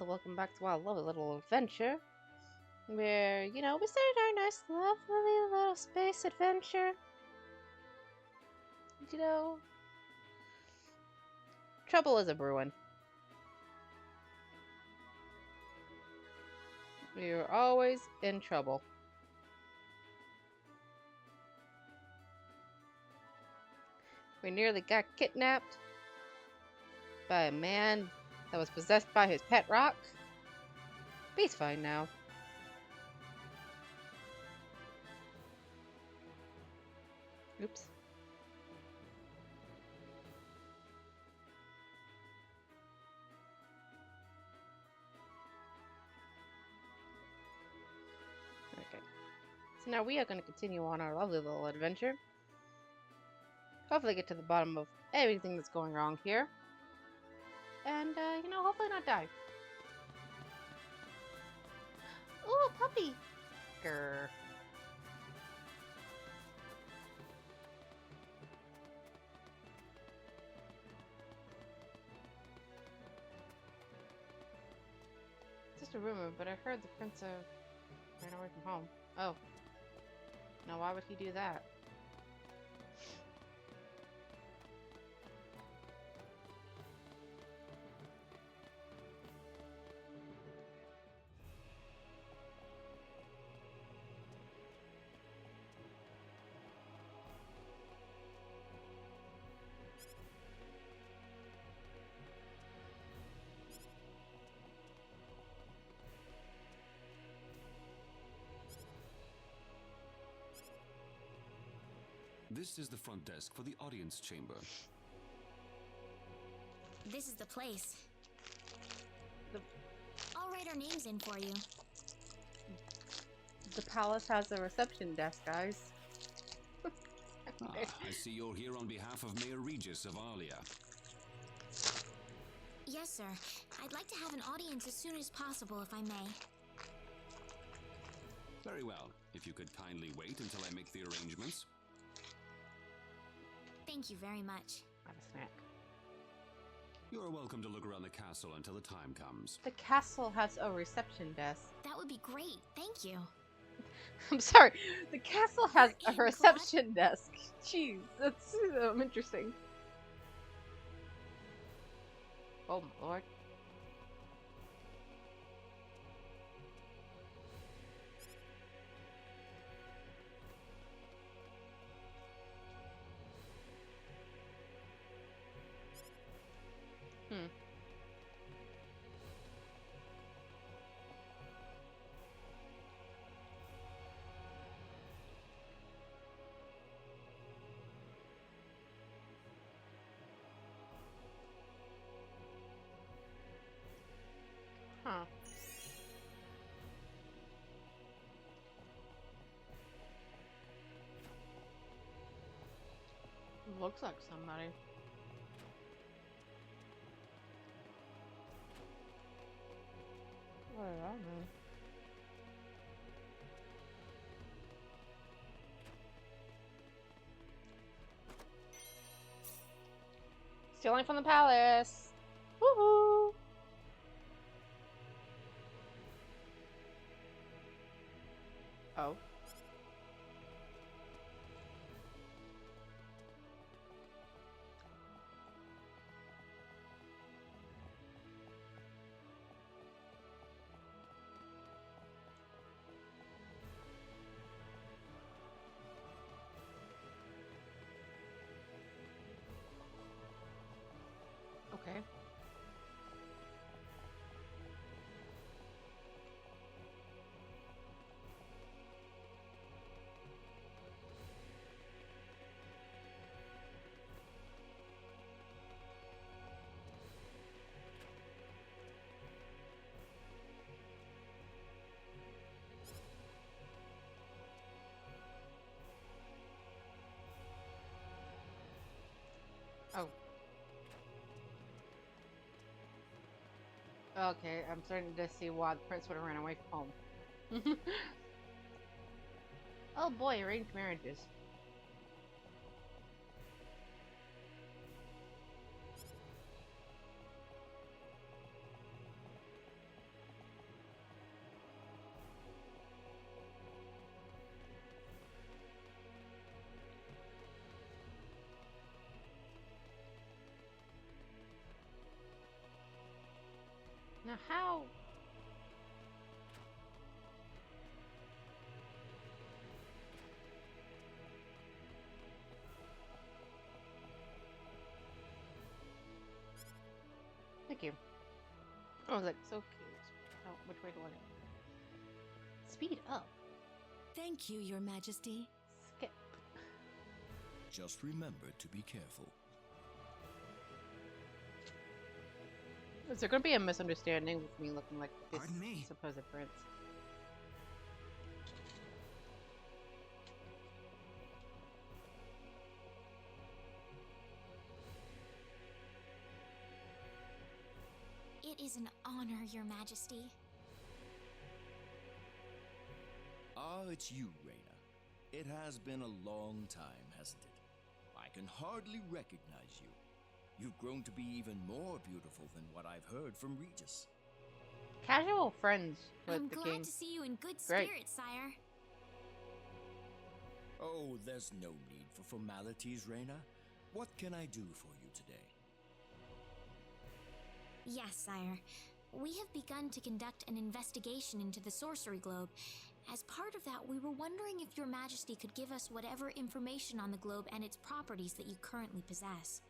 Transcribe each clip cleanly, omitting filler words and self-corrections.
welcome back to our lovely little adventure. Where, we started our nice, lovely little space adventure. You know, trouble is a brewing. We are always in trouble. We nearly got kidnapped by a man that was possessed by his pet rock. But he's fine now. Oops. Okay. So now we are going to continue on our lovely little adventure. Hopefully get to the bottom of everything that's going wrong here. And, hopefully not die. Ooh, a puppy! Grr. Just a rumor, but I heard the prince ran away from home. Oh. Now why would he do that? This is the front desk for the audience chamber. This is the place. The- I'll write our names in for you. The palace has a reception desk, guys. I see you're here on behalf of Mayor Regis of Arlia. Yes, sir. I'd like to have an audience as soon as possible, if I may. Very well. If you could kindly wait until I make the arrangements. Thank you very much. Have a snack. You're welcome to look around the castle until the time comes. The castle has a reception desk. That would be great. Thank you. I'm sorry. The castle has You're a in, reception desk. Jeez, that's interesting. Oh my lord. Huh. Looks like somebody. What did I mean? Stealing from the palace. Woohoo! Oh. Okay. Oh. Okay, I'm starting to see why the prince would have ran away from home. Oh boy, arranged marriages. Now how? Thank you. I was like so cute. Oh, which way do I go? Speed up. Thank you, Your Majesty. Skip. Just remember to be careful. Is there going to be a misunderstanding with me looking like this Pardon me. supposed prince? It is an honor, Your Majesty. Ah, it's you, Reina. It has been a long time, hasn't it? I can hardly recognize you. You've grown to be even more beautiful than what I've heard from Regis. Casual friends with I'm the glad king. to see you in good Great. spirits, sire. Oh, there's no need for formalities, Reina. What can I do for you today? Yes, sire. We have begun to conduct an investigation into the sorcery globe. As part of that, we were wondering if Your Majesty could give us whatever information on the globe and its properties that you currently possess.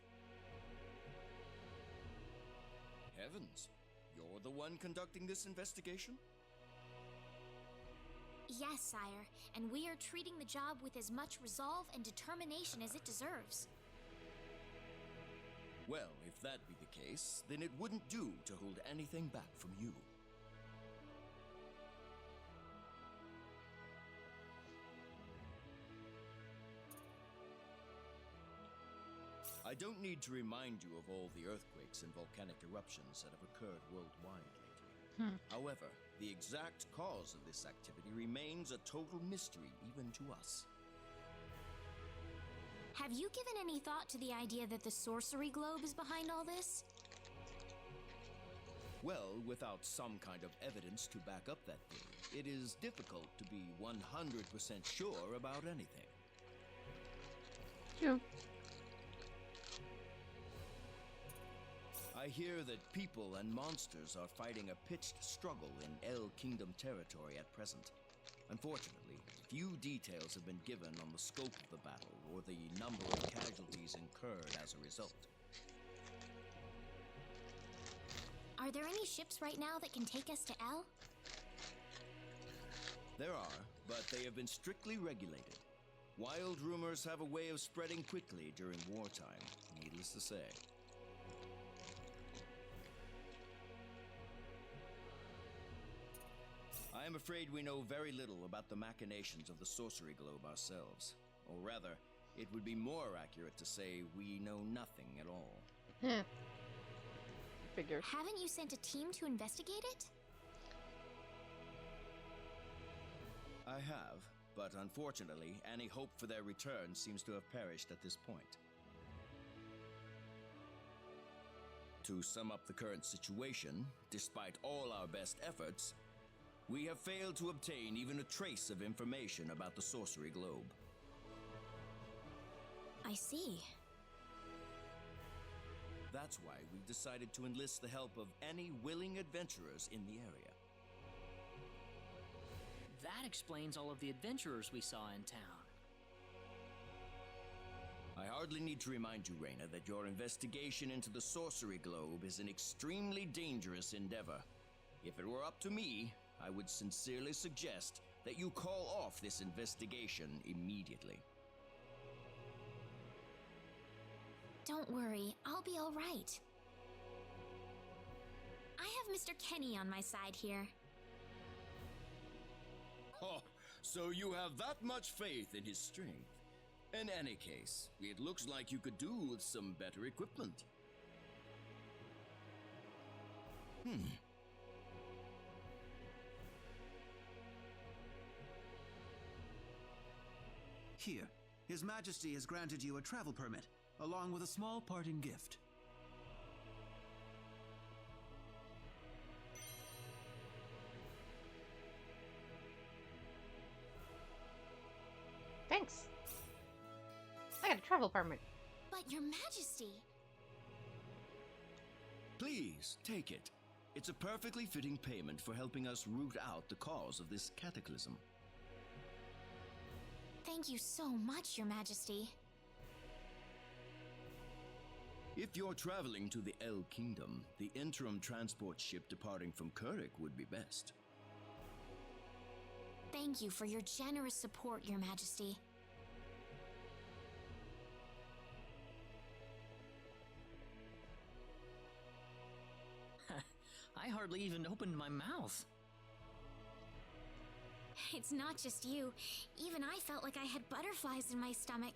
Heavens, you're the one conducting this investigation? Yes, sire, and we are treating the job with as much resolve and determination as it deserves. Well, if that be the case, then it wouldn't do to hold anything back from you. I don't need to remind you of all the earthquakes and volcanic eruptions that have occurred worldwide lately. However, the exact cause of this activity remains a total mystery even to us. Have you given any thought to the idea that the sorcery globe is behind all this? Well, without some kind of evidence to back up that theory, it is difficult to be 100% sure about anything. Yeah. I hear that people and monsters are fighting a pitched struggle in El Kingdom territory at present. Unfortunately, few details have been given on the scope of the battle or the number of casualties incurred as a result. Are there any ships right now that can take us to El? There are, but they have been strictly regulated. Wild rumors have a way of spreading quickly during wartime, needless to say. I am afraid we know very little about the machinations of the sorcery globe ourselves. Or rather, it would be more accurate to say we know nothing at all. Figure. Haven't you sent a team to investigate it? I have, but unfortunately, any hope for their return seems to have perished at this point. To sum up the current situation, despite all our best efforts, we have failed to obtain even a trace of information about the sorcery globe. I see. That's why we've decided to enlist the help of any willing adventurers in the area. That explains all of the adventurers we saw in town. I hardly need to remind you, Reina, that your investigation into the sorcery globe is an extremely dangerous endeavor. If it were up to me, I would sincerely suggest that you call off this investigation immediately. Don't worry, I'll be all right. I have Mr. Kenny on my side here. Oh, so you have that much faith in his strength. In any case, it looks like you could do with some better equipment. Here, His Majesty has granted you a travel permit, along with a small parting gift. Thanks. I got a travel permit. But Your Majesty... Please, take it. It's a perfectly fitting payment for helping us root out the cause of this cataclysm. Thank you so much, Your Majesty. If you're traveling to the El Kingdom, the interim transport ship departing from Kurik would be best. Thank you for your generous support, Your Majesty. I hardly even opened my mouth. It's not just you. Even I felt like I had butterflies in my stomach.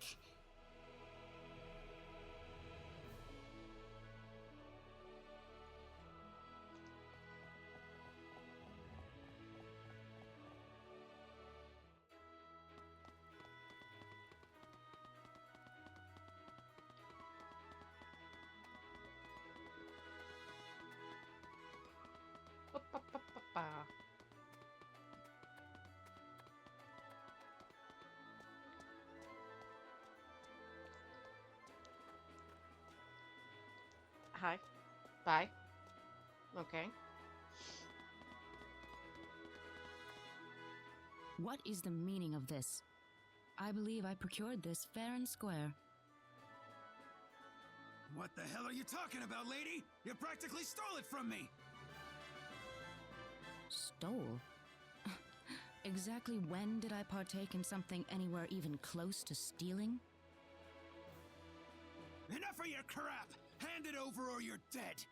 Ba-ba-ba-ba-ba. Hi. Bye. Okay. What is the meaning of this? I believe I procured this fair and square. What the hell are you talking about, lady? You practically stole it from me! Stole? Exactly when did I partake in something anywhere even close to stealing? Enough of your crap! Hand it over or you're dead!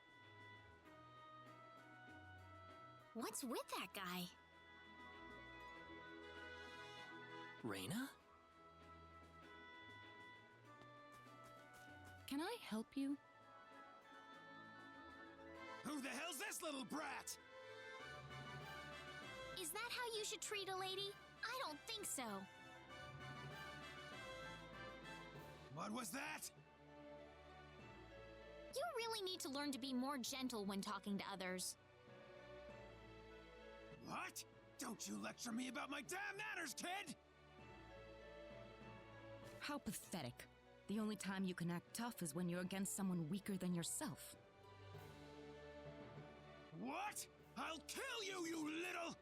What's with that guy? Reina? Can I help you? Who the hell's this little brat? Is that how you should treat a lady? I don't think so. What was that? You really need to learn to be more gentle when talking to others. What? Don't you lecture me about my damn manners, kid! How pathetic. The only time you can act tough is when you're against someone weaker than yourself. What? I'll kill you, you little...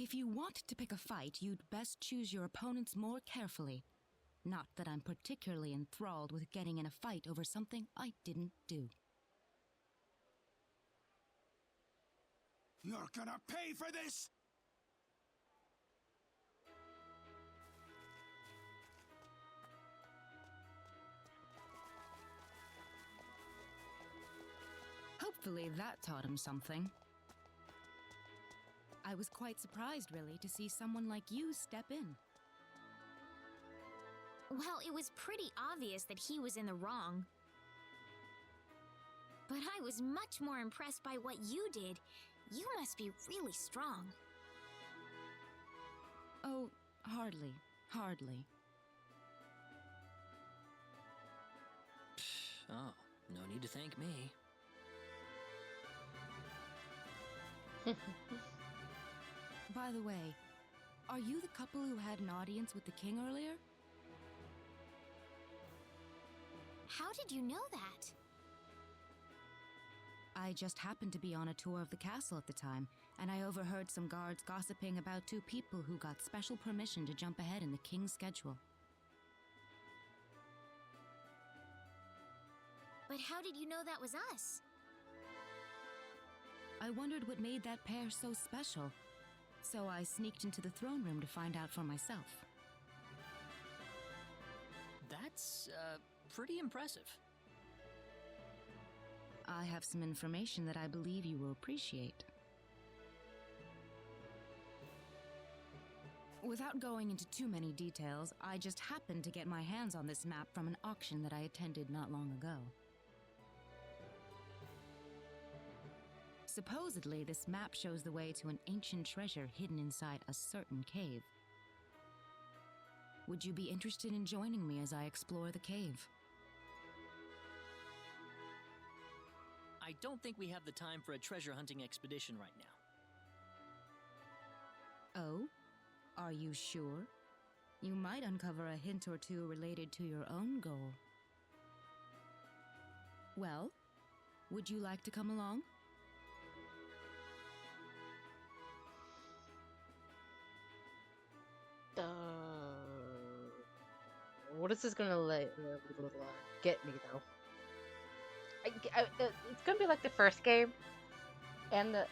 If you want to pick a fight, you'd best choose your opponents more carefully. Not that I'm particularly enthralled with getting in a fight over something I didn't do. You're gonna pay for this! Hopefully that taught him something. I was quite surprised, really, to see someone like you step in. Well, it was pretty obvious that he was in the wrong. But I was much more impressed by what you did. You must be really strong. Oh, hardly. Hardly. Oh, no need to thank me. By the way, are you the couple who had an audience with the king earlier? How did you know that? I just happened to be on a tour of the castle at the time, and I overheard some guards gossiping about two people who got special permission to jump ahead in the king's schedule. But how did you know that was us? I wondered what made that pair so special, so I sneaked into the throne room to find out for myself. That's, pretty impressive. I have some information that I believe you will appreciate. Without going into too many details, I just happened to get my hands on this map from an auction that I attended not long ago. Supposedly, this map shows the way to an ancient treasure hidden inside a certain cave. Would you be interested in joining me as I explore the cave? I don't think we have the time for a treasure hunting expedition right now. Oh? Are you sure? You might uncover a hint or two related to your own goal. Well, would you like to come along? What is this gonna get me though? It's gonna be like the first game, and I'm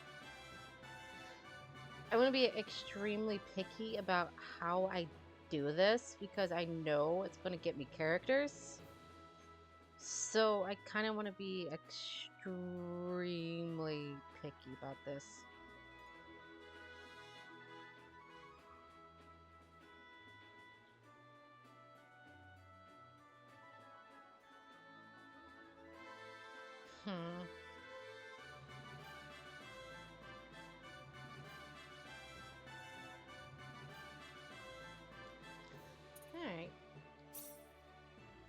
gonna be extremely picky about how I do this because I know it's gonna get me characters. So I kind of want to be extremely picky about this. Alright.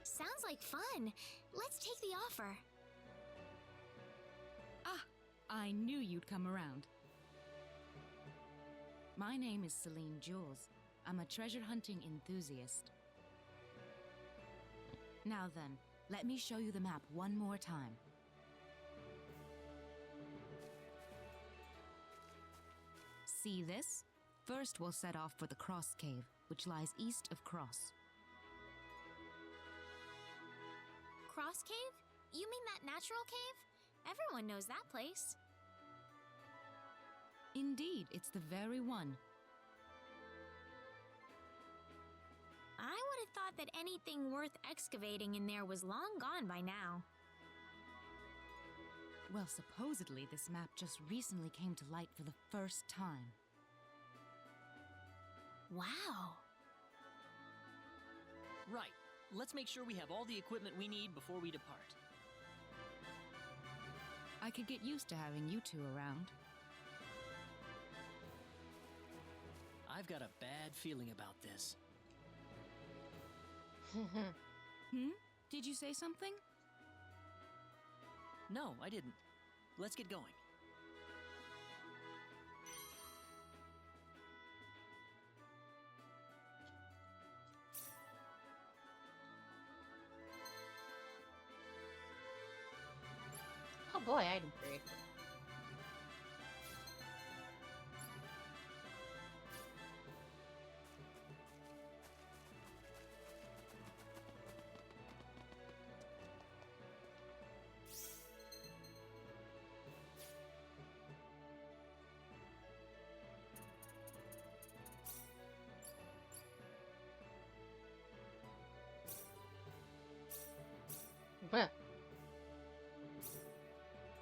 Sounds like fun. Let's take the offer. Ah, I knew you'd come around. My name is Celine Jules. I'm a treasure hunting enthusiast. Now then, let me show you the map one more time. See this? First, we'll set off for the Cross Cave, which lies east of Cross. Cross Cave? You mean that natural cave? Everyone knows that place. Indeed, it's the very one. I would have thought that anything worth excavating in there was long gone by now. Well, supposedly this map just recently came to light for the first time. Wow. Right. Let's make sure we have all the equipment we need before we depart. I could get used to having you two around. I've got a bad feeling about this. Did you say something? No, I didn't. Let's get going. Oh boy, item free.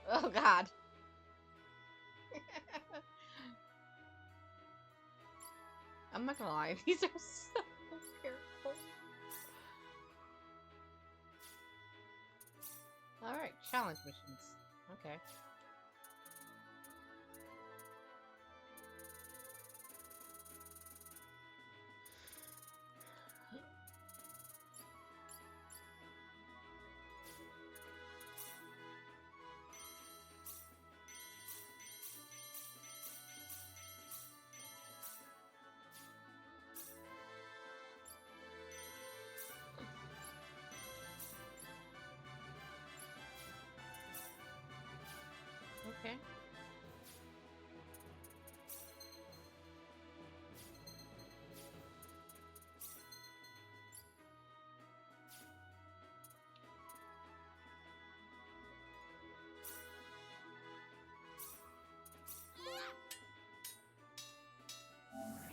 Oh god. I'm not gonna lie, these are so careful. Alright, challenge missions. Okay. Okay.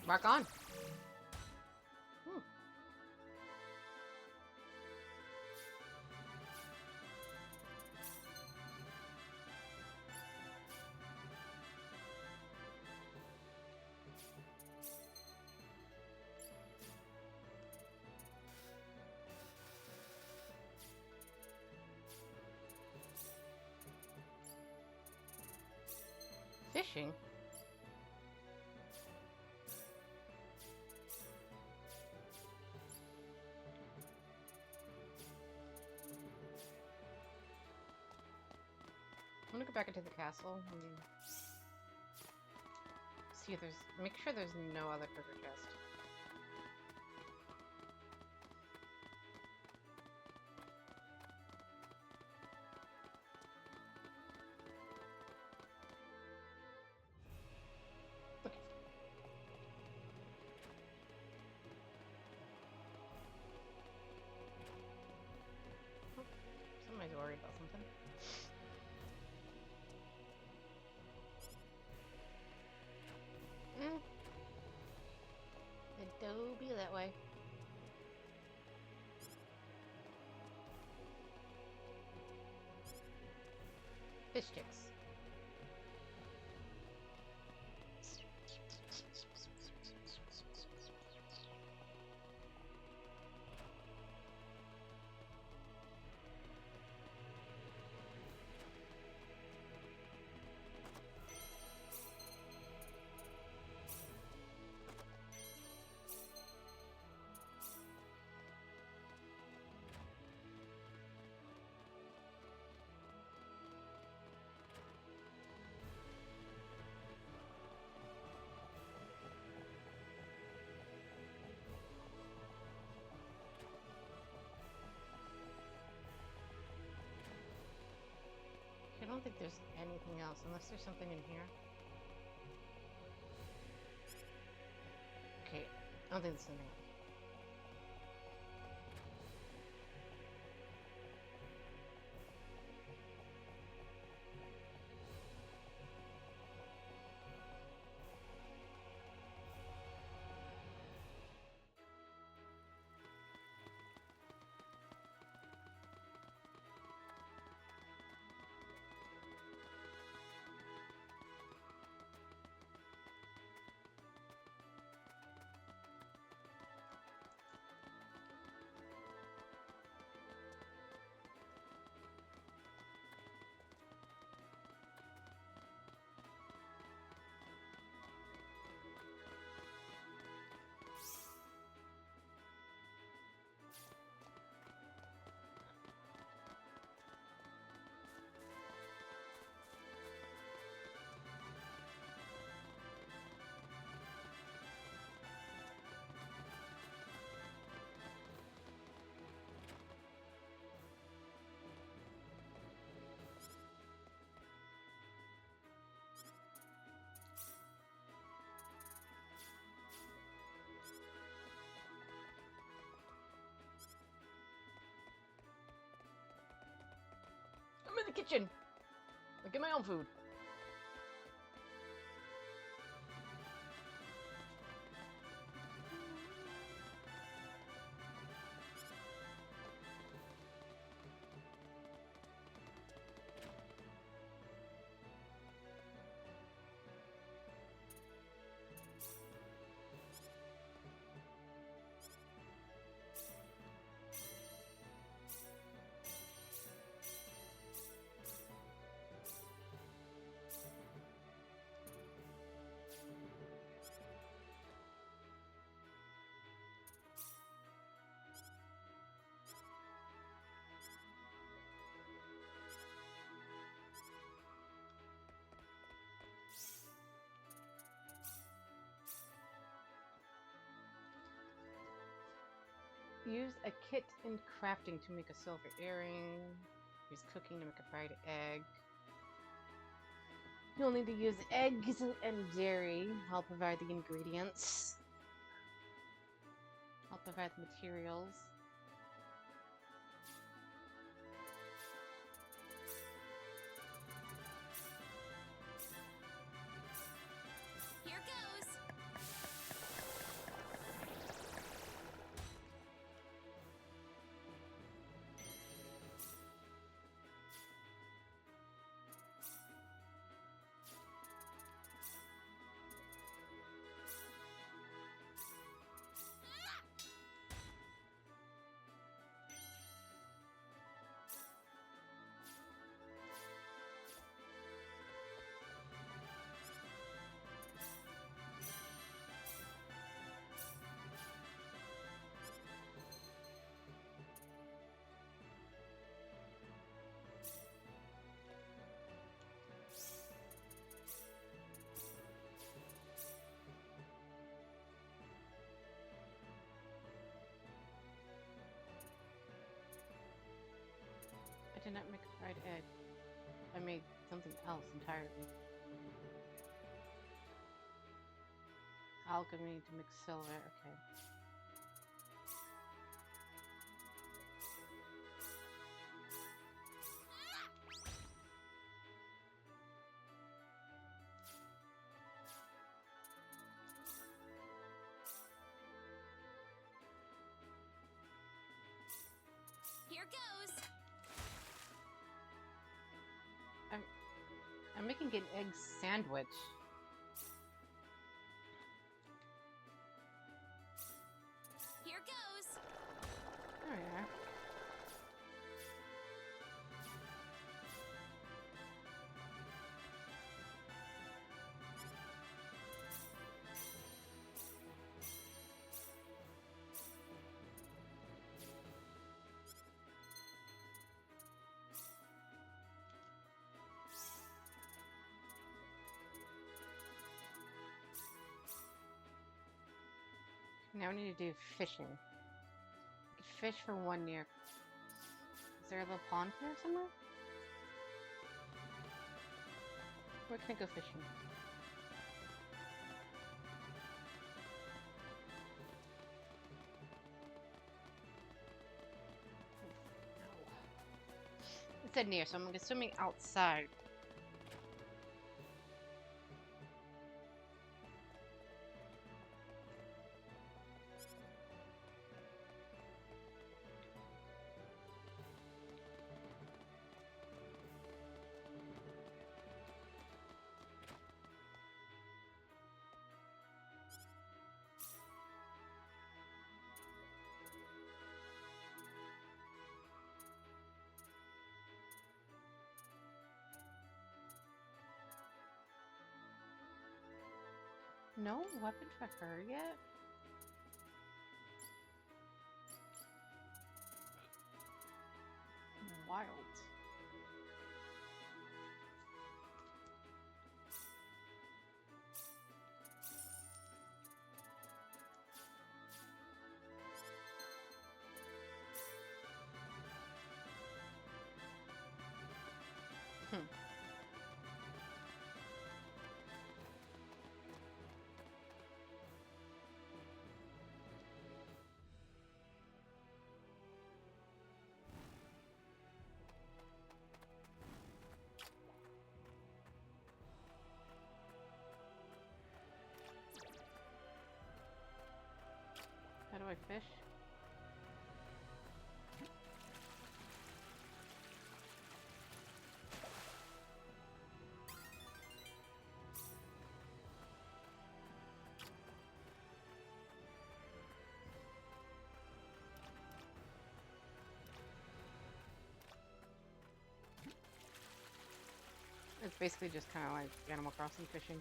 Mark on. Fishing? I'm gonna go back into the castle and See if there's. Make sure there's no other treasure chest. Okay. Oh, somebody's worried about something. It do be that way. Fish sticks. I don't think there's anything else, unless there's something in here. Okay, I don't think there's something else. I'm in the kitchen! I get my own food. Use a kit in crafting to make a silver earring. Use cooking to make a fried egg. You'll need to use eggs and dairy. I'll provide the ingredients. I'll provide the materials. Here goes! Cannot make a fried egg. I made something else entirely. Alchemy to mix silver. Okay. Here goes. I'm making an egg sandwich. Here goes. There we are. Now we need to do fishing. We could fish for 1 year. Is there a little pond here somewhere? Where can I go fishing? No. It said near, so I'm assuming outside. No weapon for her yet? Wild. How do I fish? It's basically just kind of like Animal Crossing fishing.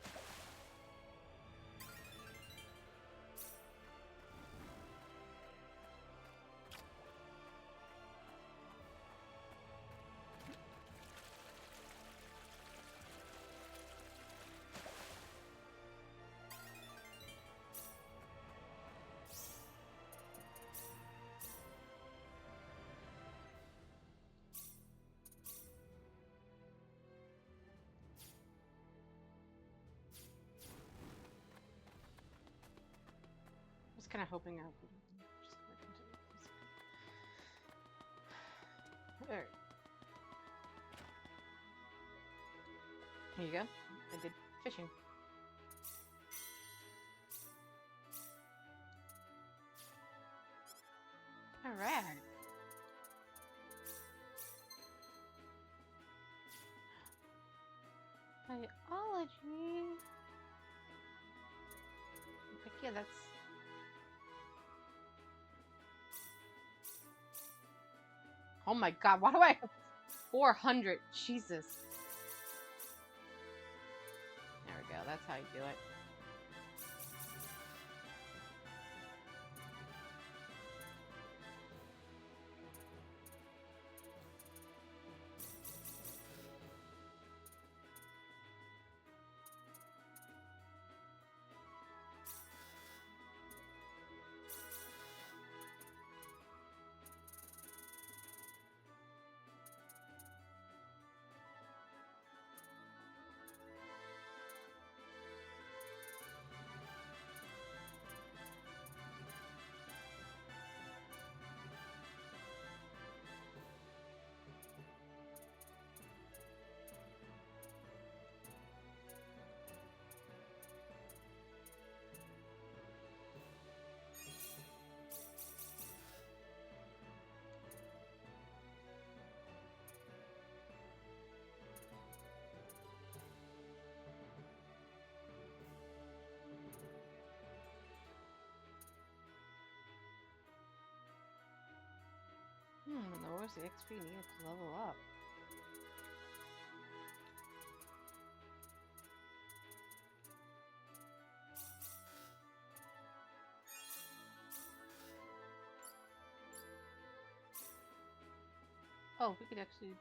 Just kind of hoping I would just go back into this. Alright. Here you go. I did fishing. Alright. Biology. Heck yeah, that's... Oh my god, why do I have 400? Jesus. There we go, that's how you do it. Lowers the XP needed to level up. Oh, we could actually...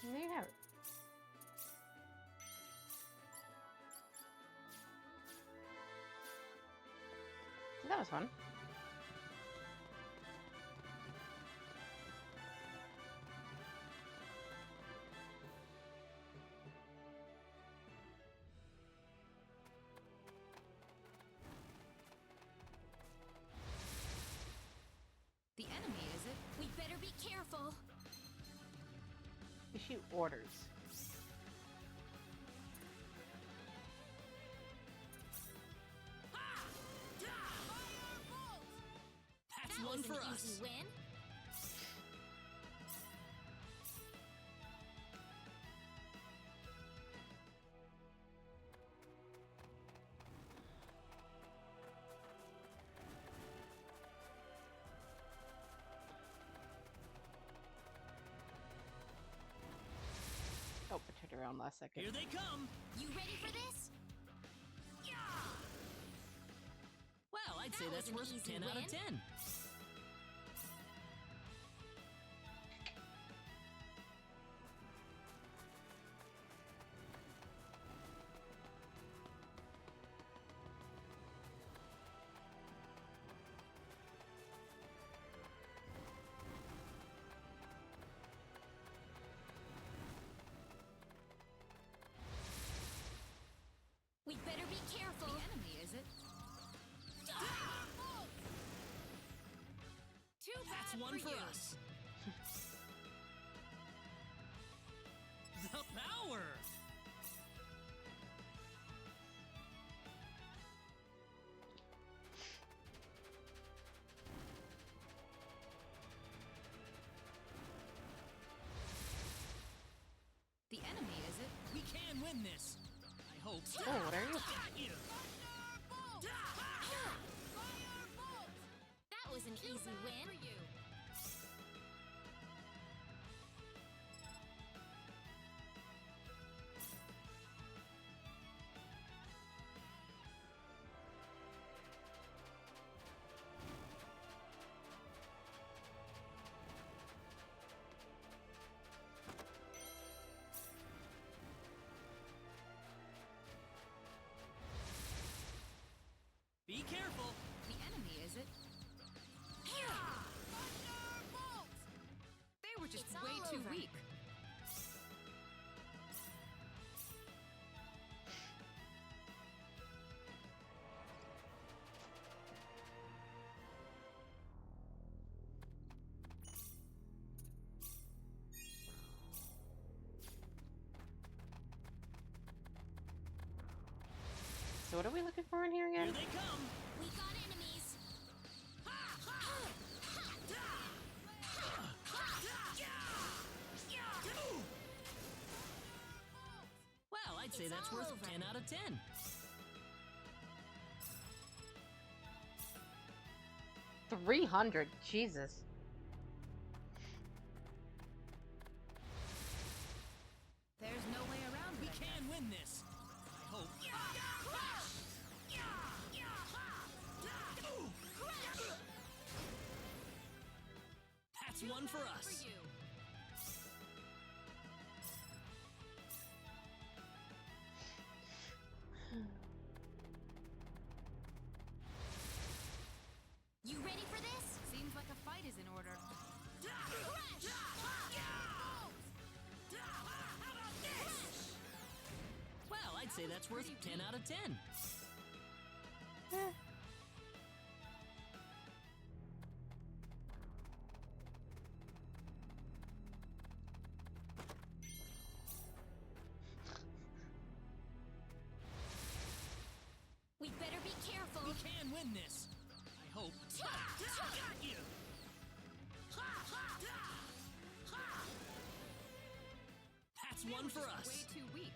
There you have it. So that was fun. The enemy, is it? We better be careful. Issue orders. That's That one was for an us. easy win. Oh, I turned around last second. Here they come. You ready for this? Well, I'd say That that's was an worth easy 10 out of win. 10. We better be careful. The enemy, is it? That's one for us. The power. The enemy, is it? We can win this. I hope. Oh, what are you? Got you. That was an easy win. Be careful. The enemy, is it? They were just It's way all too over. weak. So what are we looking for in here Here again? they come. We got enemies. Well, I'd say It's that's all worth over. 10 out of 10. 300. Jesus. There's no way around We it. I guess. can win this. I hope. That's one for us. You ready for this? Seems like a fight is in order. that's worth 10 out of 10. We better be careful. We can win this. I hope. Got you. That's one for us. Way too weak.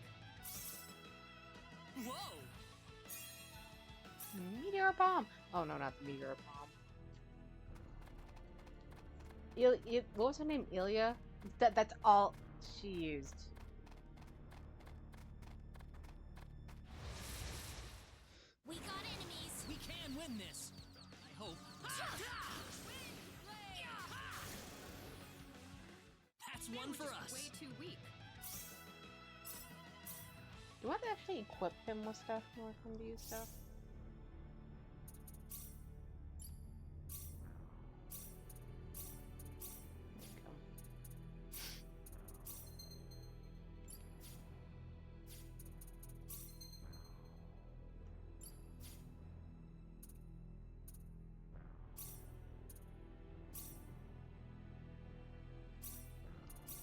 Whoa! Meteor bomb. Oh no, not the meteor bomb. What was her name? Ilya. That's all she used. We got enemies. We can win this. I hope. That's one for us. Way too weak. Do I have to actually equip him with stuff in order for him to use stuff? There we go.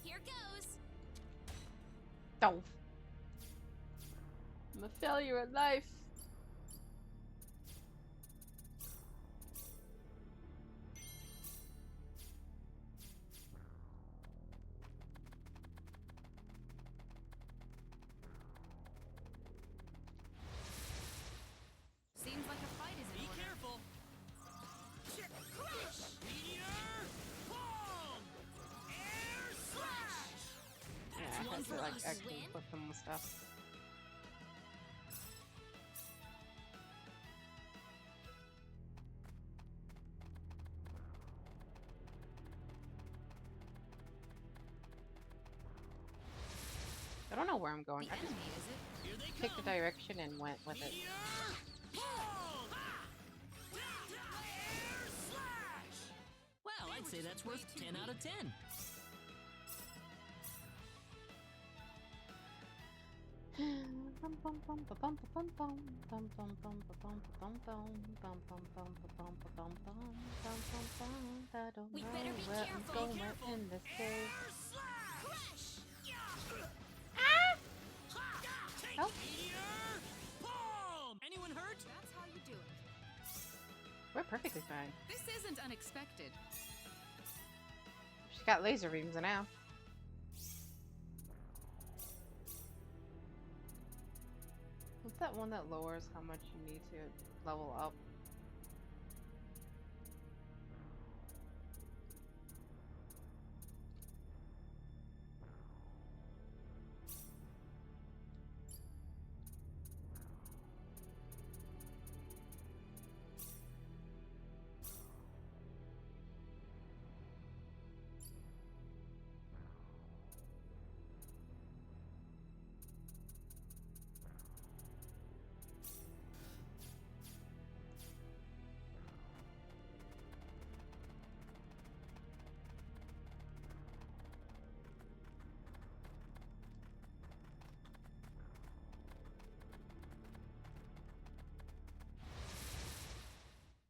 Here goes. Oh. I'm a failure at life. Seems like a fight is in Be order. careful. Meteor bomb. Air slash. Yeah, I That's one have for to like us. actually Win? equip him with stuff. I don't know where I'm going. The I just enemy, is it? Here they picked the come. direction and went with it. Meteor bomb. Air slash. Well, I'd say that's worth 10 out of 10. We better be careful. Going Be careful. in this case. Air slash. Help. Meteor bomb. Anyone hurt? That's how you do it. We're perfectly fine. This isn't unexpected. She's got laser beams now. What's that one that lowers how much you need to level up?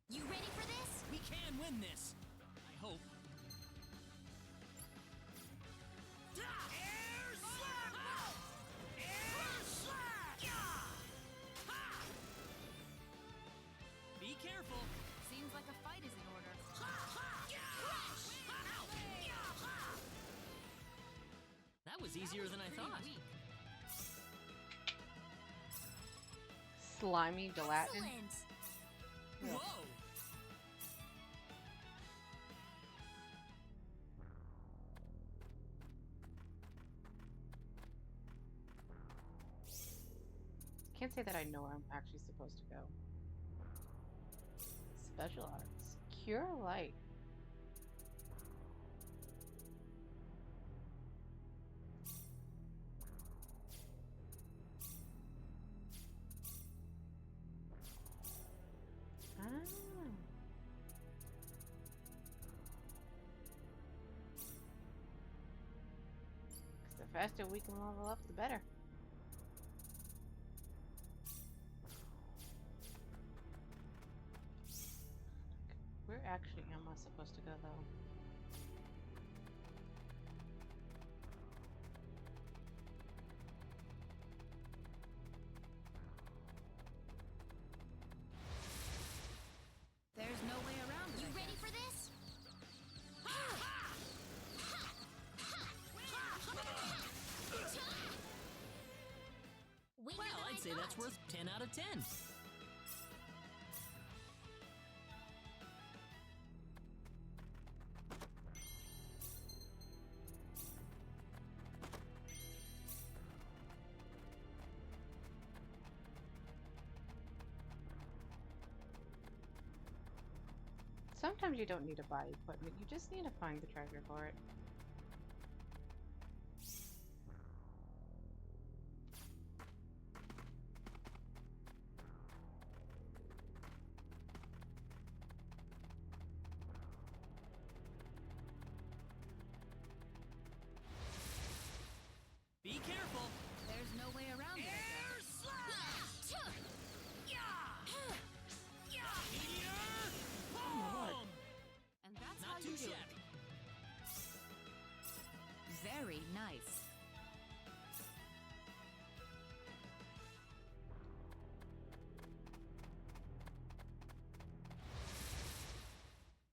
You ready for this? We can win this. I hope. Air slash! Air slash! Be careful. Seems like a fight is in order. That was easier than I Pretty thought. weak. Slimy gelatin. Excellent. Yeah. Whoa! Can't say that I know where I'm actually supposed to go. Special arts. Cure light. Ah. 'Cause the faster we can level up, the better. actually am I supposed to go, though? There's no way around it. You I ready guess. for this? Weaker Well, than I'd I say that's thought. worth 10 out of 10. Sometimes you don't need to buy equipment, you just need to find the treasure for it. Be careful. There's no way around it. I guess. And that's how Not you too do it. shabby. Very nice.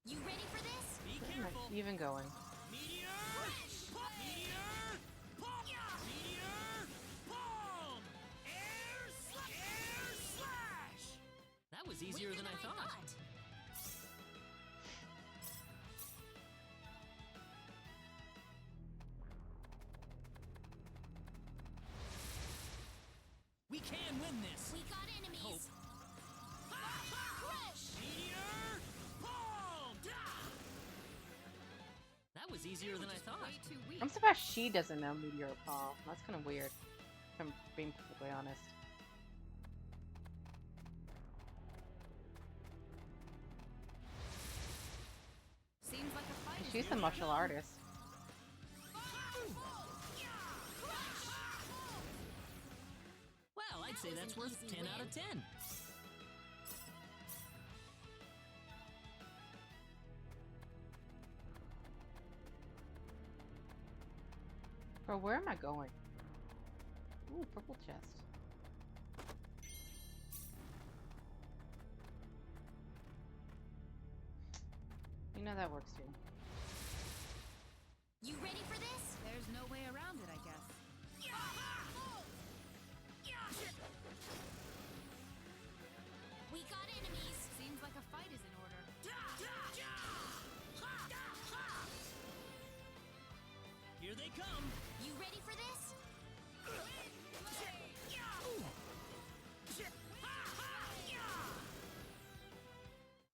You ready for this? Be Where am careful. I even going? Meteor! Meteor! Meteor! Palm! Air slash! That was easier Weaker than I thought. We can win this. We got enemies. Hope. Crush! Meteor! Palm! That was easier than I Just thought. way too weak. I'm surprised she doesn't know Meteor Paul. That's kind of weird, if I'm being perfectly honest. Seems like a fight is She's in the order. martial artist. Well, I'd say that's worth easy 10 out of 10. Bro, where am I going? Ooh, purple chest. You know that works too. You ready for this? There's no way around it, I guess. We got enemies. Seems like a fight is in order. Here they come. You ready for this?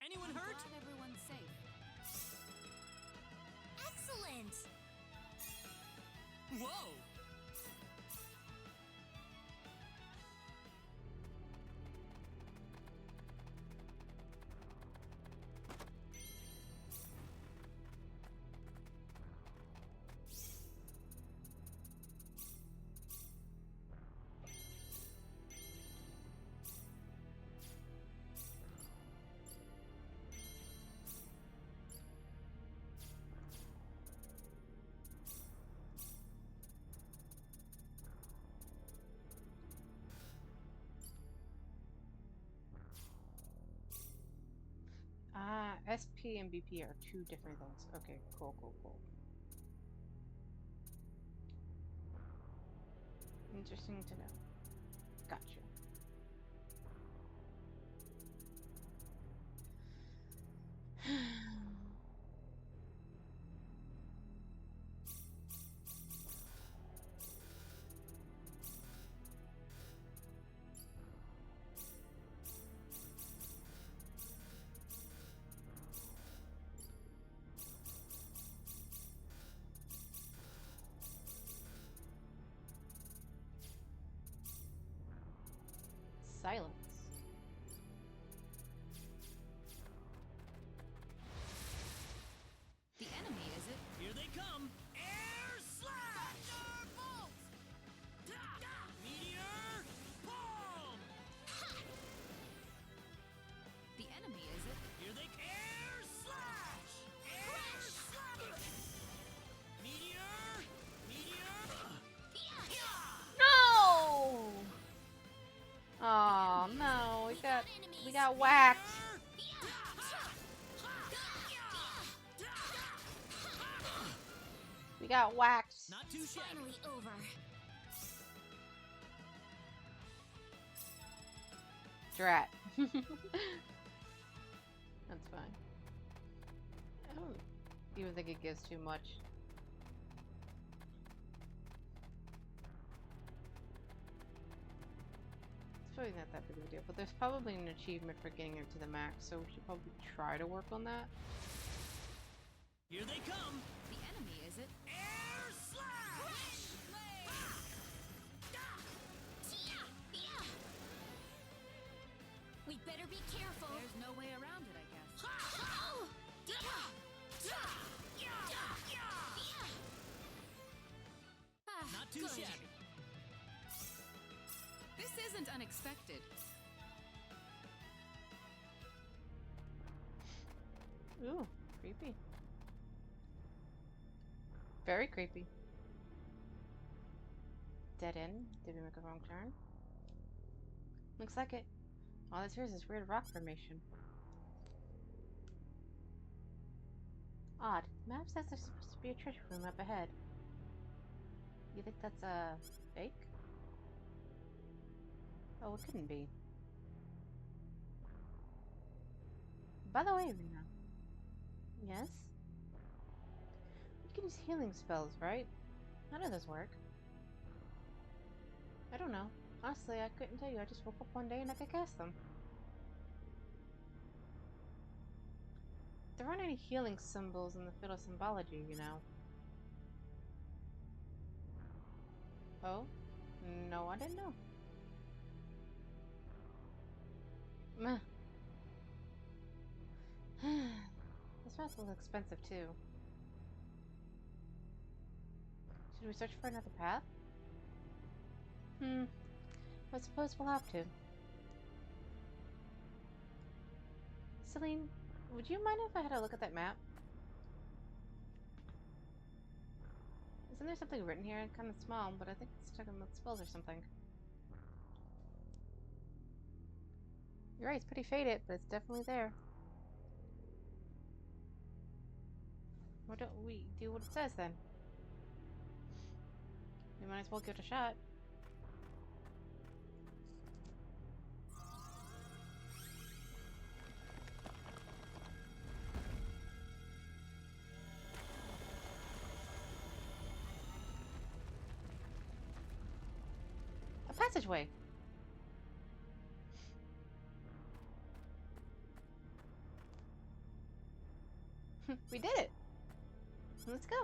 Anyone I'm hurt? glad everyone's safe. Excellent. Whoa! Ah, SP and BP are two different things. Okay, cool, cool, cool. Interesting to know. Gotcha. Silence. The enemy, is it? Here they come. Air slash! Meteor! Palm! The enemy, is it? Here they air slash! got whacked. We got whacked. Not too shabby. Finally over. Drat. That's fine. I don't even think it gives too much. It's probably not that big of a deal, but there's probably an achievement for getting it to the max, so we should probably try to work on that. Here they come. The enemy, is it? Air slash! We better be careful. There's no way around it, I guess. Not too Good. shabby. This isn't unexpected. Ooh, creepy. Very creepy. Dead end? Did we make a wrong turn? Looks like it. All that's here is this weird rock formation. Odd. Map says there's supposed to be a treasure room up ahead. You think that's a fake? Oh, it couldn't be. By the way, Rena. Yes? You can use healing spells, right? How do those work? I don't know. Honestly, I couldn't tell you. I just woke up one day and I could cast them. There aren't any healing symbols in the fiddle symbology, you know. Oh? No, I didn't know. Meh. This map's a little expensive, too. Should we search for another path? I suppose we'll have to. Celine, would you mind if I had a look at that map? Isn't there something written here? Kind of small, but I think it's talking about spells or something. You're right, it's pretty faded, but it's definitely there. Why don't we do what it says then? We might as well give it a shot. A passageway. We did it. Let's go.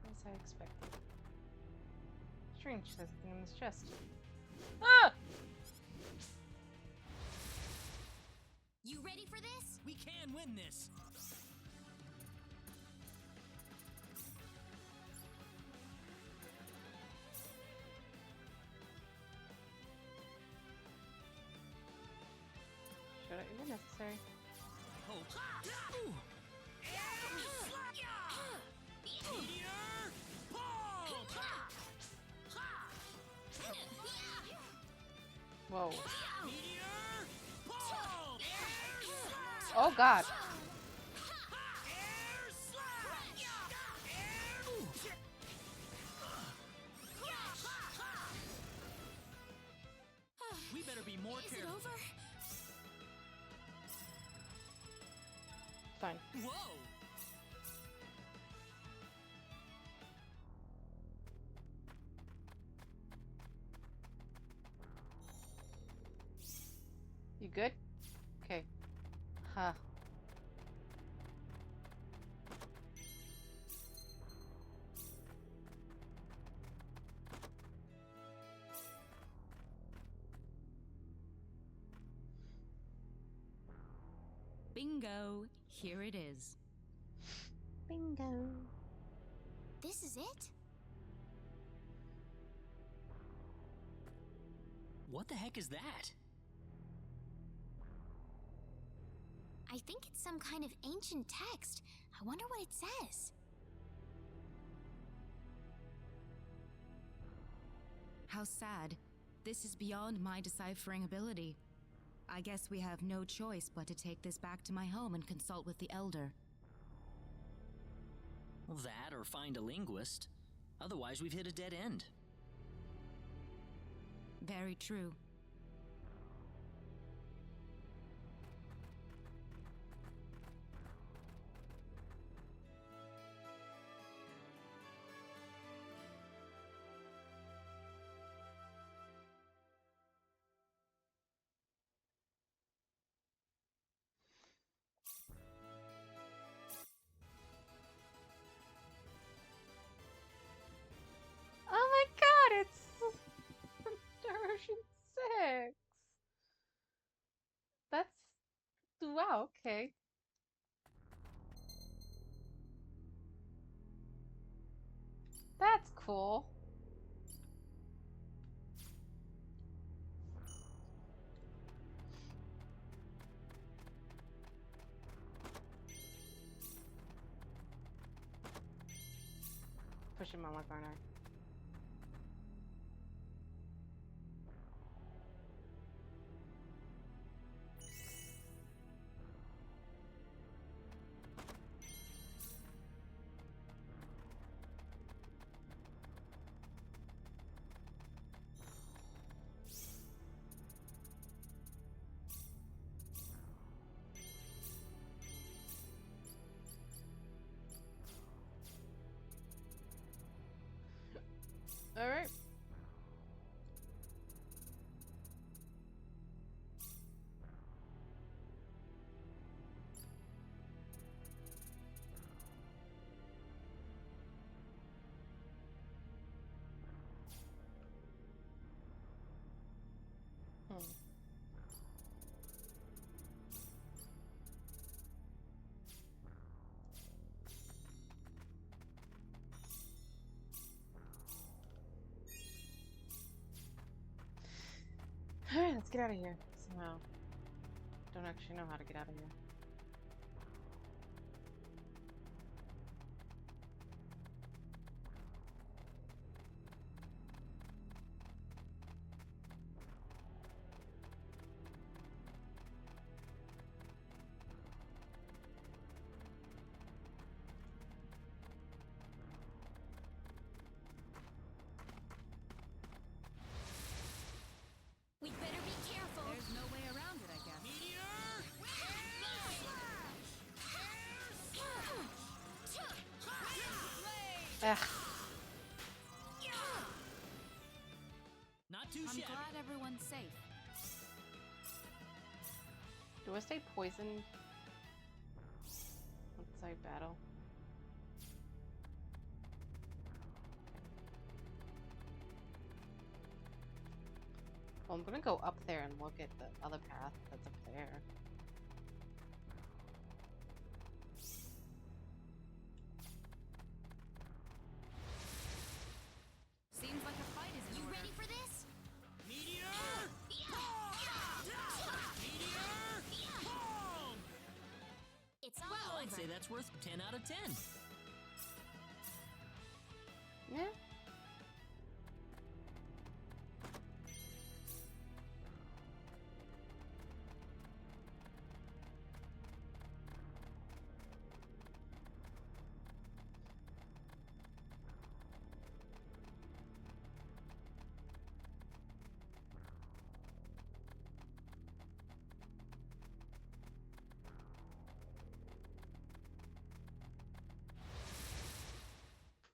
As I expected. Strange, there's something in this chest. Ah! You ready for this? We can win this. Should I even necessary? I hope. Ooh. Meteor ball. Whoa. Meteor ball. Oh god. Air slash. Ooh. We better be more Is it careful. over? Fine. Whoa. You good? Okay. Huh. Bingo! Here it is. Bingo. This is it? What the heck is that? I think it's some kind of ancient text. I wonder what it says. How sad. This is beyond my deciphering ability. I guess we have no choice but to take this back to my home and consult with the Elder. That or find a linguist. Otherwise, we've hit a dead end. Very true. Oh my god, it's version 6. That's wow, okay. That's cool. Push him on my corner. All right. Alright, let's get out of here. Somehow. Don't actually know how to get out of here. We'd better be careful. There's no way around it, I guess. Ugh. Not too I'm shabby. glad everyone's safe. Do I stay poisoned once I battle? Well, I'm gonna go up there and look at the other path that's up there. Seems like a fight is in You order. ready for this? It's all Well, I'd over. say that's worth 10 out of 10. Yeah.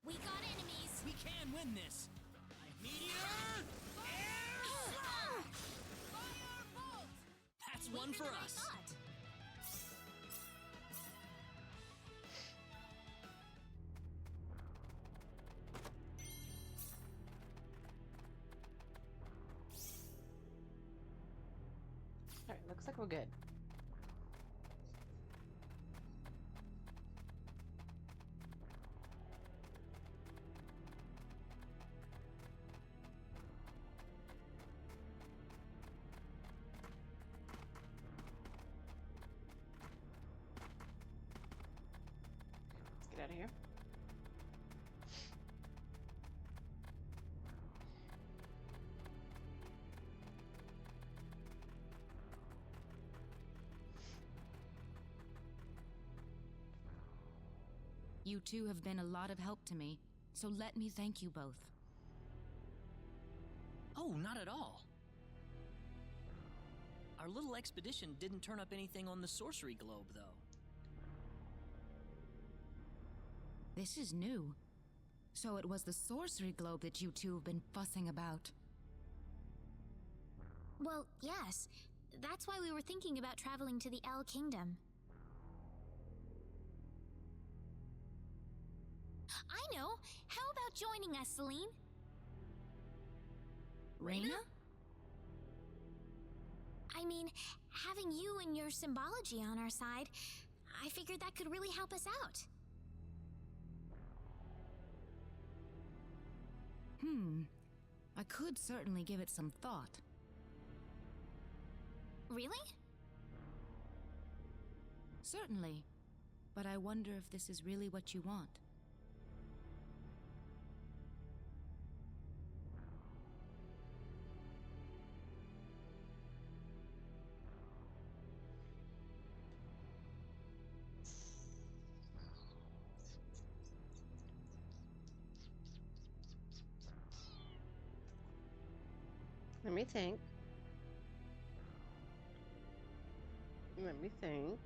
We got enemies. We can win this. That's one Weaker for than I us. thought. Alright, looks like we're good. out of here. You two have been a lot of help to me, so let me thank you both. Oh, not at all. Our little expedition didn't turn up anything on the sorcery globe, though. This is new. So it was the sorcery globe that you two have been fussing about. Well, yes. That's why we were thinking about traveling to the El Kingdom. I know! How about joining us, Celine? Reina? I mean, having you and your symbology on our side, I figured that could really help us out. I could certainly give it some thought. Really? Certainly. But I wonder if this is really what you want. Let me think. Let me think.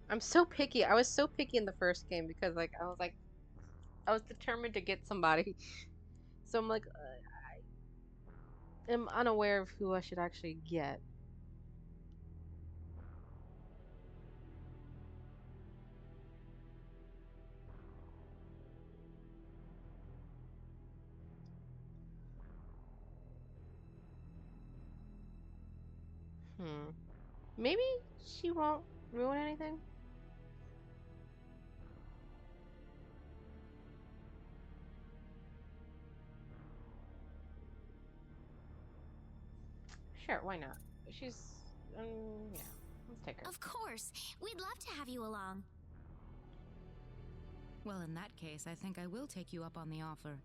I'm so picky. I was so picky in the first game because I was determined to get somebody. So I'm like, I am unaware of who I should actually get. Maybe she won't ruin anything. Sure, why not? She's, yeah, let's take her. Of course! We'd love to have you along. Well, in that case, I think I will take you up on the offer.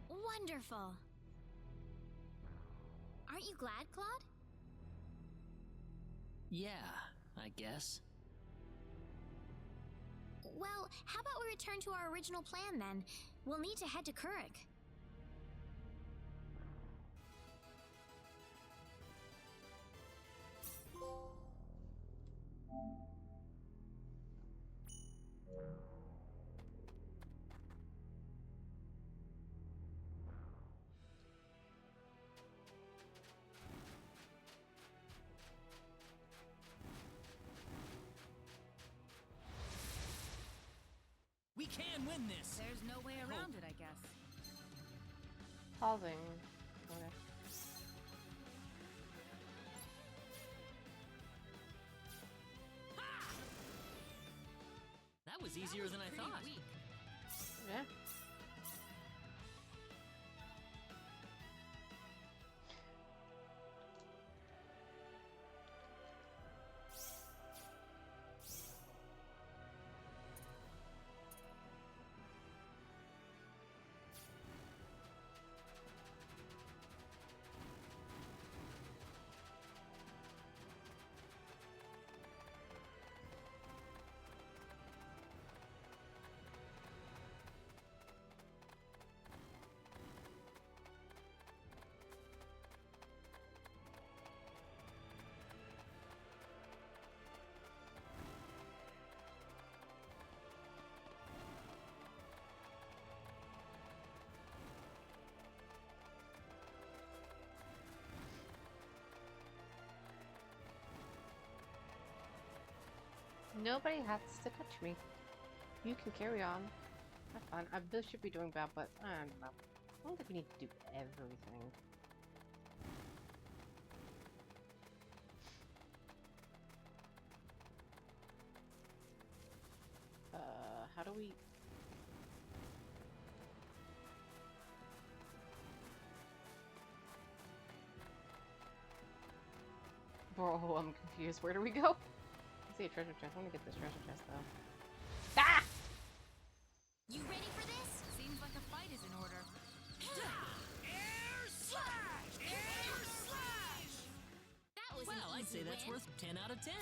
Wonderful! Aren't you glad, Claude? Yeah, I guess. Well, how about we return to our original plan then? We'll need to head to Kurik. We can win this! There's no way around it, I guess. Pausing. Okay. That was easier than I thought. Yeah. Nobody has to touch me. You can carry on. Have fun. I really should be doing bad, but I don't know. I don't think we need to do everything. How do we... Oh, I'm confused. Where do we go? I see a treasure chest. I want to get this treasure chest, though. Ah! You ready for this? Seems like a fight is in order. Air slash! Air slash! That was Well, an I'd say easy that's win. worth 10 out of 10.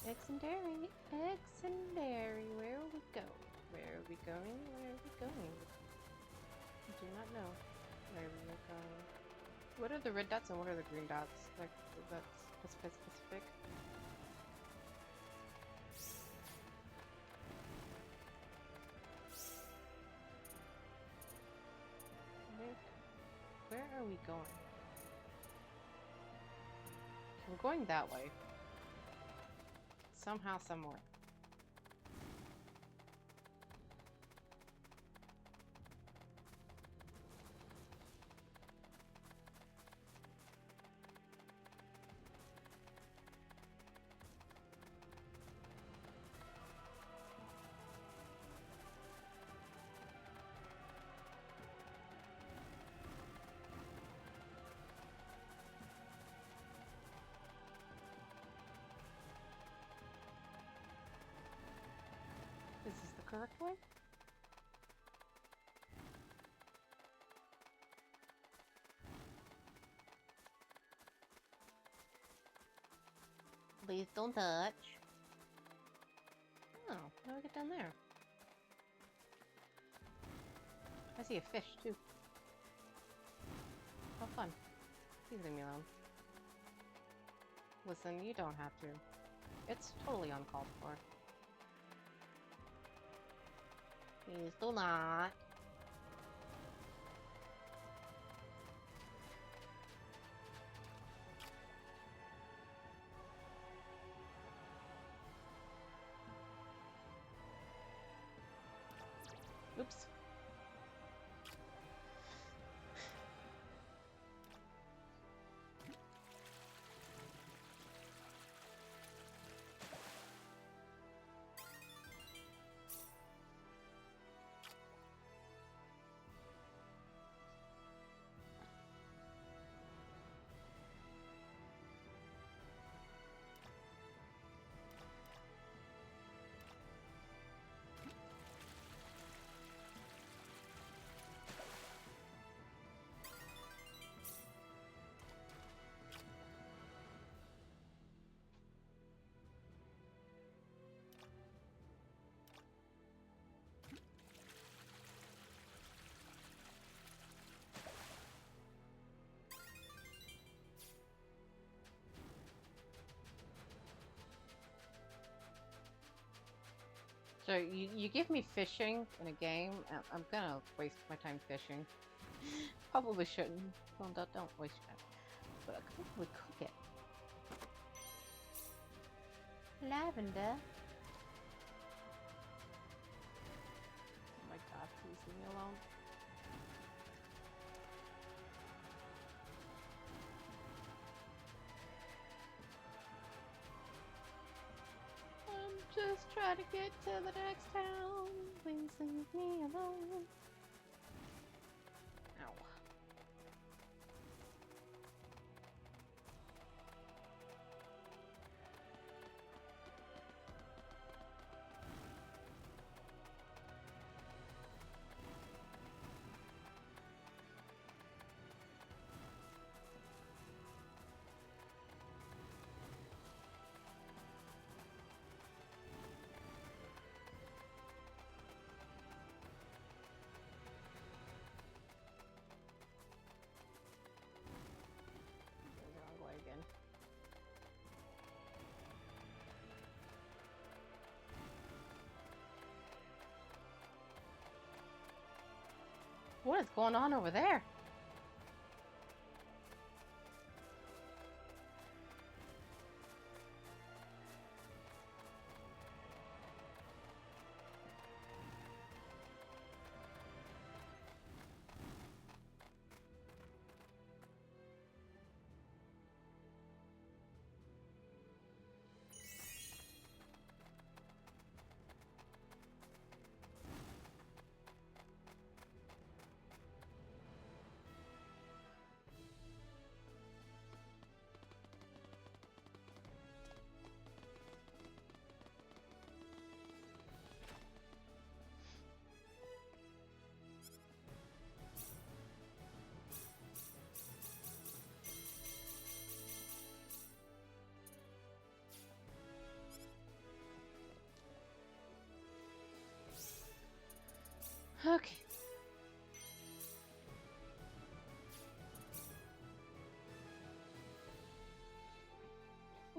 Exendary, Exendary, where are we going? Where are we going? Where are we going? I do not know where we are going. What are the red dots and what are the green dots? Like, that's specific. Where are we going? We're going that way. Somehow, somewhere. Is this the correct way? Please don't touch. Oh, how do we get down there? I see a fish too. How fun. Please leave me alone. Listen, you don't have to. It's totally uncalled for. Please do not. Oops. So you give me fishing in a game, and I'm gonna waste my time fishing. Probably shouldn't. Well, don't waste your time. But I could probably cook it. Lavender. Oh my god, please leave me alone. I'm just trying to get to the next town. Please leave me alone. Ow. Going the wrong way again. What is going on over there?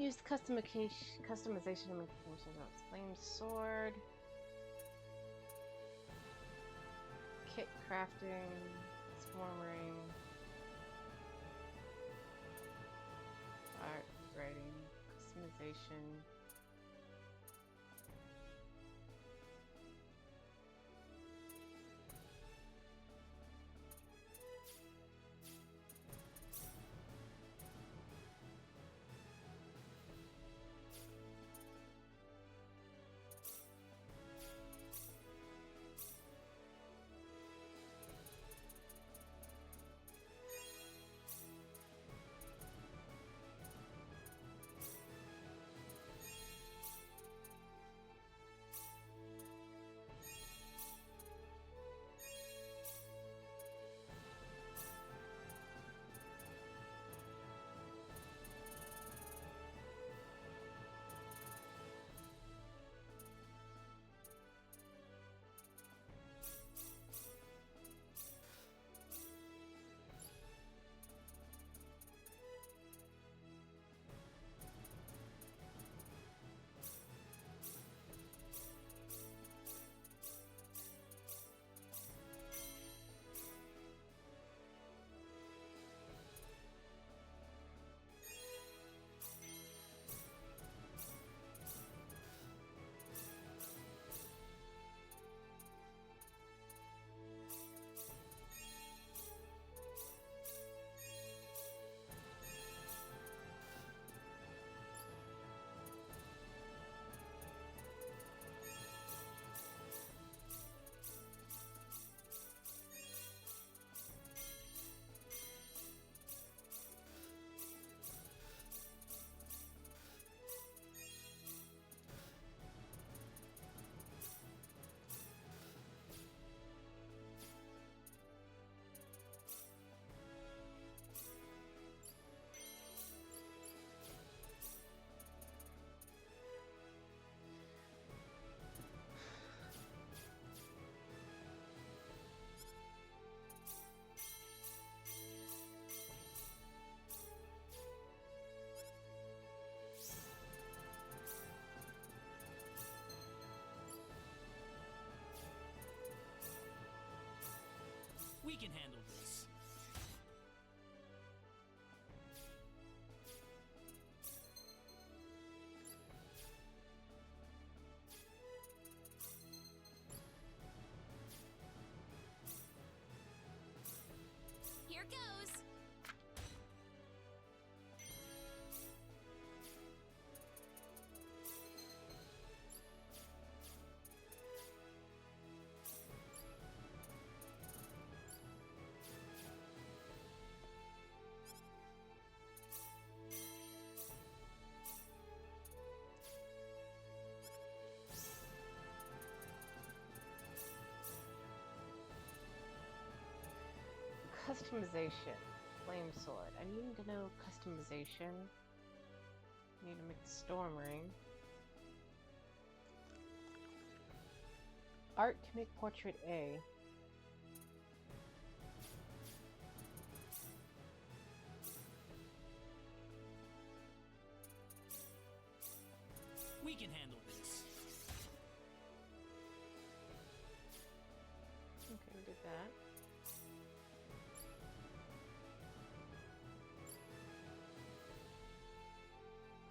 Use the customization to make the forces of flame sword. Kit crafting, swarm ring, art, writing, customization. We can handle this. Here goes. Customization. Flame sword. I need to know customization. Need to make the storm ring. Art to make portrait A. We can handle this. Okay, we did that.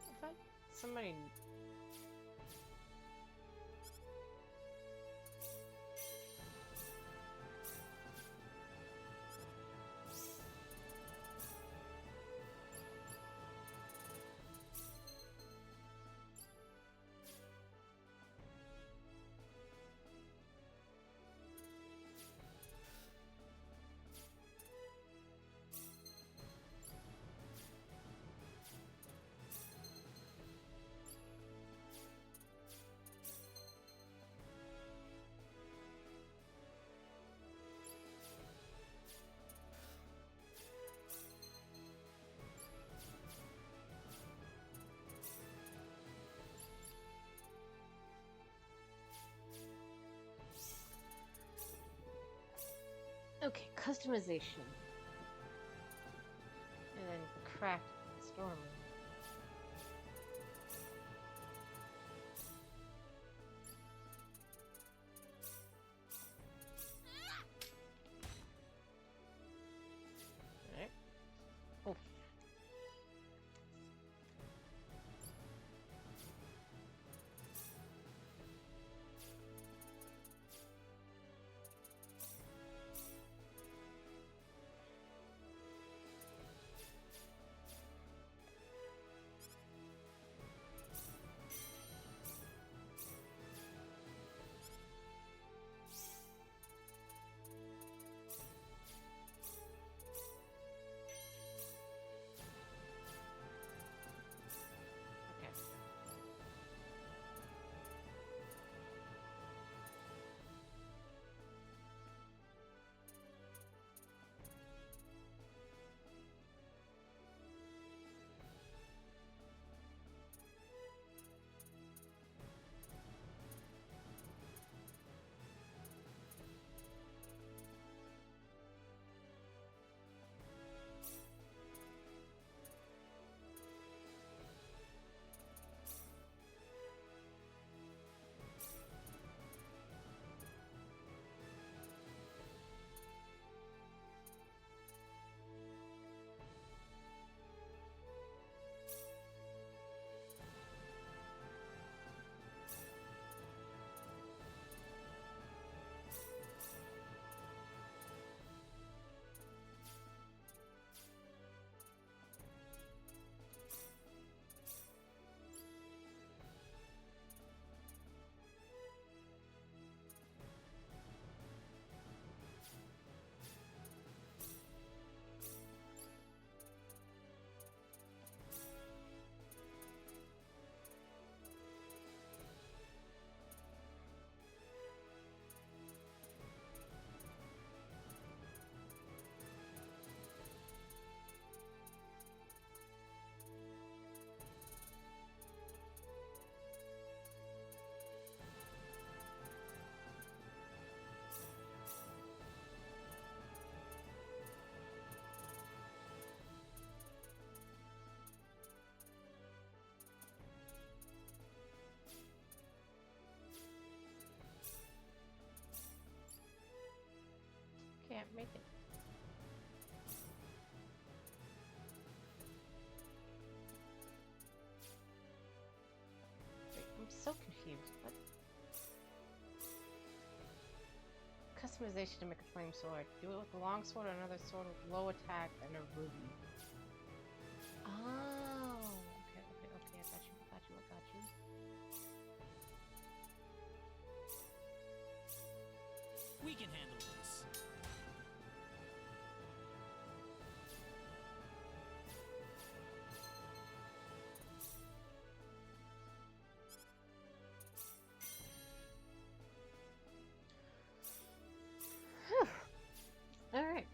I thought somebody... Okay, customization. And then craft storm ring. Customization to make a flame sword. Do it with a long sword or another sword with low attack and a ruby. Oh, okay. I got you. We can handle this. All right.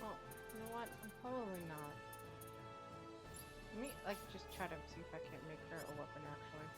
Oh, you know what? I'm probably not. Let me, like, just try to see if I can't make her a weapon, actually.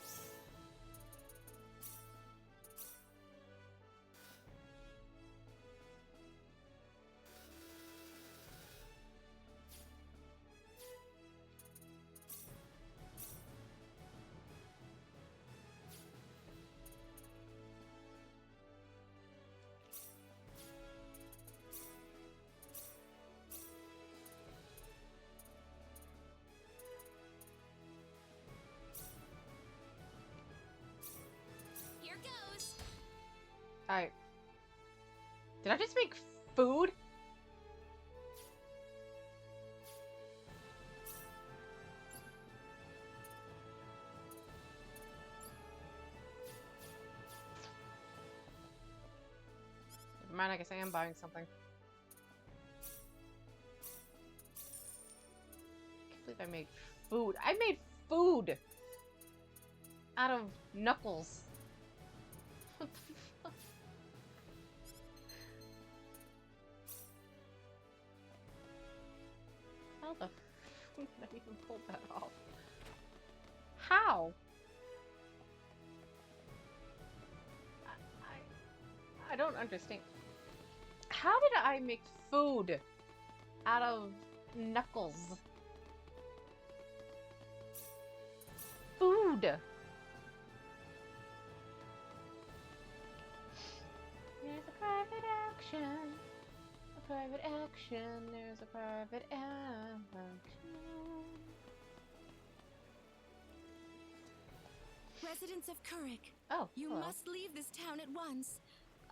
Here goes. Alright. Did I just make food? Never mind, I guess I am buying something. I can't believe I made food. I made food! Out of knuckles. What the fuck? How the fuck did I even pull that off? How? I don't understand. How did I make food out of knuckles? Food! There's a private action. A private action. There's a private action. Residents of Kurik, Oh, you hello. must leave this town at once.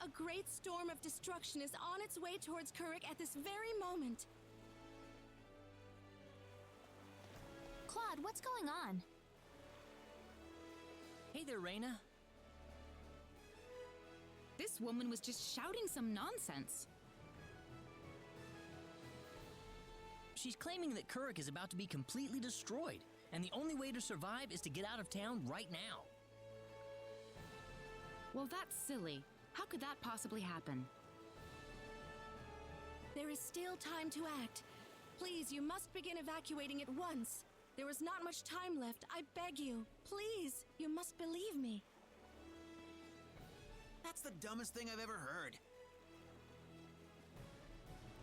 A great storm of destruction is on its way towards Kurik at this very moment. Claude, what's going on? Hey there, Reina. This woman was just shouting some nonsense. She's claiming that Kurik is about to be completely destroyed, and the only way to survive is to get out of town right now. Well, that's silly. How could that possibly happen? There is still time to act. Please, you must begin evacuating at once. There is not much time left. I beg you. Please, you must believe me. That's the dumbest thing I've ever heard.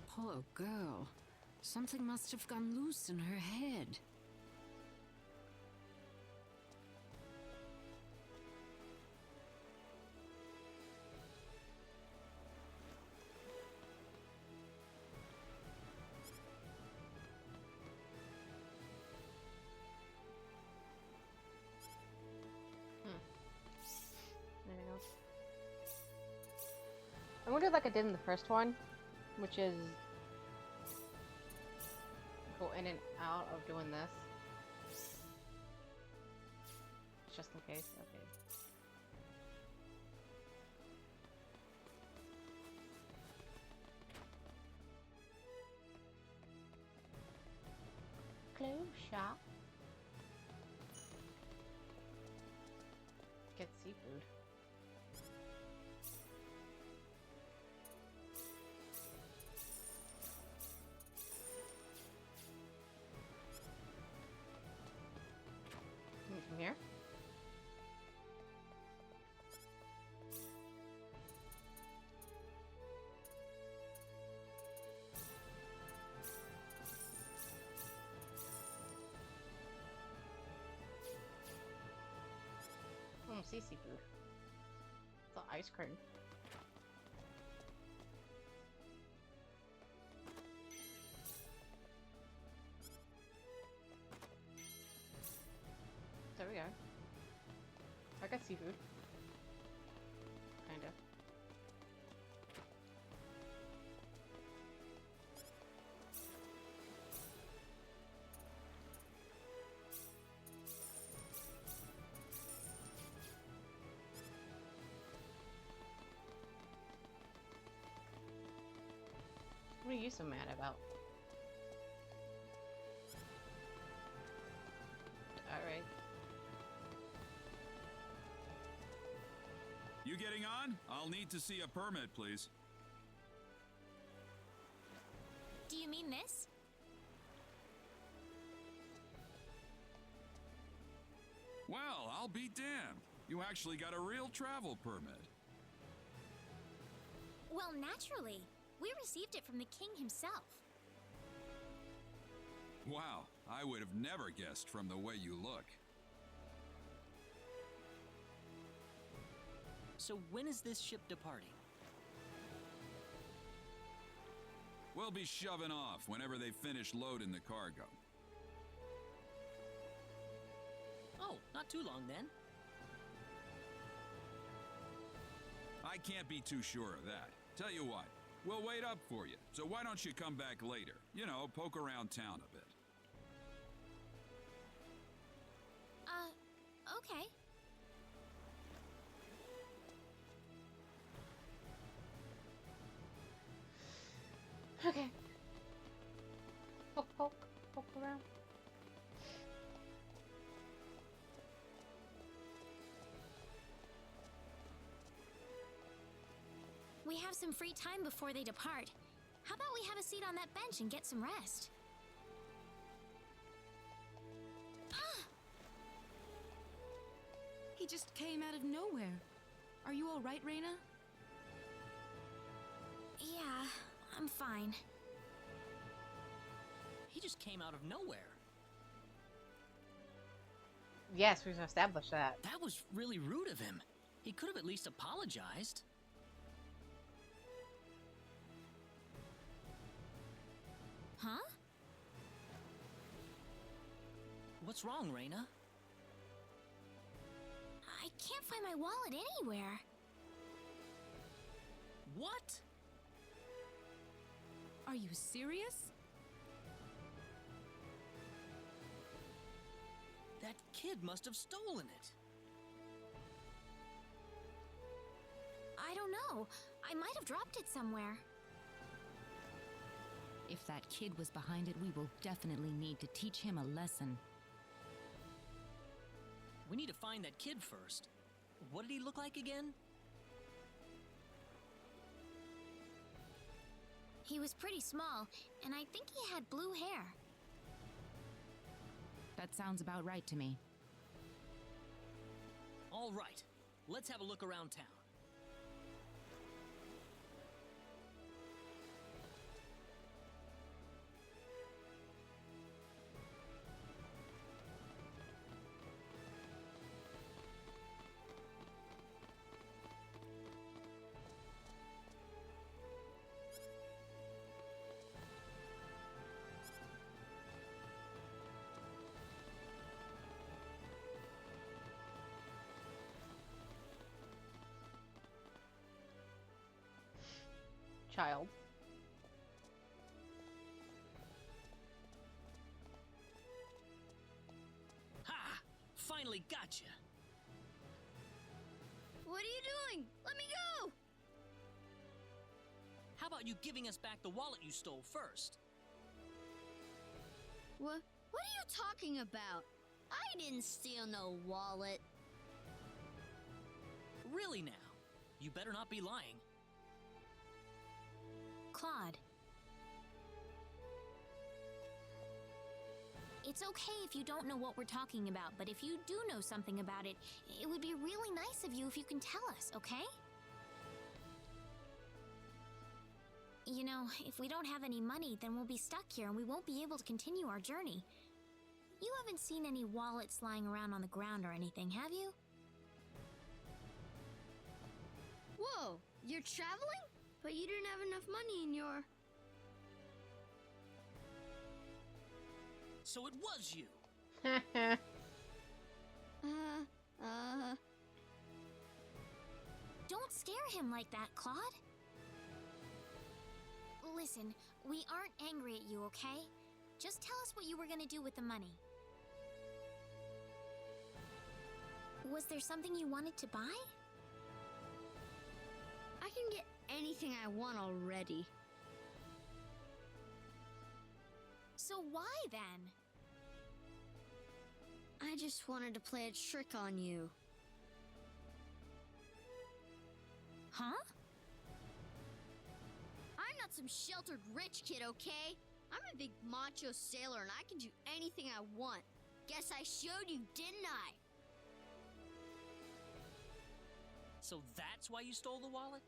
Poor girl. Something must have gone loose in her head. Anything else? I'm gonna do like I did in the first one, which is go in and out of doing this. Just in case. Okay. Close shop. Get seafood. From here. don't see seafood. It's all ice cream. There we go. I got seafood. Kinda. What are you so mad about? Alright. You getting on? I'll need to see a permit, please. Do you mean this? Well, I'll be damned. You actually got a real travel permit. Well, naturally. We received it from the king himself. Wow, I would have never guessed from the way you look. So when is this ship departing? We'll be shoving off whenever they finish loading the cargo. Oh, not too long then. I can't be too sure of that. Tell you what, we'll wait up for you. So why don't you come back later? You know, poke around town a bit. Okay. Okay. Poke around. We have some free time before they depart. How about we have a seat on that bench and get some rest? He just came out of nowhere. Are you all right, Reina? Yeah, I'm fine. He just came out of nowhere. Yes, we've established that. That was really rude of him. He could have at least apologized. Huh? What's wrong, Reina? I can't find my wallet anywhere. What? Are you serious? That kid must have stolen it. I don't know. I might have dropped it somewhere. If that kid was behind it, we will definitely need to teach him a lesson. We need to find that kid first. What did he look like again? He was pretty small, and I think he had blue hair. That sounds about right to me. All right, let's have a look around town. Child. Ha! Finally gotcha! What are you doing? Let me go! How about you giving us back the wallet you stole first? What are you talking about? I didn't steal no wallet. Really now? You better not be lying. Claude. It's okay if you don't know what we're talking about, but if you do know something about it, it would be really nice of you if you can tell us, okay? You know, if we don't have any money, then we'll be stuck here and we won't be able to continue our journey. You haven't seen any wallets lying around on the ground or anything, have you? Whoa, you're traveling? But you didn't have enough money in your... So it was you. Don't scare him like that, Claude. Listen, we aren't angry at you, okay? Just tell us what you were gonna do with the money. Was there something you wanted to buy? I can get anything I want already. So why then? I just wanted to play a trick on you. Huh? I'm not some sheltered rich kid, okay? I'm a big macho sailor and I can do anything I want. Guess I showed you, didn't I? So that's why you stole the wallet?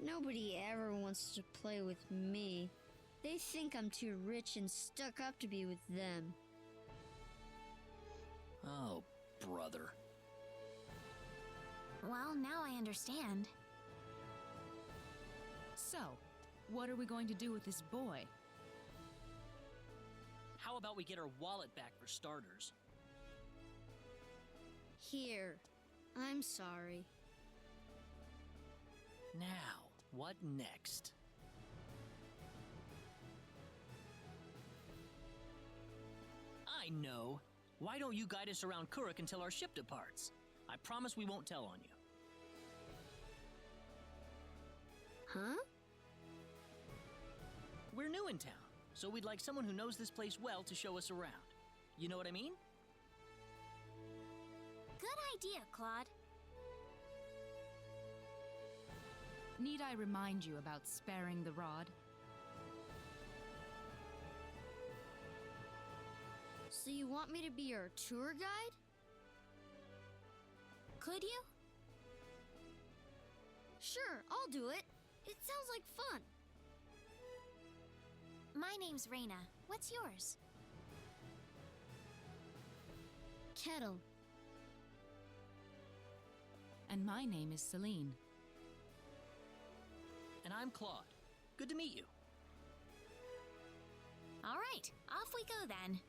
Nobody ever wants to play with me. They think I'm too rich and stuck up to be with them. Oh, brother. Well, now I understand. So, what are we going to do with this boy? How about we get our wallet back for starters? Here, I'm sorry. Now, what next? I know. Why don't you guide us around Kuruk until our ship departs? I promise we won't tell on you. Huh? We're new in town, so we'd like someone who knows this place well to show us around. You know what I mean? Good idea, Claude. Need I remind you about sparing the rod? So you want me to be your tour guide? Could you? Sure, I'll do it. It sounds like fun. My name's Reina. What's yours? Kettle. And my name is Celine. And I'm Claude. Good to meet you. All right, off we go then.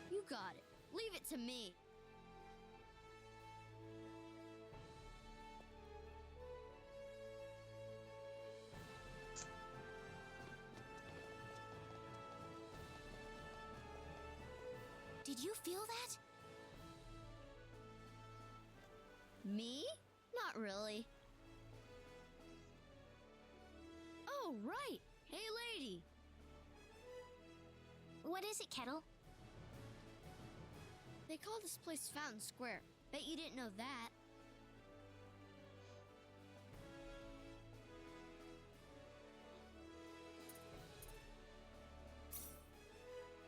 You got it. Leave it to me. Did you feel that? Me? Not really. Oh, right. Hey, lady. What is it, Kettle? They call this place Fountain Square. Bet you didn't know that.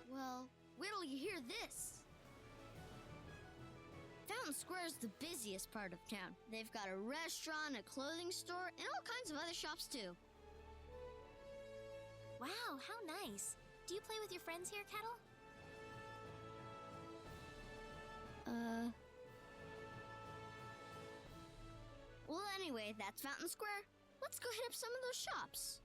Well, wait till you hear this. Fountain Square is the busiest part of town. They've got a restaurant, a clothing store, and all kinds of other shops too. Wow, how nice. Do you play with your friends here, Kettle? Well, anyway, that's Fountain Square. Let's go hit up some of those shops.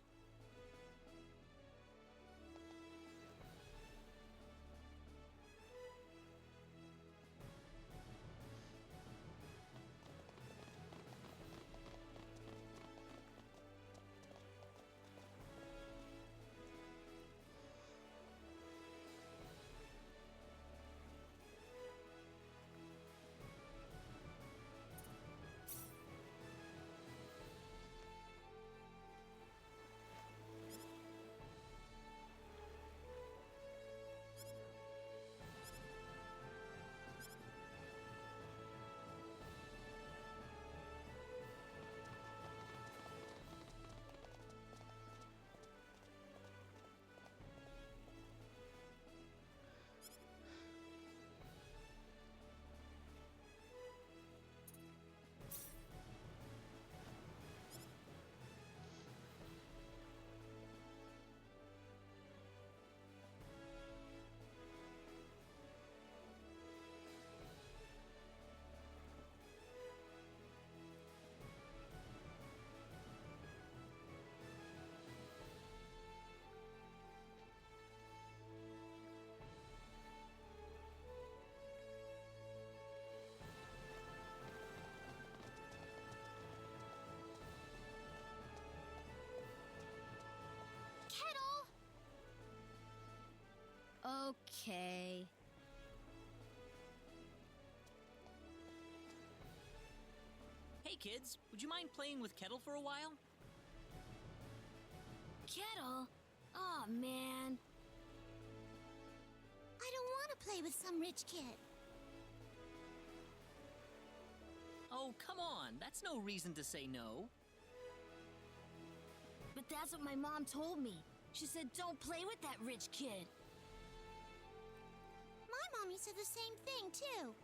Okay. Hey kids, would you mind playing with Kettle for a while? Kettle? Aw, man. I don't want to play with some rich kid. Oh, come on, that's no reason to say no. But that's what my mom told me. She said don't play with that rich kid. My mommy said the same thing, too.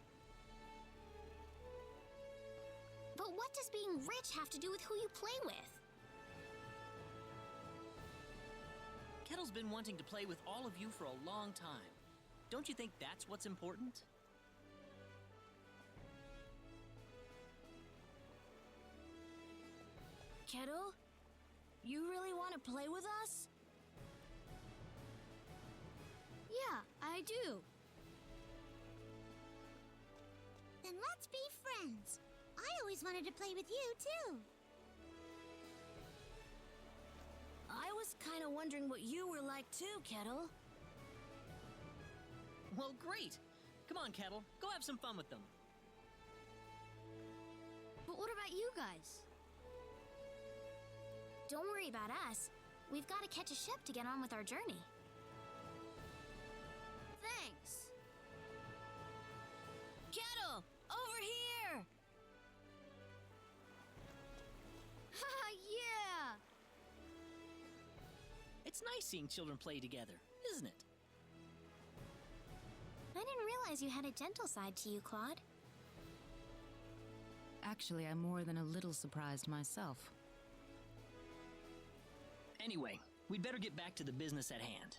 But what does being rich have to do with who you play with? Kettle's been wanting to play with all of you for a long time. Don't you think that's what's important? Kettle? You really want to play with us? Yeah, I do. Then let's be friends. I always wanted to play with you, too. I was kind of wondering what you were like too, Kettle. Well, great. Come on, Kettle, go have some fun with them. But what about you guys? Don't worry about us. We've got to catch a ship to get on with our journey. Thanks. Kettle, over here! Haha, yeah! It's nice seeing children play together, isn't it? I didn't realize you had a gentle side to you, Claude. Actually, I'm more than a little surprised myself. Anyway, we'd better get back to the business at hand.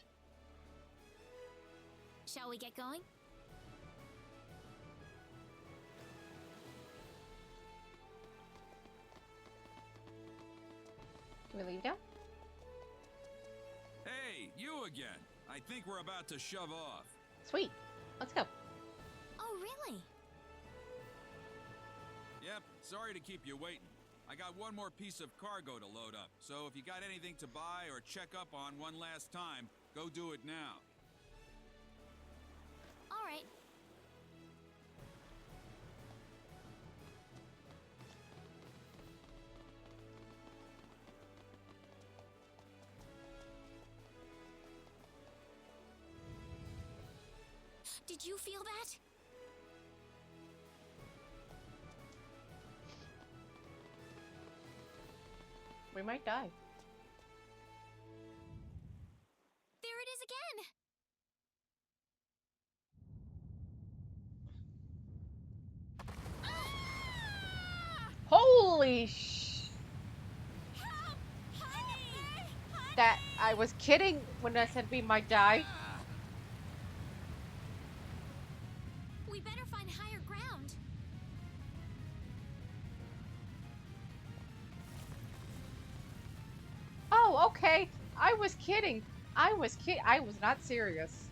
Shall we get going? Can we leave now? Hey, you again. I think we're about to shove off. Sweet. Let's go. Oh, really? Yep, sorry to keep you waiting. I got one more piece of cargo to load up, so if you got anything to buy or check up on one last time, go do it now. All right. Did you feel that? We might die. There it is again! Holy sh... Help! Honey! That... I was kidding when I said we might die. We better find higher ground. Oh, okay. I was kidding. I was not serious.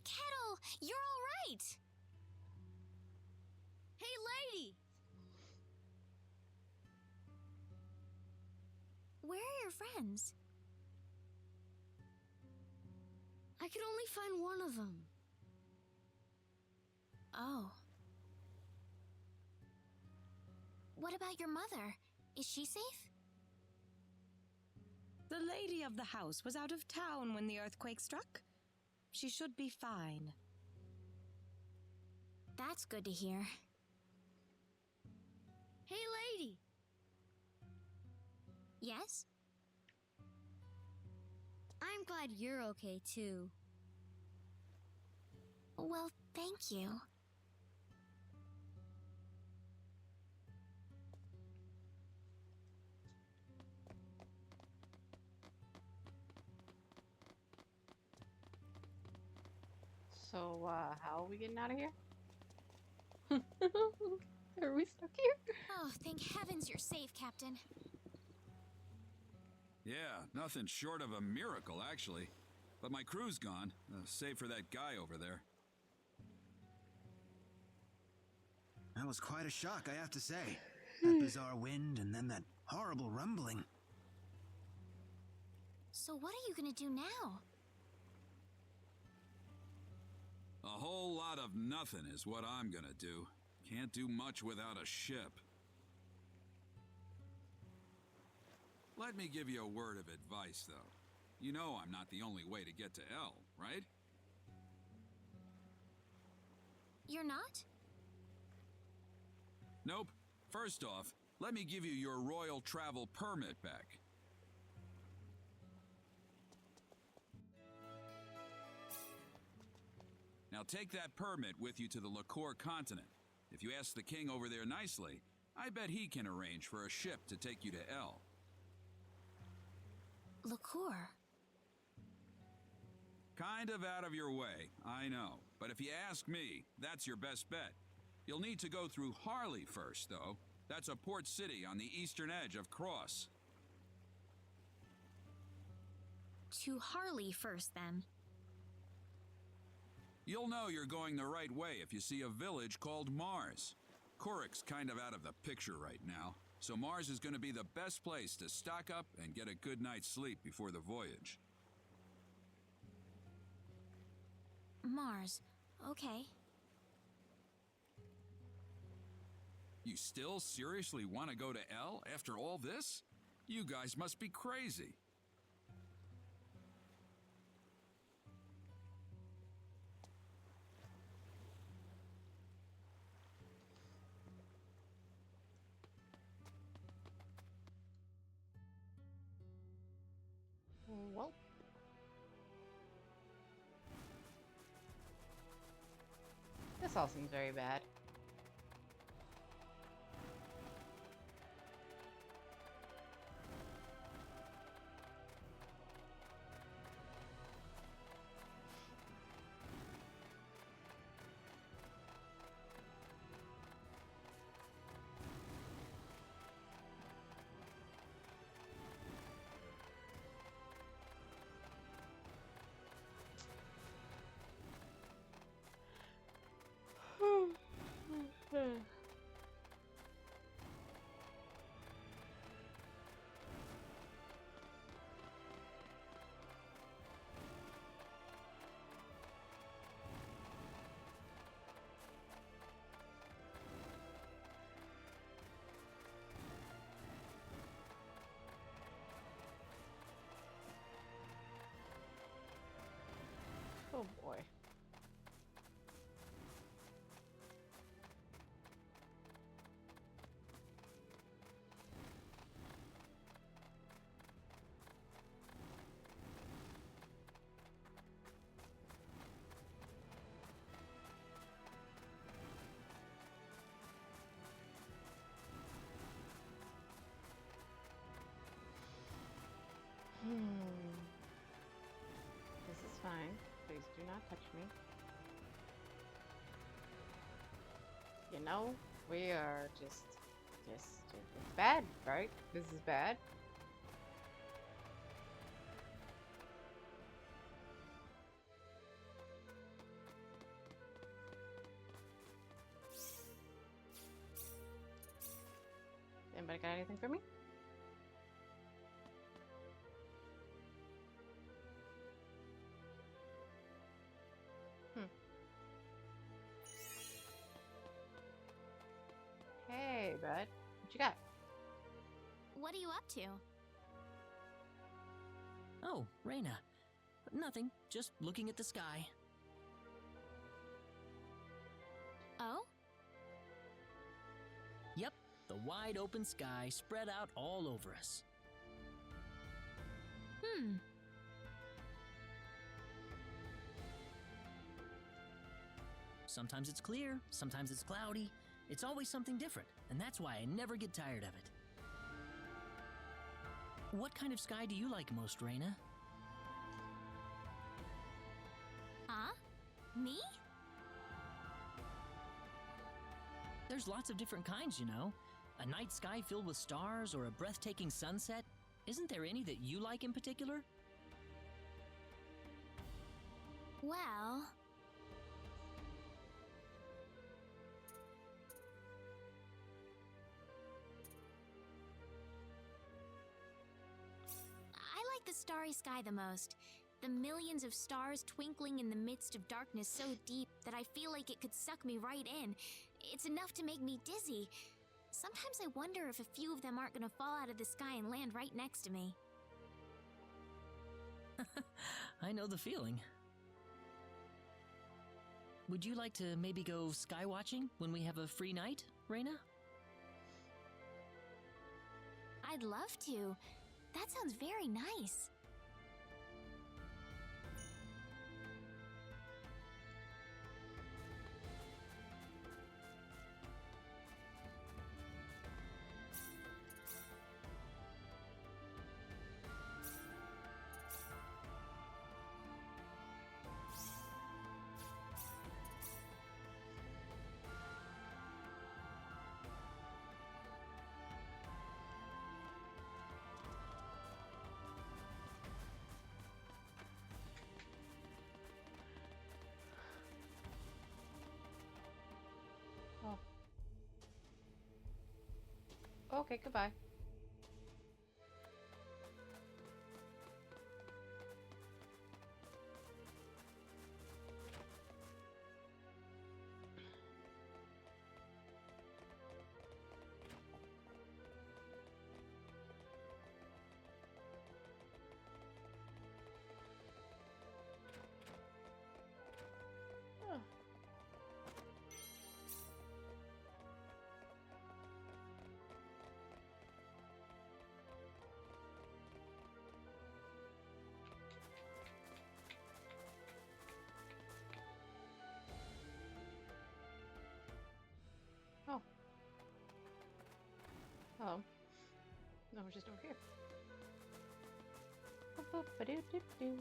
Kettle, you're all right. Hey, lady! Where are your friends? I could only find one of them. Oh. What about your mother? Is she safe? The lady of the house was out of town when the earthquake struck. She should be fine. That's good to hear. Hey, lady! Yes? I'm glad you're okay too. Well, thank you. So, how are we getting out of here? Are we stuck here? Oh, thank heavens you're safe, Captain. Yeah, nothing short of a miracle, actually. But my crew's gone, save for that guy over there. That was quite a shock, I have to say. That bizarre wind and then that horrible rumbling. So what are you gonna do now? A whole lot of nothing is what I'm gonna do. Can't do much without a ship. Let me give you a word of advice, though. You know I'm not the only way to get to L, right? You're not? Nope. First off, let me give you your royal travel permit back. Now take that permit with you to the Liqueur continent. If you ask the king over there nicely, I bet he can arrange for a ship to take you to L. Liqueur. Kind of out of your way, I know. But if you ask me, that's your best bet. You'll need to go through Harley first, though. That's a port city on the eastern edge of Cross. To Harley first, then. You'll know you're going the right way if you see a village called Mars. Kurik's kind of out of the picture right now, so Mars is going to be the best place to stock up and get a good night's sleep before the voyage. Mars. Okay. You still seriously want to go to L after all this? You guys must be crazy. Well. This all seems very bad. Oh boy. This is fine. Please do not touch me. You know, we are just it's bad, right? This is bad. Anybody got anything for me? Hey, bud. What you got? What are you up to? Oh, Reina. Nothing, just looking at the sky. Oh? Yep, the wide open sky spread out all over us. Sometimes it's clear, sometimes it's cloudy. It's always something different, and that's why I never get tired of it. What kind of sky do you like most, Raina? Huh? Me? There's lots of different kinds, you know. A night sky filled with stars or a breathtaking sunset. Isn't there any that you like in particular? Well... I like the starry sky the most. The millions of stars twinkling in the midst of darkness so deep that I feel like it could suck me right in. It's enough to make me dizzy. Sometimes I wonder if a few of them aren't gonna fall out of the sky and land right next to me. I know the feeling. Would you like to maybe go sky watching when we have a free night, Raina? I'd love to. That sounds very nice. Okay, goodbye. Oh. Oh. Oh. No, we're just over here. Ba-ba-ba-doo-doo-doo.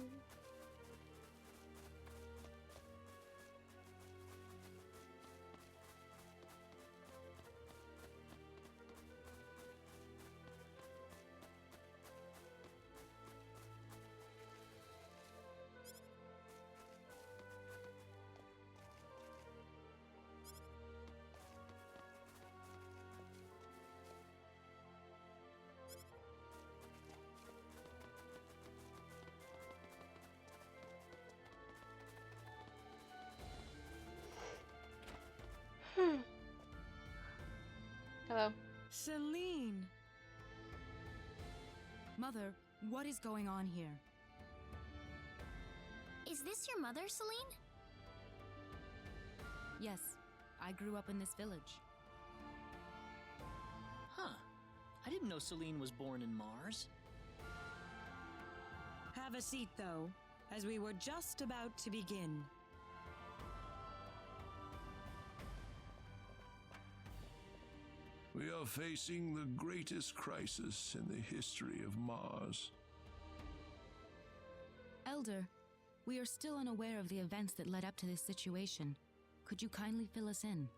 Hello. Celine! Mother, what is going on here? Is this your mother, Celine? Yes, I grew up in this village. Huh. I didn't know Celine was born in Mars. Have a seat, though, as we were just about to begin. We are facing the greatest crisis in the history of Mars. Elder, we are still unaware of the events that led up to this situation. Could you kindly fill us in?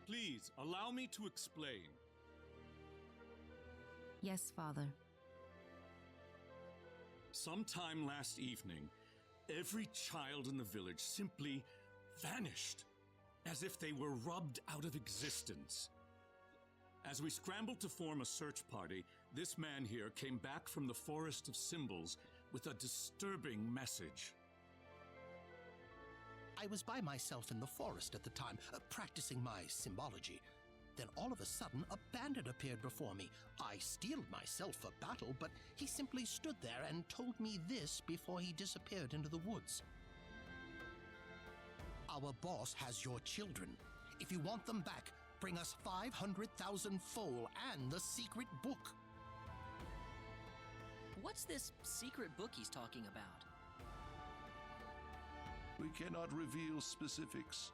Please, allow me to explain. Yes, Father. Sometime last evening, every child in the village simply vanished, as if they were rubbed out of existence. As we scrambled to form a search party, this man here came back from the Forest of Symbols with a disturbing message. I was by myself in the forest at the time, practicing my symbology. Then all of a sudden, a bandit appeared before me. I steeled myself for battle, but he simply stood there and told me this before he disappeared into the woods. Our boss has your children. If you want them back, bring us 500,000 foal and the secret book. What's this secret book he's talking about? We cannot reveal specifics,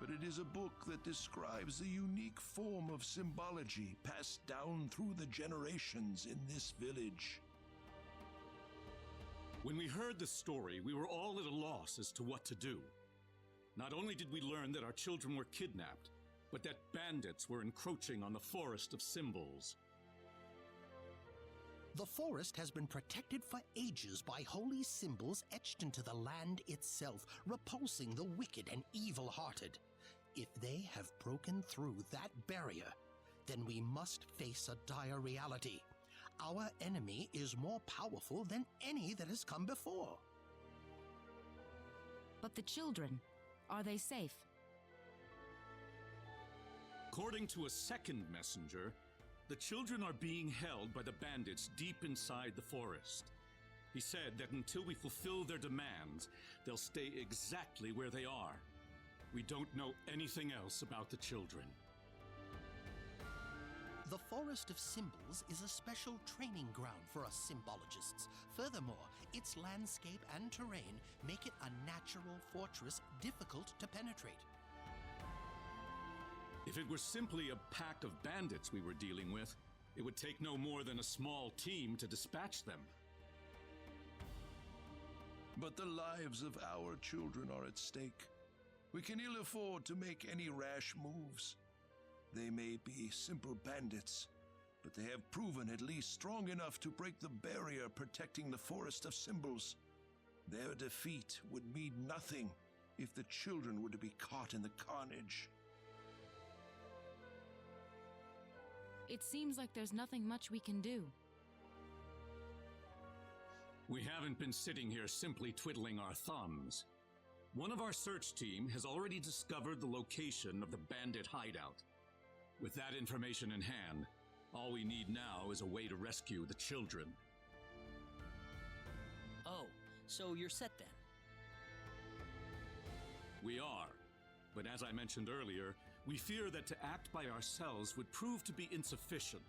but it is a book that describes the unique form of symbology passed down through the generations in this village. When we heard the story, we were all at a loss as to what to do. Not only did we learn that our children were kidnapped, but that bandits were encroaching on the Forest of Symbols. The forest has been protected for ages by holy symbols etched into the land itself, repulsing the wicked and evil-hearted. If they have broken through that barrier, then we must face a dire reality. Our enemy is more powerful than any that has come before. But the children, are they safe? According to a second messenger, the children are being held by the bandits deep inside the forest. He said that until we fulfill their demands, they'll stay exactly where they are. We don't know anything else about the children. The Forest of Symbols is a special training ground for us symbologists. Furthermore, its landscape and terrain make it a natural fortress difficult to penetrate. If it were simply a pack of bandits we were dealing with, it would take no more than a small team to dispatch them. But the lives of our children are at stake. We can ill afford to make any rash moves. They may be simple bandits, but they have proven at least strong enough to break the barrier protecting the Forest of Symbols. Their defeat would mean nothing if the children were to be caught in the carnage. It seems like there's nothing much we can do. We haven't been sitting here simply twiddling our thumbs. One of our search team has already discovered the location of the bandit hideout. With that information in hand, all we need now is a way to rescue the children. Oh, so you're set then? We are, but as I mentioned earlier, we fear that to act by ourselves would prove to be insufficient.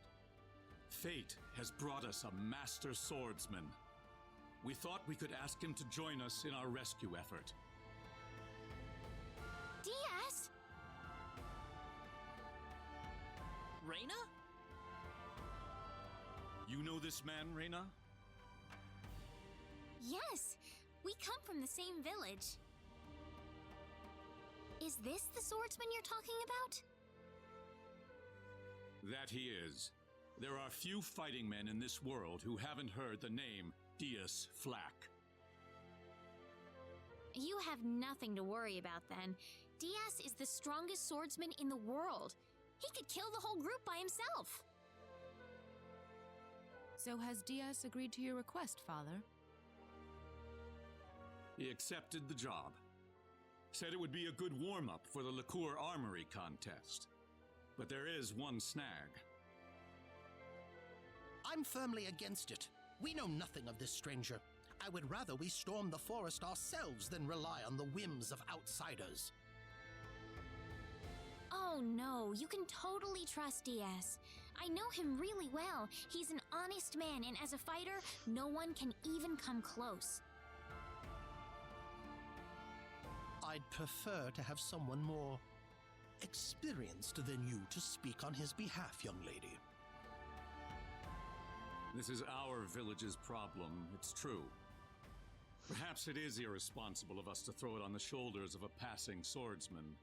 Fate has brought us a master swordsman. We thought we could ask him to join us in our rescue effort. Diaz! Reina? You know this man, Reina? Yes, we come from the same village. Is this the swordsman you're talking about? That he is. There are few fighting men in this world who haven't heard the name Diaz Flack. You have nothing to worry about then. Diaz is the strongest swordsman in the world. He could kill the whole group by himself. So has Diaz agreed to your request, Father? He accepted the job. Said it would be a good warm-up for the Liqueur Armory contest. But there is one snag. I'm firmly against it. We know nothing of this stranger. I would rather we storm the forest ourselves than rely on the whims of outsiders. Oh no, you can totally trust Diaz. I know him really well. He's an honest man, and as a fighter, no one can even come close. I'd prefer to have someone more experienced than you to speak on his behalf, young lady. This is our village's problem, it's true. Perhaps it is irresponsible of us to throw it on the shoulders of a passing swordsman.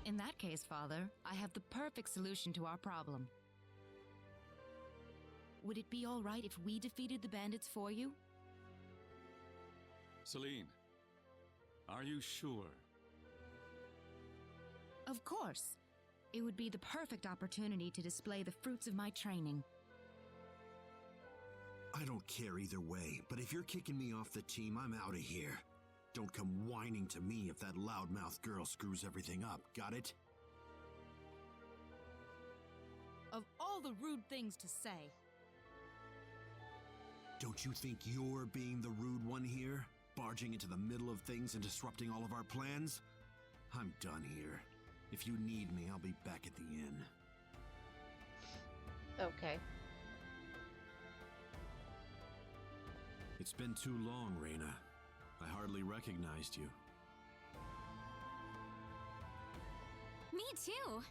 In that case, Father, I have the perfect solution to our problem. Would it be all right if we defeated the bandits for you? Celine, are you sure? Of course. It would be the perfect opportunity to display the fruits of my training. I don't care either way, but if you're kicking me off the team, I'm out of here. Don't come whining to me if that loudmouth girl screws everything up, got it? Of all the rude things to say. Don't you think you're being the rude one here? Barging into the middle of things and disrupting all of our plans? I'm done here. If you need me, I'll be back at the inn. Okay. It's been too long, Reina. I hardly recognized you. Me too.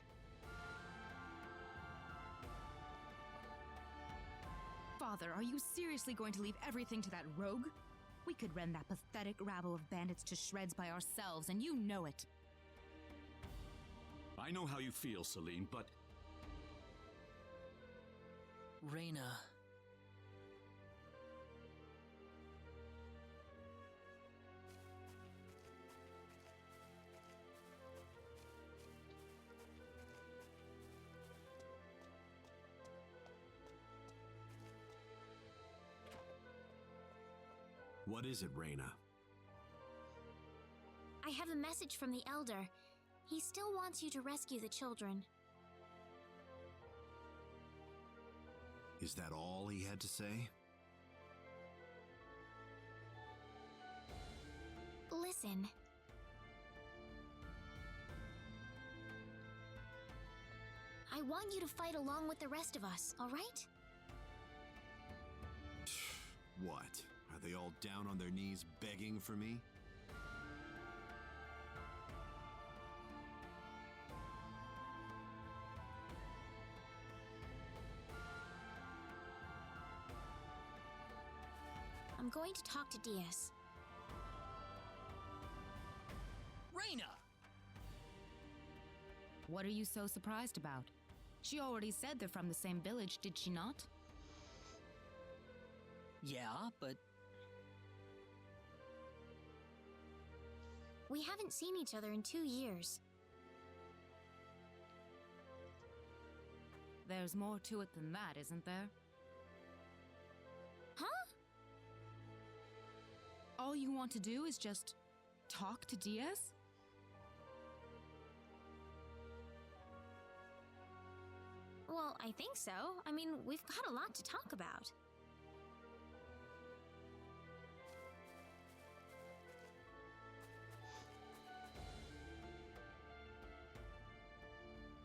Father, are you seriously going to leave everything to that rogue? We could rend that pathetic rabble of bandits to shreds by ourselves, and you know it. I know how you feel, Celine, but... Reina. What is it, Reina? I have a message from the Elder. He still wants you to rescue the children. Is that all he had to say? Listen. I want you to fight along with the rest of us, all right? What? Are they all down on their knees begging for me? I'm going to talk to Diaz. Reina! What are you so surprised about? She already said they're from the same village, did she not? Yeah, but We haven't seen each other in 2 years. There's more to it than that, isn't there? Huh? All you want to do is just talk to Diaz? Well, I think so. I mean, we've got a lot to talk about.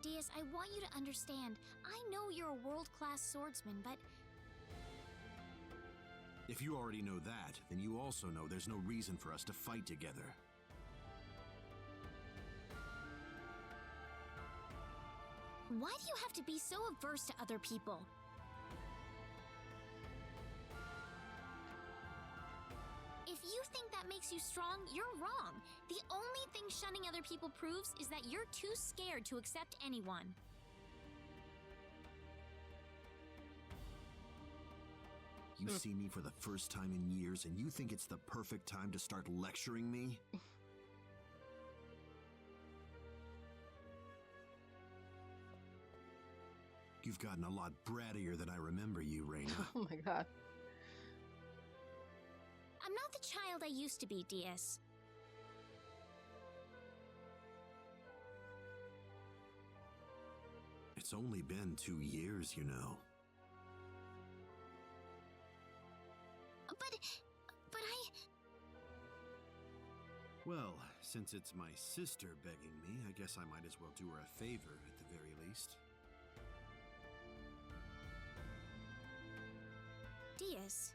Diaz, I want you to understand. I know you're a world-class swordsman, but If you already know that, then you also know there's no reason for us to fight together. why do you have to be so averse to other people? If you think that makes you strong, you're wrong. The only thing shunning other people proves is that you're too scared to accept anyone. You see me for the first time in years, and you think it's the perfect time to start lecturing me? You've gotten a lot brattier than I remember you, Reina. Oh my god. I'm not the child I used to be, Diaz. It's only been 2 years, you know. But I... Well, since it's my sister begging me, I guess I might as well do her a favor at the very least. Diaz.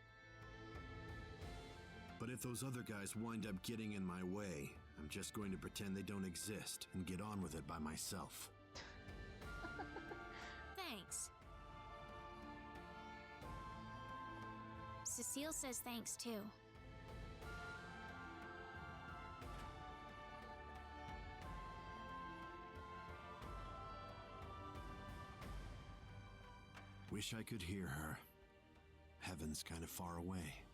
But if those other guys wind up getting in my way, I'm just going to pretend they don't exist and get on with it by myself. Thanks. Cecile says thanks too. Wish I could hear her. Heaven's kind of far away.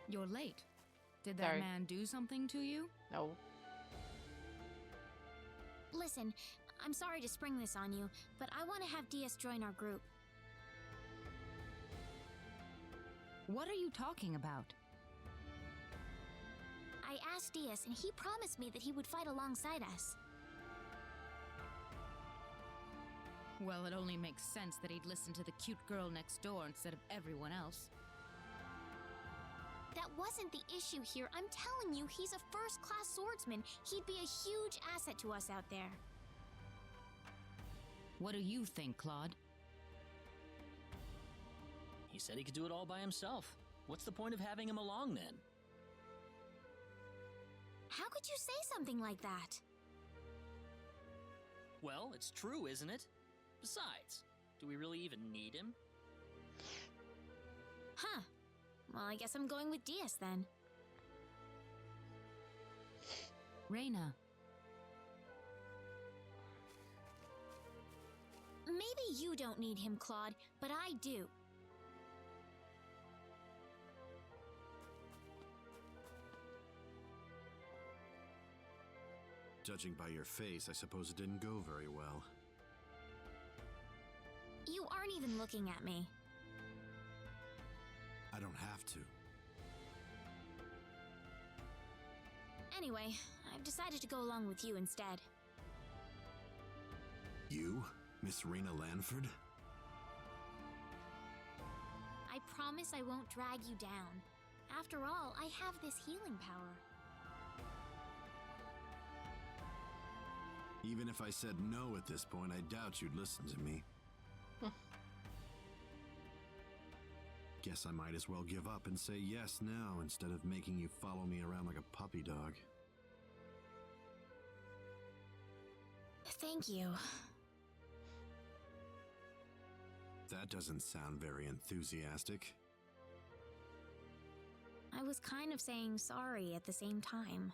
You're late. Did that Sorry. man do something to you? No. Listen, I'm sorry to spring this on you, but I want to have Diaz join our group. What are you talking about? I asked Diaz, and he promised me that he would fight alongside us. Well, it only makes sense that he'd listen to the cute girl next door instead of everyone else. That wasn't the issue here. I'm telling you, he's a first-class swordsman. He'd be a huge asset to us out there. What do you think, Claude? He said he could do it all by himself. What's the point of having him along then? How could you say something like that? Well, it's true, isn't it? Besides, do we really even need him? Huh. Well, I guess I'm going with Diaz then. Reina. Maybe you don't need him, Claude, but I do. Judging by your face, I suppose it didn't go very well. You aren't even looking at me. I don't have to. Anyway, I've decided to go along with you instead. You? Miss Rena Lanford? I promise I won't drag you down. After all, I have this healing power. Even if I said no at this point, I doubt you'd listen to me. Guess I might as well give up and say yes now instead of making you follow me around like a puppy dog. Thank you. That doesn't sound very enthusiastic. I was kind of saying sorry at the same time.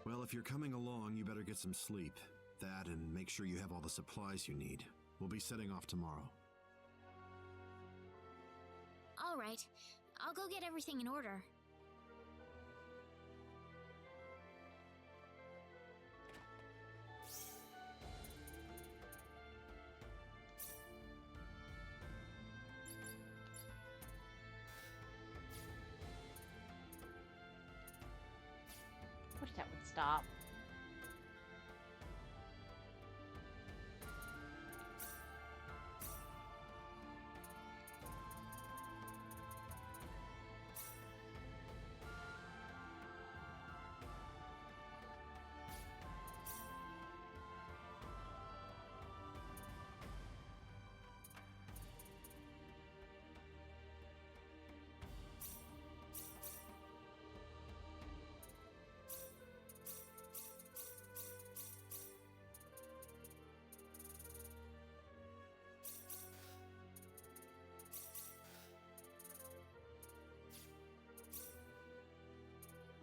Well, if you're coming along, you better get some sleep. That and make sure you have all the supplies you need. We'll be setting off tomorrow. All right. I'll go get everything in order. Wish that would stop.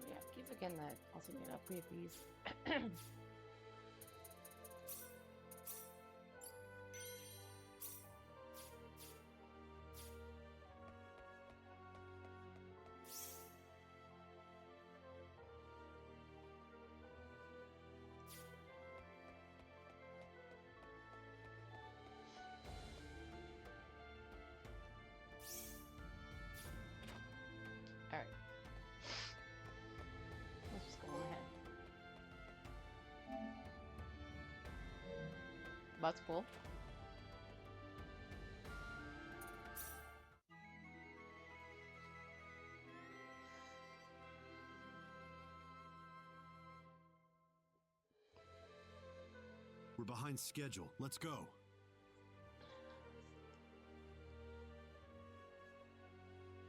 Yeah, keep forgetting that. Also need to upgrade these. Alright. Let's just go on ahead. That's cool. We're behind schedule. Let's go.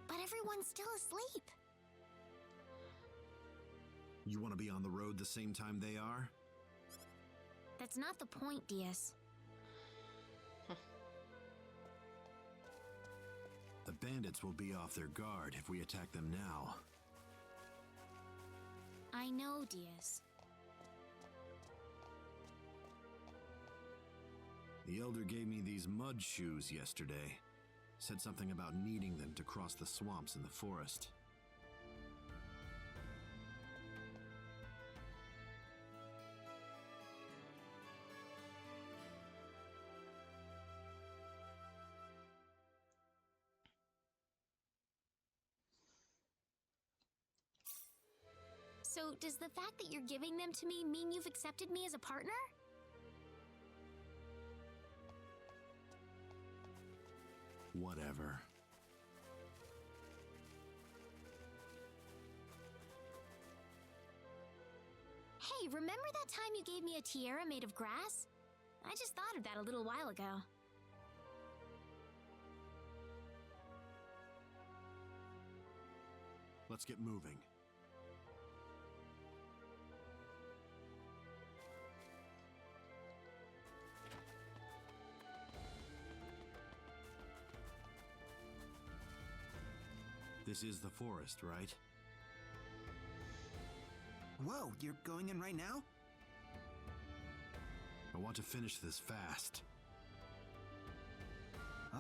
But everyone's still asleep. You want to be on the road the same time they are? That's not the point, Diaz. The bandits will be off their guard if we attack them now. I know, Diaz. The Elder gave me these mud shoes yesterday. Said something about needing them to cross the swamps in the forest. So, does the fact that you're giving them to me mean you've accepted me as a partner? Whatever. Hey, remember that time you gave me a tiara made of grass? I just thought of that a little while ago. Let's get moving. This is the forest, right? Whoa, you're going in right now? I want to finish this fast.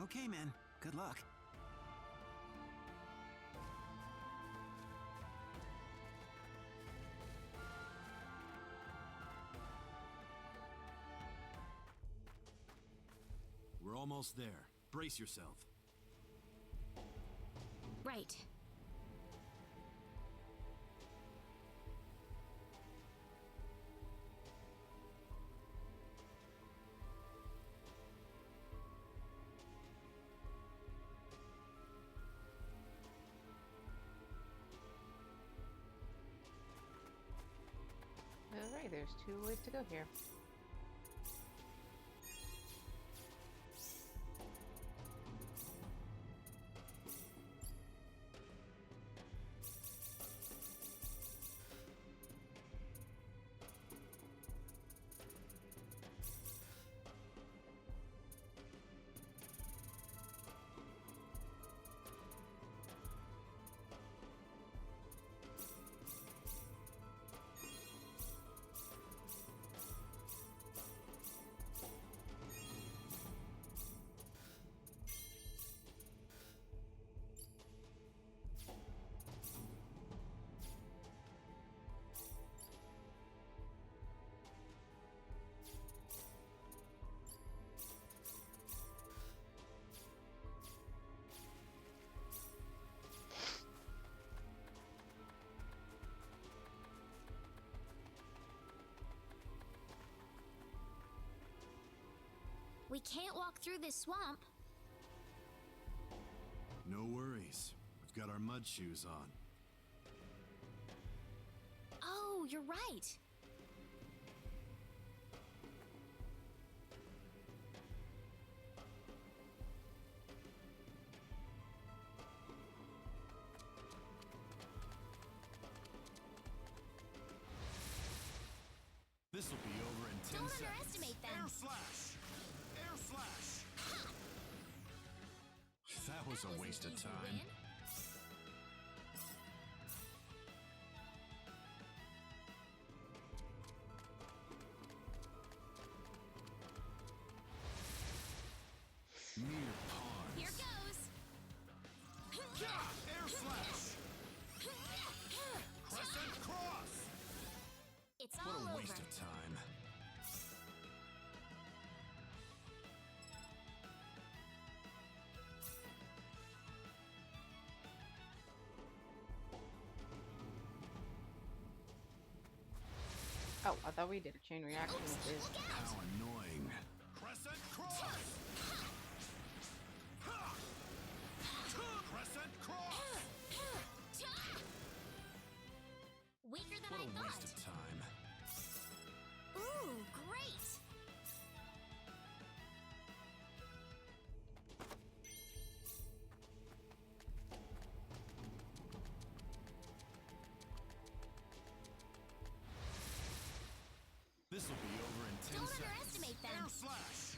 Okay, man. Good luck. We're almost there. Brace yourself. Right. Alright, there's 2 ways to go here. We can't walk through this swamp. No worries. We've got our mud shoes on. Oh, you're right. This'll be over in 10 Don't seconds. underestimate them. Air slash! Air slash! That was a waste of time. Mere pawns. Here goes. Air slash! Crescent cross! It's What all a waste over. of time. Oh, I thought we did a chain reaction with this. How annoying. Crescent cross! Crescent cross! Weaker than What I a thought. waste of time. Ooh, great. This'll be over in 10 Don't seconds. underestimate them. Air slash!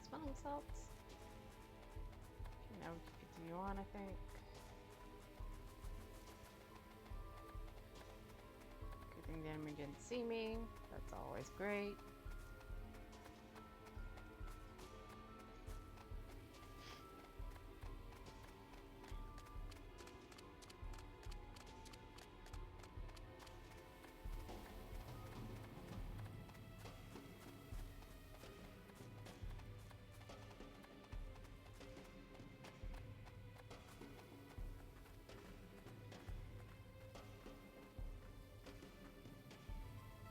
smelling salts. Okay, now we can continue on, I think. Good thing the enemy didn't see me. That's always great.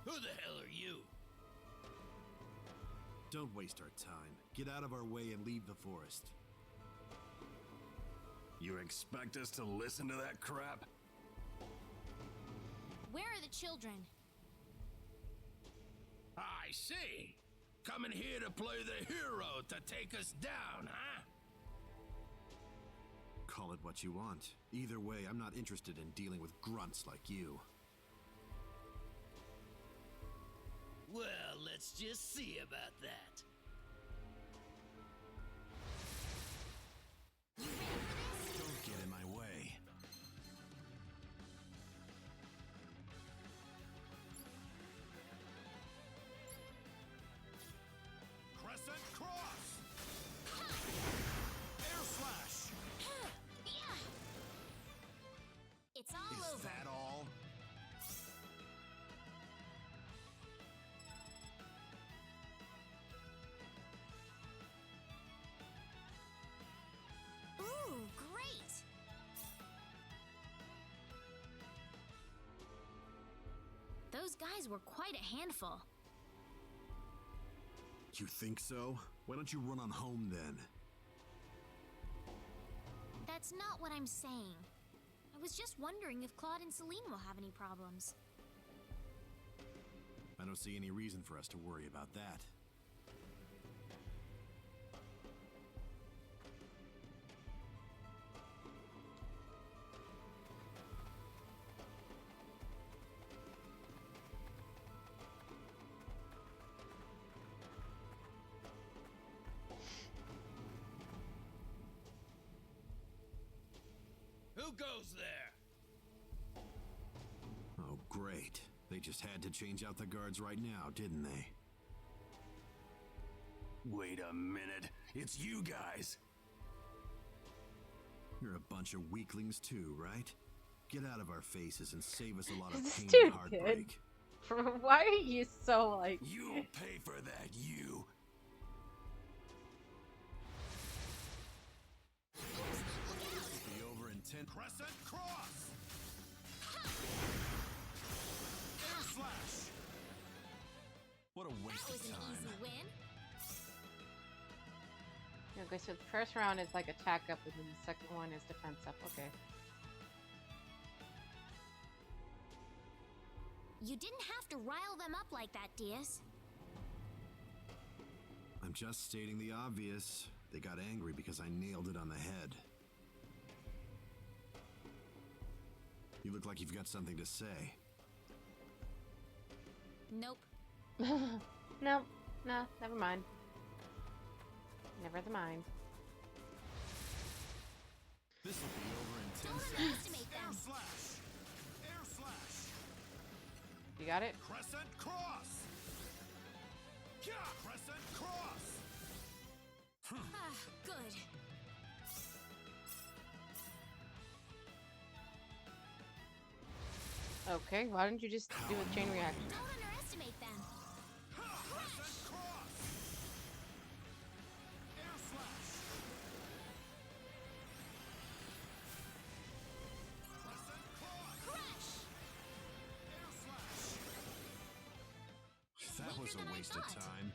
Who the hell are you? Don't waste our time. Get out of our way and leave the forest. You expect us to listen to that crap? Where are the children? I see. Coming here to play the hero to take us down, huh? Call it what you want. Either way, I'm not interested in dealing with grunts like you. Well, let's just see about that. Don't get in my way. Crescent cross! Air slash! It's all Is over. that all? Ooh, great! Those guys were quite a handful. You think so? Why don't you run on home then? That's not what I'm saying. I was just wondering if Claude and Celine will have any problems. I don't see any reason for us to worry about that. Who goes there? Oh, great. They just had to change out the guards right now, didn't they? Wait a minute. It's you guys. You're a bunch of weaklings too, right? Get out of our faces and save us a lot of pain Dude, and heartbreak. Why are you so like... You'll pay for that, you. Be over in 10. Crescent cross! Air slash! What a waste That was of an time. easy win. Okay, so the first round is like attack up, and then the second one is defense up. Okay. You didn't have to rile them up like that, Diaz. I'm just stating the obvious. They got angry because I nailed it on the head. You look like you've got something to say. Nope. No, never mind. Never the mind. This will be over in 10 Don't seconds. underestimate Air them. slash! Air slash! You got it? Crescent cross! Yeah! Crescent cross! Ah, good. Okay, why didn't you just do a chain reaction? Don't underestimate them. Crescent cross! Air slash! Crescent cross! Crush! Air slash! That was Weaker a than I waste of thought. time.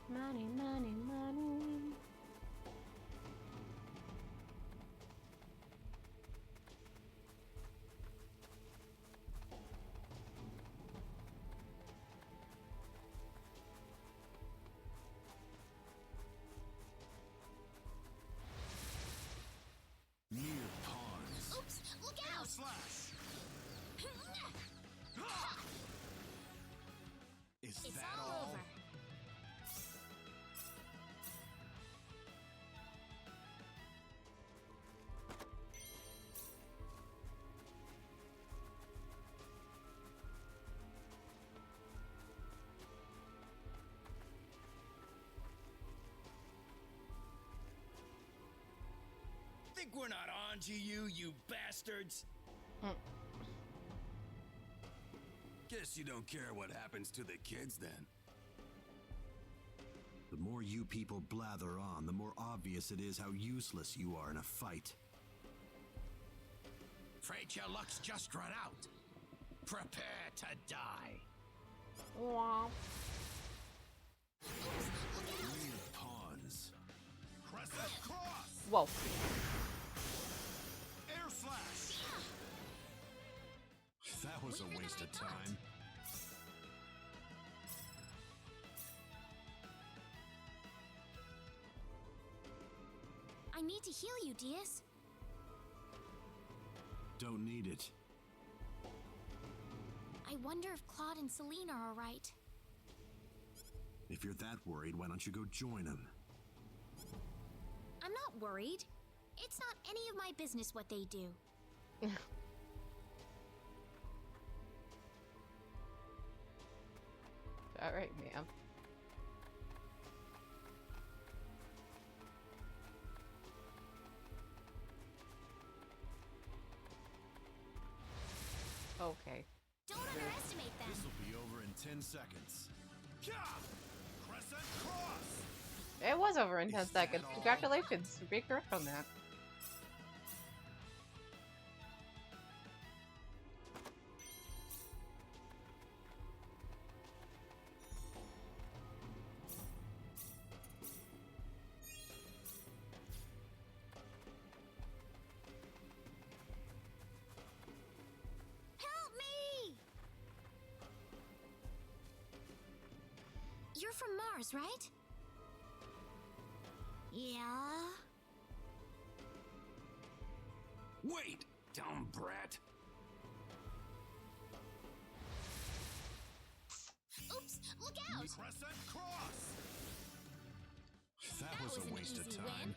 Money, money, money. Mere pawns. Oops. Think we're not on to you, you bastards? Guess you don't care what happens to the kids then. The more you people blather on, the more obvious it is how useless you are in a fight. Afraid your luck's just run out. Prepare to die. Wow. Pawns. Crescent cross! Whoa. Air slash! That was a waste of time. I need to heal you, Diaz. Don't need it. I wonder if Claude and Celine are alright. If you're that worried, why don't you go join them? I'm not worried. It's not any of my business what they do. Alright, ma'am. Okay. Don't underestimate them. This will be over in 10 seconds. Crescent cross! It was over in 10 seconds. Congratulations. You're being correct on that. Help me! You're from Mars, right? Yeah? Wait, dumb brat. Oops, look out! Crescent cross! That was a waste of time.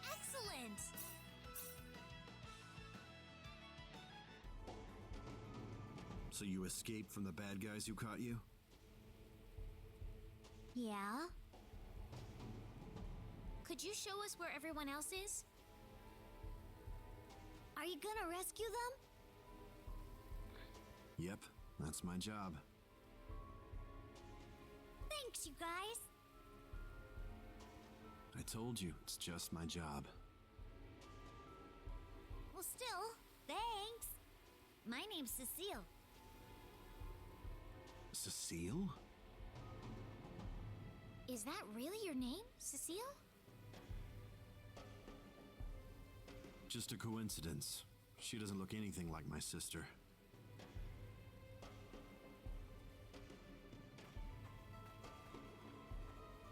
Excellent! So you escaped from the bad guys who caught you? Yeah? Could you show us where everyone else is? Are you gonna rescue them? Yep, that's my job. Thanks, you guys! I told you, it's just my job. Well, still, thanks! My name's Cecile. Cecile? Is that really your name, Cecile? Just a coincidence. She doesn't look anything like my sister.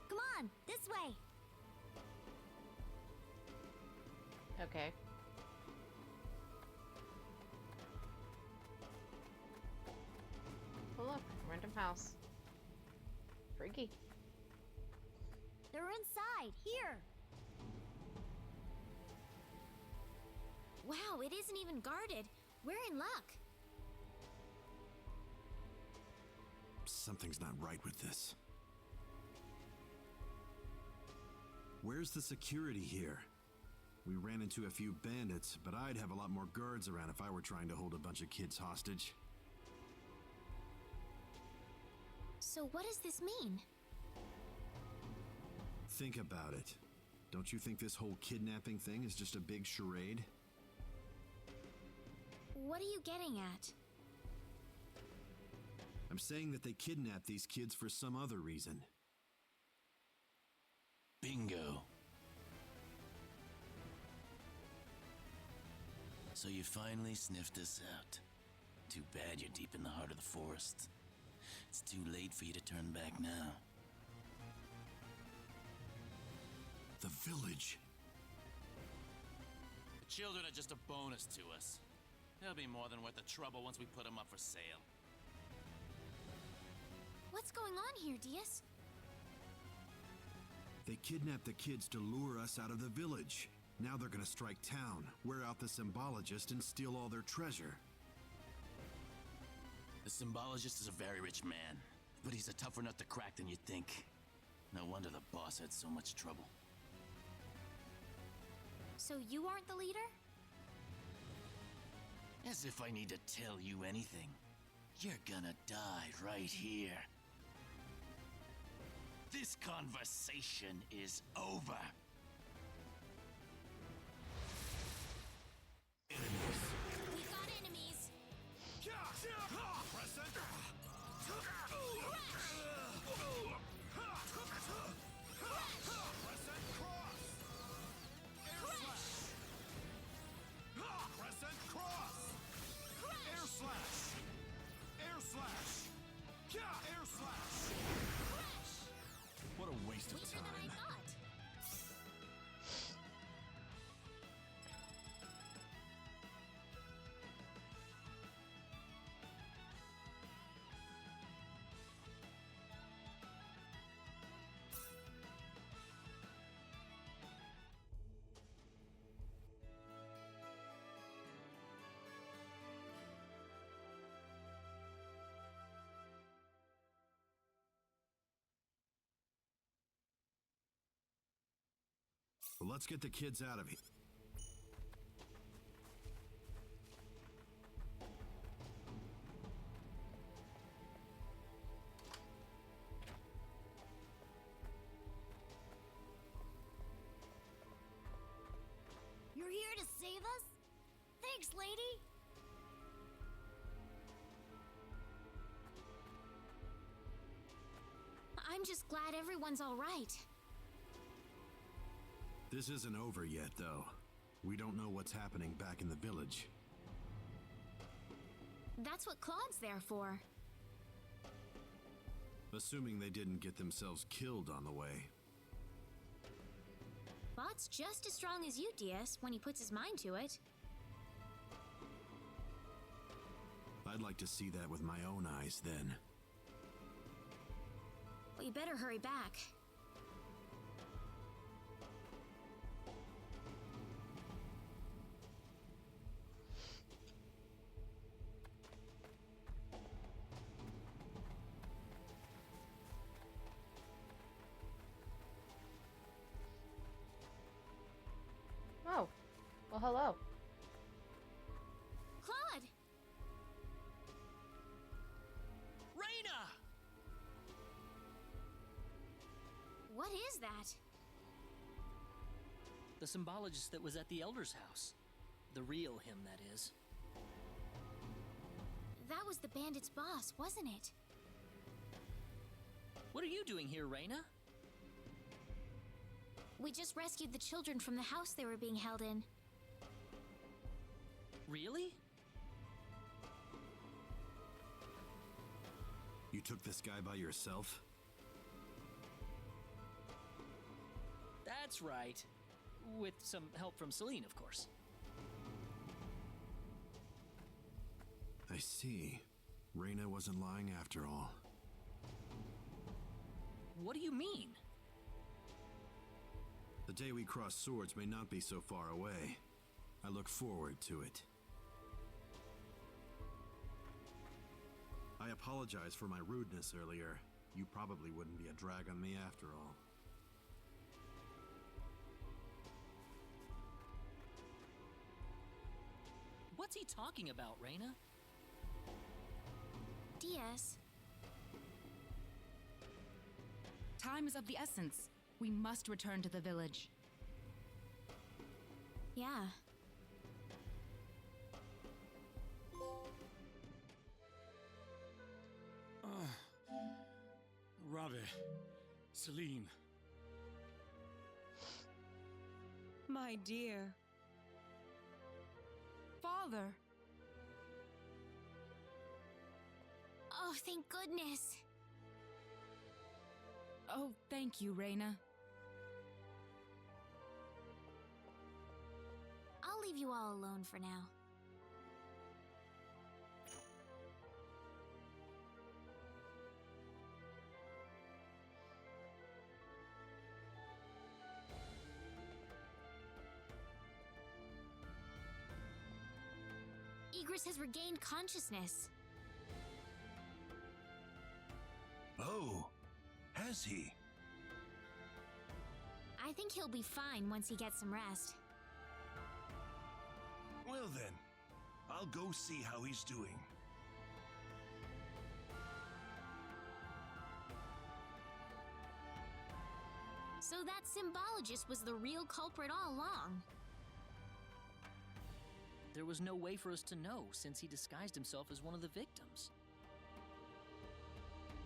Come on, this way! Okay. Oh look, random house. Freaky. They're inside, here! Wow, it isn't even guarded. We're in luck. Something's not right with this. Where's the security here? We ran into a few bandits, but I'd have a lot more guards around if I were trying to hold a bunch of kids hostage. So what does this mean? Think about it. Don't you think this whole kidnapping thing is just a big charade? What are you getting at? I'm saying that they kidnapped these kids for some other reason. Bingo. So you finally sniffed us out. Too bad you're deep in the heart of the forest. It's too late for you to turn back now. The village. The children are just a bonus to us. They'll be more than worth the trouble once we put them up for sale. What's going on here, Diaz? They kidnapped the kids to lure us out of the village. Now they're gonna strike town, wear out the symbologist, and steal all their treasure. The symbologist is a very rich man, but he's a tougher nut to crack than you'd think. No wonder the boss had so much trouble. So you aren't the leader? As if I need to tell you anything. You're gonna die right here. This conversation is over. We've got enemies. Crescent cross! Air slash! Air slash! Air slash! What a waste of time. Well, let's get the kids out of here. You're here to save us? Thanks, lady. I'm just glad everyone's all right. This isn't over yet, though. We don't know what's happening back in the village. That's what Claude's there for. Assuming they didn't get themselves killed on the way. Claude's just as strong as you, Diaz, when he puts his mind to it. I'd like to see that with my own eyes, then. Well, you better hurry back. Oh. Well, hello. Claude! Raina! What is that? The symbologist that was at the Elder's house. The real him, that is. That was the bandit's boss, wasn't it? What are you doing here, Raina? We just rescued the children from the house they were being held in. Really? You took this guy by yourself? That's right. With some help from Celine, of course. I see. Raina wasn't lying after all. What do you mean? The day we cross swords may not be so far away. I look forward to it. I apologize for my rudeness earlier. You probably wouldn't be a drag on me after all. What's he talking about, Raina? Diaz. Time is of the essence. We must return to the village. Yeah. Rave. Celine. My dear. Father! Oh, thank goodness. Oh, thank you, Raina. I'll leave you all alone for now. Igris has regained consciousness. Oh, has he? I think he'll be fine once he gets some rest. Well then, I'll go see how he's doing. So that symbologist was the real culprit all along. There was no way for us to know since he disguised himself as one of the victims.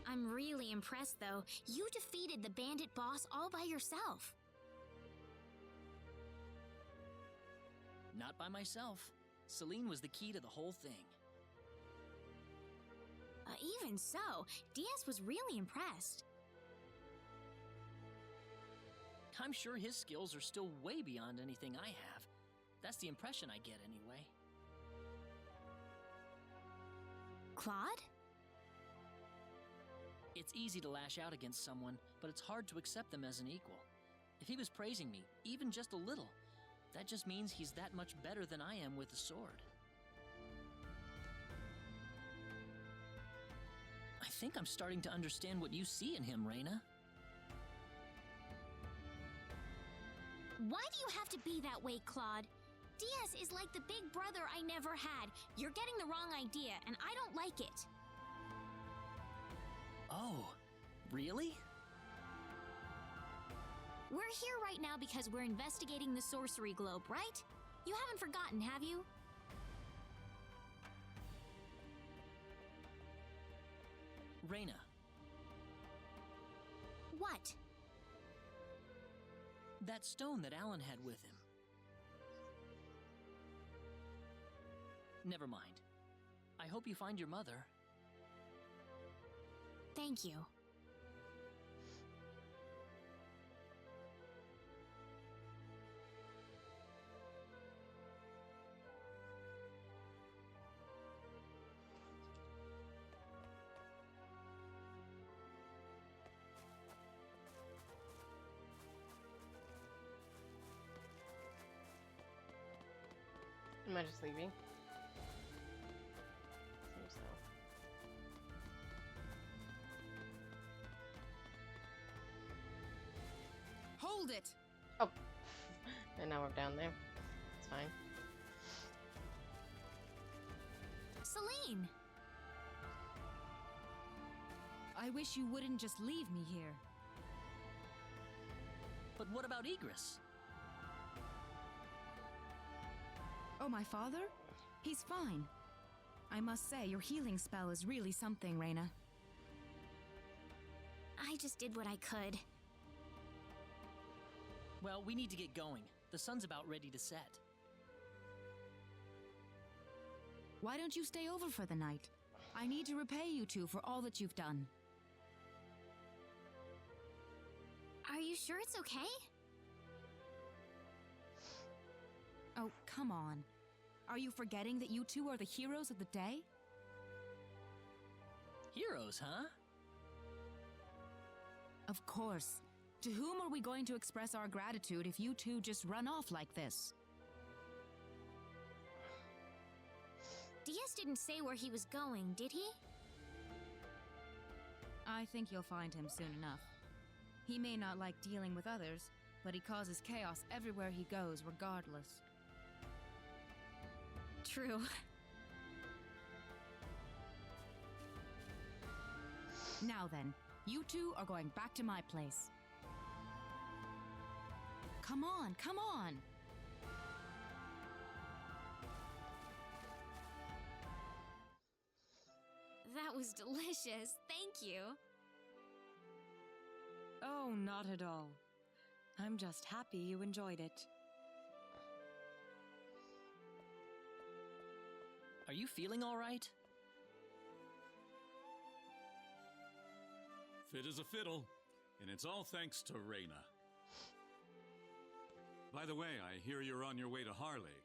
I'm really impressed, though. You defeated the bandit boss all by yourself. Not by myself. Celine was the key to the whole thing. Even so, Diaz was really impressed. I'm sure his skills are still way beyond anything I have. That's the impression I get anyway. Claude? It's easy to lash out against someone, but it's hard to accept them as an equal. If he was praising me, even just a little, that just means he's that much better than I am with the sword. I think I'm starting to understand what you see in him, Reina. Why do you have to be that way, Claude? Diaz is like the big brother I never had. You're getting the wrong idea, and I don't like it. Oh, really? We're here right now because we're investigating the sorcery globe, right? You haven't forgotten, have you? Reina. What? That stone that Alan had with him. Never mind. I hope you find your mother. Thank you. Am I just leaving? Seems so. Hold it! Oh. And now we're down there. It's fine. Celine! I wish you wouldn't just leave me here. But what about Egress? Oh, my father? He's fine. I must say, your healing spell is really something, Reina. I just did what I could. Well, we need to get going. The sun's about ready to set. Why don't you stay over for the night? I need to repay you two for all that you've done. Are you sure it's okay? Oh, come on. Are you forgetting that you two are the heroes of the day? Heroes, huh? Of course. To whom are we going to express our gratitude if you two just run off like this? Diaz didn't say where he was going, did he? I think you'll find him soon enough. He may not like dealing with others, but he causes chaos everywhere he goes, regardless. True. Now then, you two are going back to my place. Come on, come on! That was delicious. Thank you. Oh, not at all. I'm just happy you enjoyed it. Are you feeling all right? Fit as a fiddle, and it's all thanks to Reina. By the way, I hear you're on your way to Harley.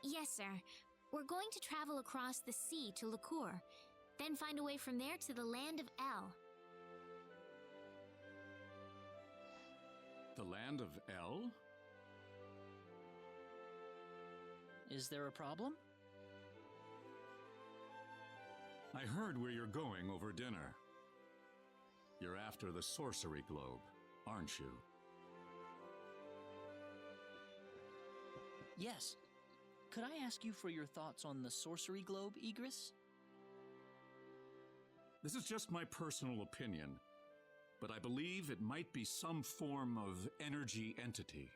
Yes, sir. We're going to travel across the sea to Licour, then find a way from there to the land of El. The land of El? Is there a problem? I heard where you're going over dinner. You're after the sorcery globe, aren't you? Yes. Could I ask you for your thoughts on the sorcery globe, Igris? This is just my personal opinion, but I believe it might be some form of energy entity.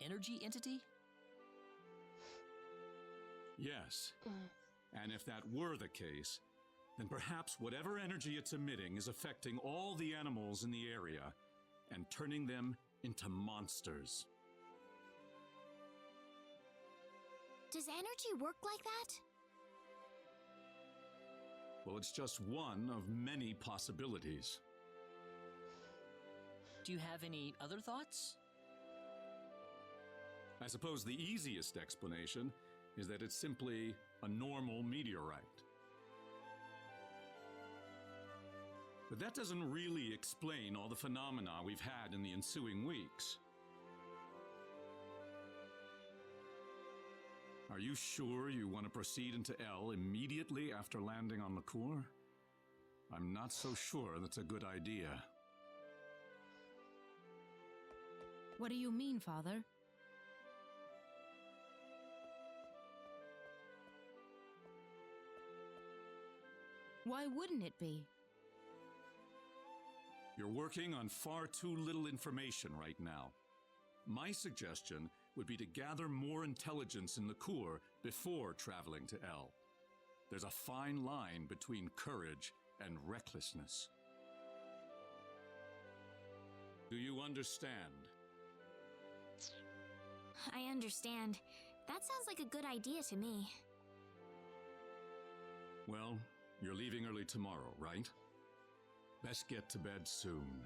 Energy entity? Yes. And if that were the case, then perhaps whatever energy it's emitting is affecting all the animals in the area and turning them into monsters. Does energy work like that? Well, it's just one of many possibilities. Do you have any other thoughts? I suppose the easiest explanation is that it's simply a normal meteorite. But that doesn't really explain all the phenomena we've had in the ensuing weeks. Are you sure you want to proceed into L immediately after landing on Liqueur? I'm not so sure that's a good idea. What do you mean, Father? Why wouldn't it be? You're working on far too little information right now. My suggestion would be to gather more intelligence in Liqueur before traveling to L. There's a fine line between courage and recklessness. Do you understand? I understand. That sounds like a good idea to me. Well, you're leaving early tomorrow, right? Best get to bed soon.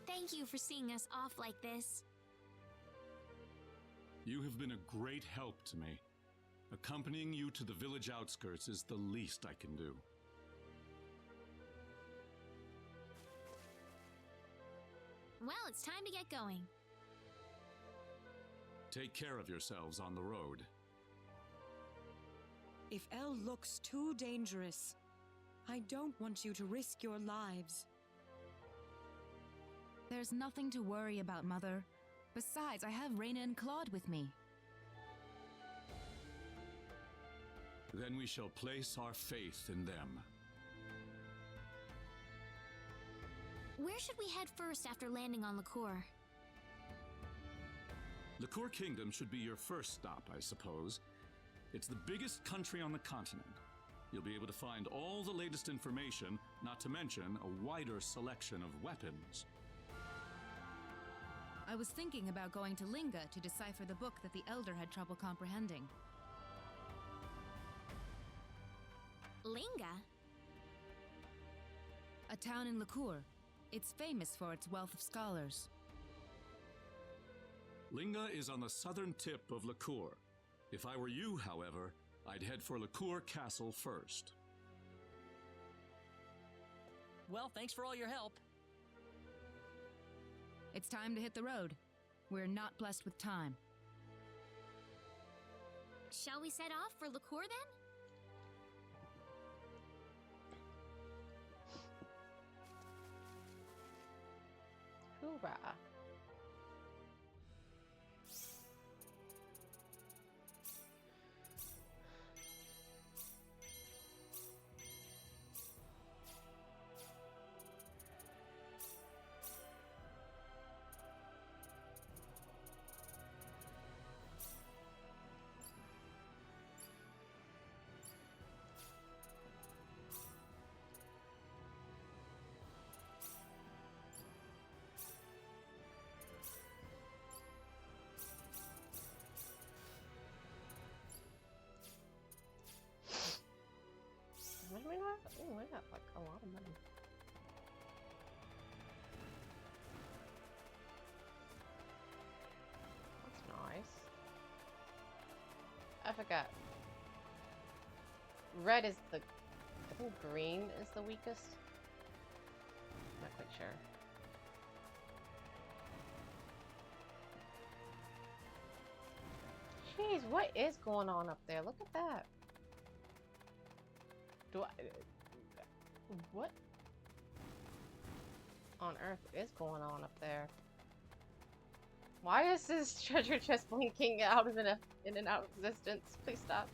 Thank you for seeing us off like this. You have been a great help to me. Accompanying you to the village outskirts is the least I can do. Well, it's time to get going. Take care of yourselves on the road. If Elle looks too dangerous, I don't want you to risk your lives. There's nothing to worry about, Mother. Besides, I have Raina and Claude with me. Then we shall place our faith in them. Where should we head first after landing on Liqueur? Liqueur Kingdom should be your first stop, I suppose. It's the biggest country on the continent. You'll be able to find all the latest information, not to mention a wider selection of weapons. I was thinking about going to Linga to decipher the book that the Elder had trouble comprehending. Linga? A town in Liqueur. It's famous for its wealth of scholars. Linga is on the southern tip of Liqueur. If I were you, however, I'd head for Liqueur Castle first. Well, thanks for all your help. It's time to hit the road. We're not blessed with time. Shall we set off for Liqueur then? Hoorah. What do we have? Oh, I got like a lot of money. That's nice. I forgot. Red is the... I think green is the weakest. picture. Jeez, what is going on up there? Look at that. What on earth is going on up there? Why is this treasure chest blinking out of in and out of existence? Please stop.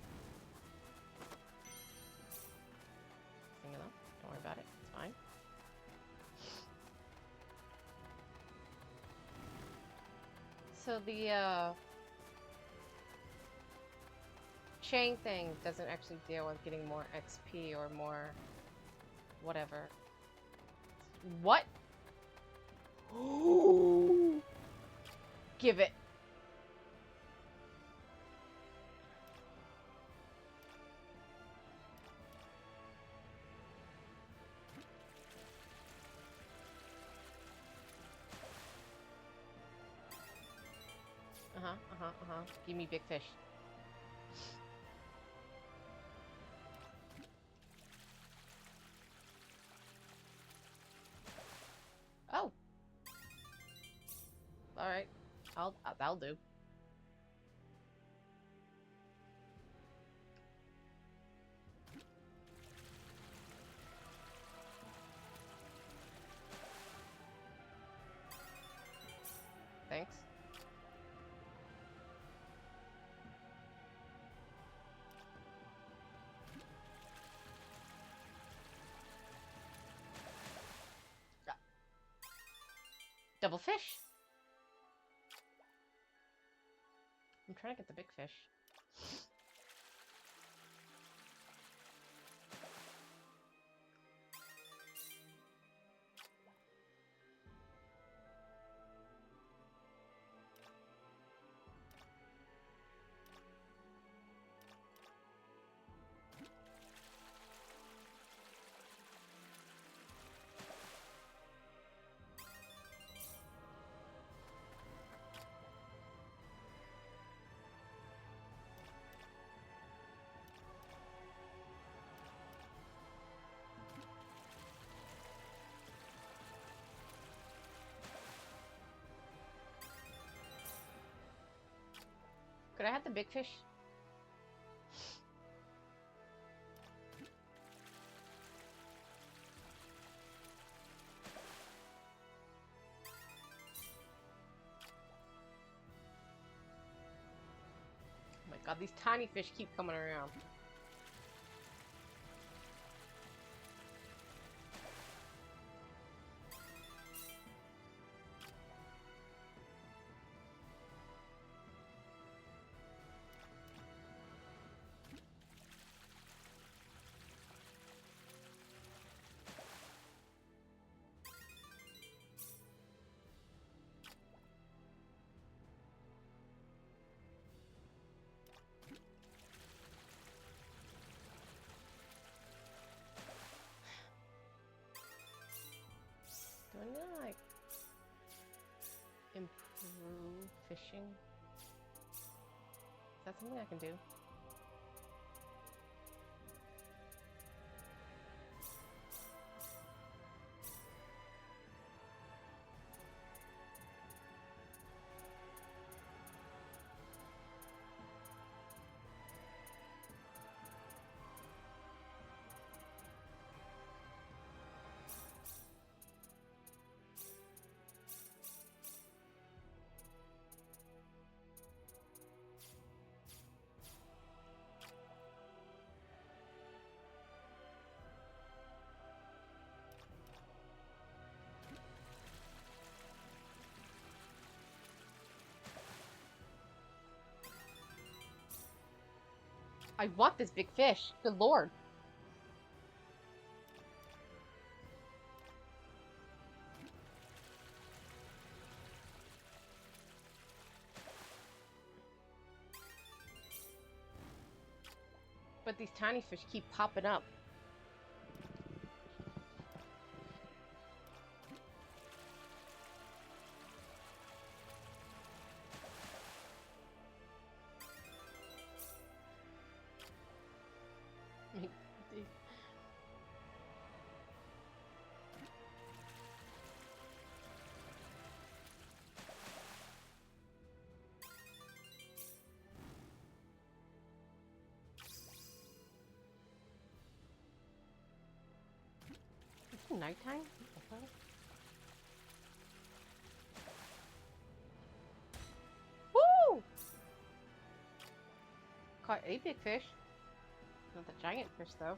Leave it alone. Don't worry about it. It's fine. So the chain thing doesn't actually deal with getting more XP or more whatever. What? Give it. Give me big fish. Oh. All right. That'll do. Thanks. Double fish. I'm trying to get the big fish. Could I have the big fish? Oh my god, these tiny fish keep coming around. Do I need to, like, improve fishing? Is that something I can do? I want this big fish. Good lord. But these tiny fish keep popping up. nighttime? What the hell? Woo! Caught a big fish. Not the giant fish, though.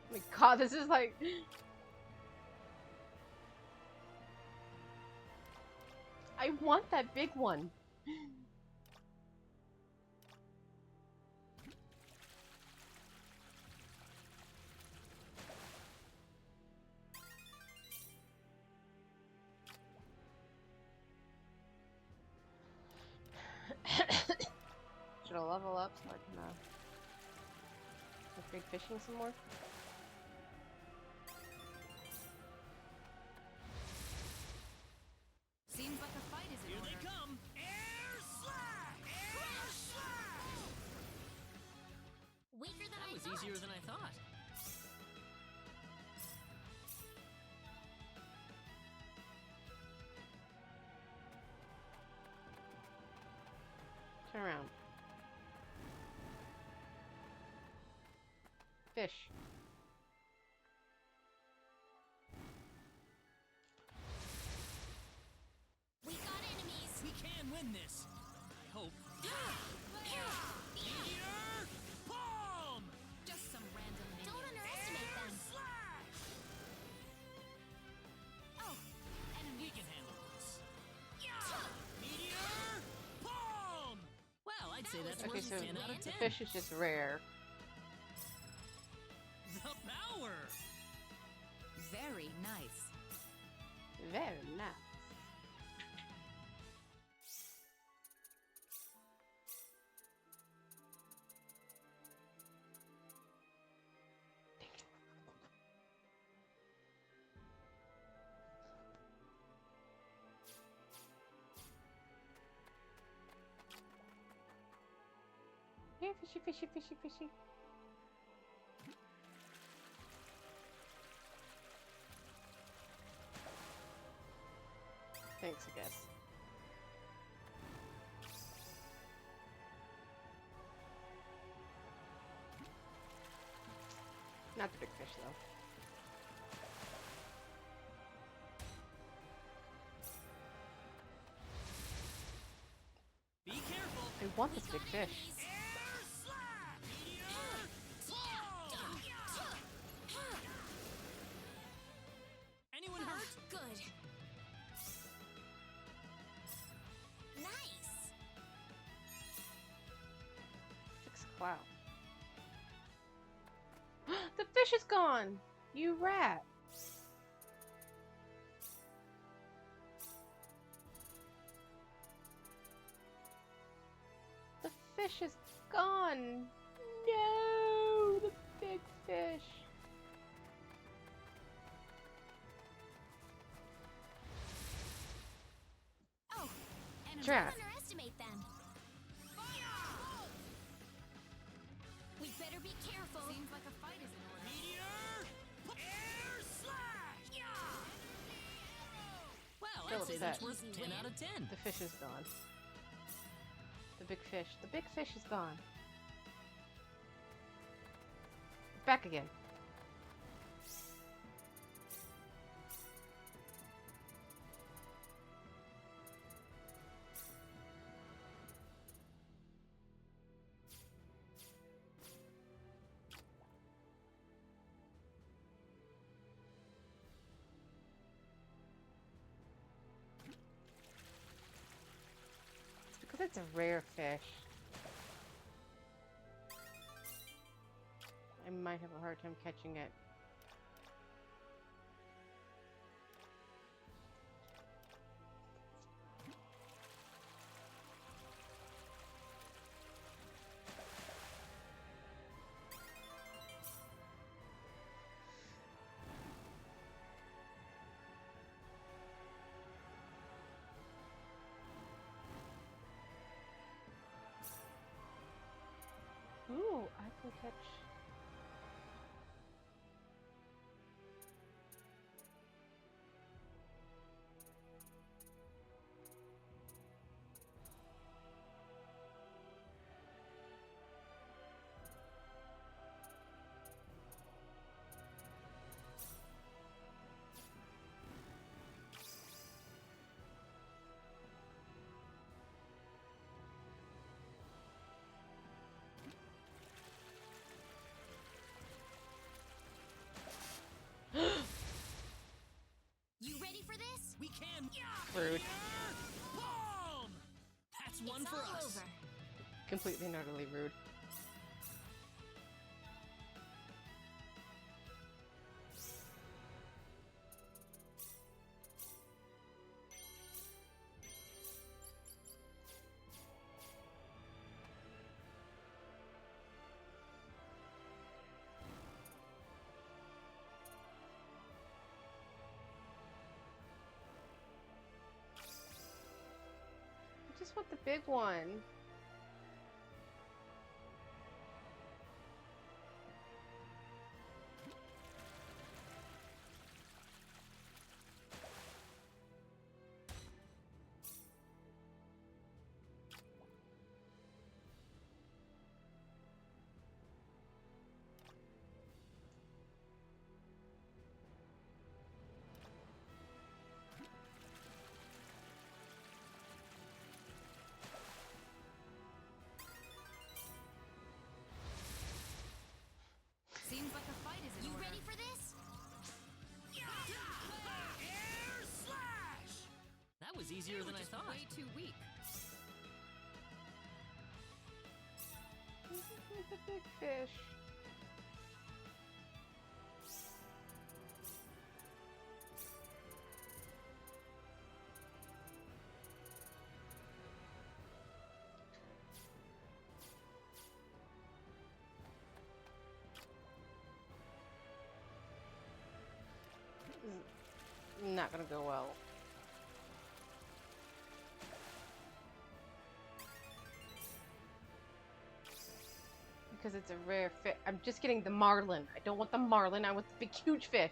Oh my god, this is like... I want that big one. Should I level up so I can upgrade fishing some more? Seems like a fight is in Here order. they come! Air slash! Air slash! Weaker than That I was thought. easier than I thought. Turn around. Fish. We got enemies. We can win this. I hope. Meteor palm! Just some random minions. Don't underestimate them. Slash! Oh, He can handle this. Meteor palm! Well, I'd say that's Okay, worth so 10 out of 10. the fish is just rare. The power! Very nice. Very nice. Here, fishy, fishy, fishy, fishy. Thanks, I guess. Not the big fish, though. Be careful! I want this big fish. Air slash! Meteor palm! Anyone hurt? good. Nice. Fix a cloud. The fish is gone! You rat! The fish is gone! No! The big fish! Oh, enemies. Trap. Don't underestimate them. We better be careful. Seems like a fight is in order. Meteor air slash! Well, Still I'd say that's upset. worth 10 out of 10. The fish is gone. The big fish. The big fish is gone. Back again. It's because it's a rare fish. I might have a hard time catching it. can catch. You ready for this? We can. Rude. Boom! That's one It's for all us. over. Completely and utterly rude. I just want the big one. Seems like a fight is in You order. ready for this? Air slash! That was easier They than were I just thought. way too weak. The big fish. Not gonna go well. Because it's a rare fish. I'm just getting the marlin. I don't want the marlin. I want the big, huge fish.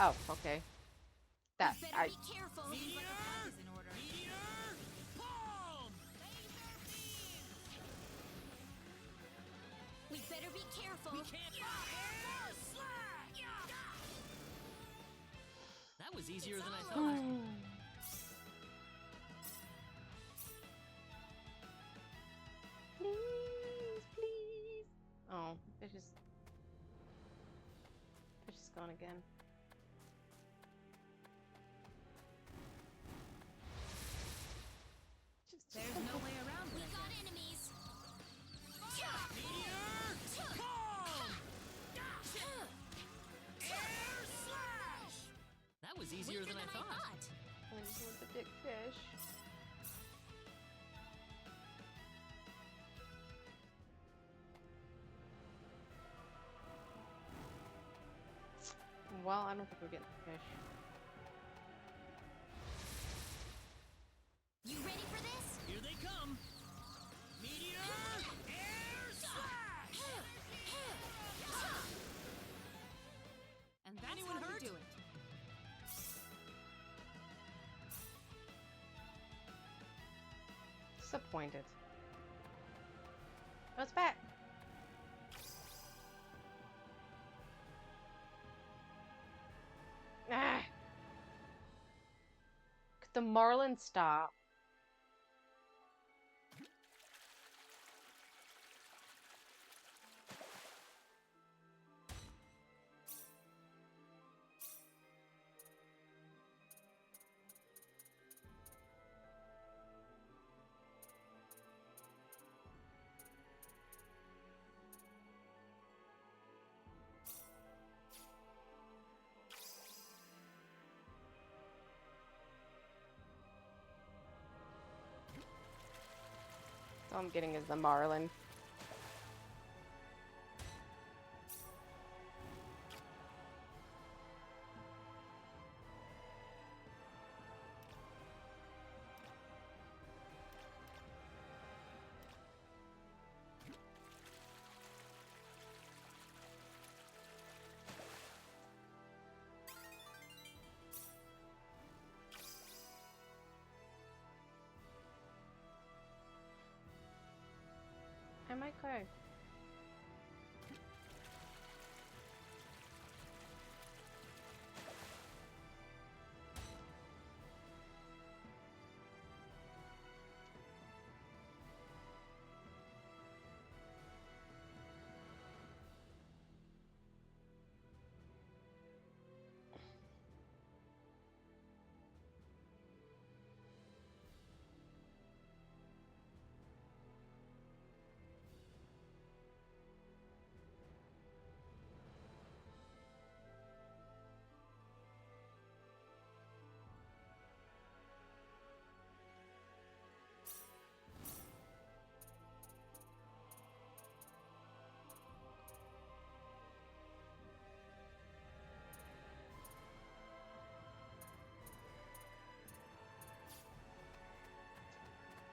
Oh, okay. That You better I. be careful. Seems like a fight is in order. Boom! We better be careful. We can't. Air slash! That was easier than I thought. Please, please. Oh, fish is gone again. There's no way around We it. got enemies. Air slash! That was easier than I thought. I just want the big fish. Well, I don't think we're getting the fish. You ready for this? Here they come. Meteor! Air slash! And that's Anyone how hurt? you do it. Disappointed. Oh, it's back. Ah. Could the marlin stop? All I'm getting is the marlin. my card.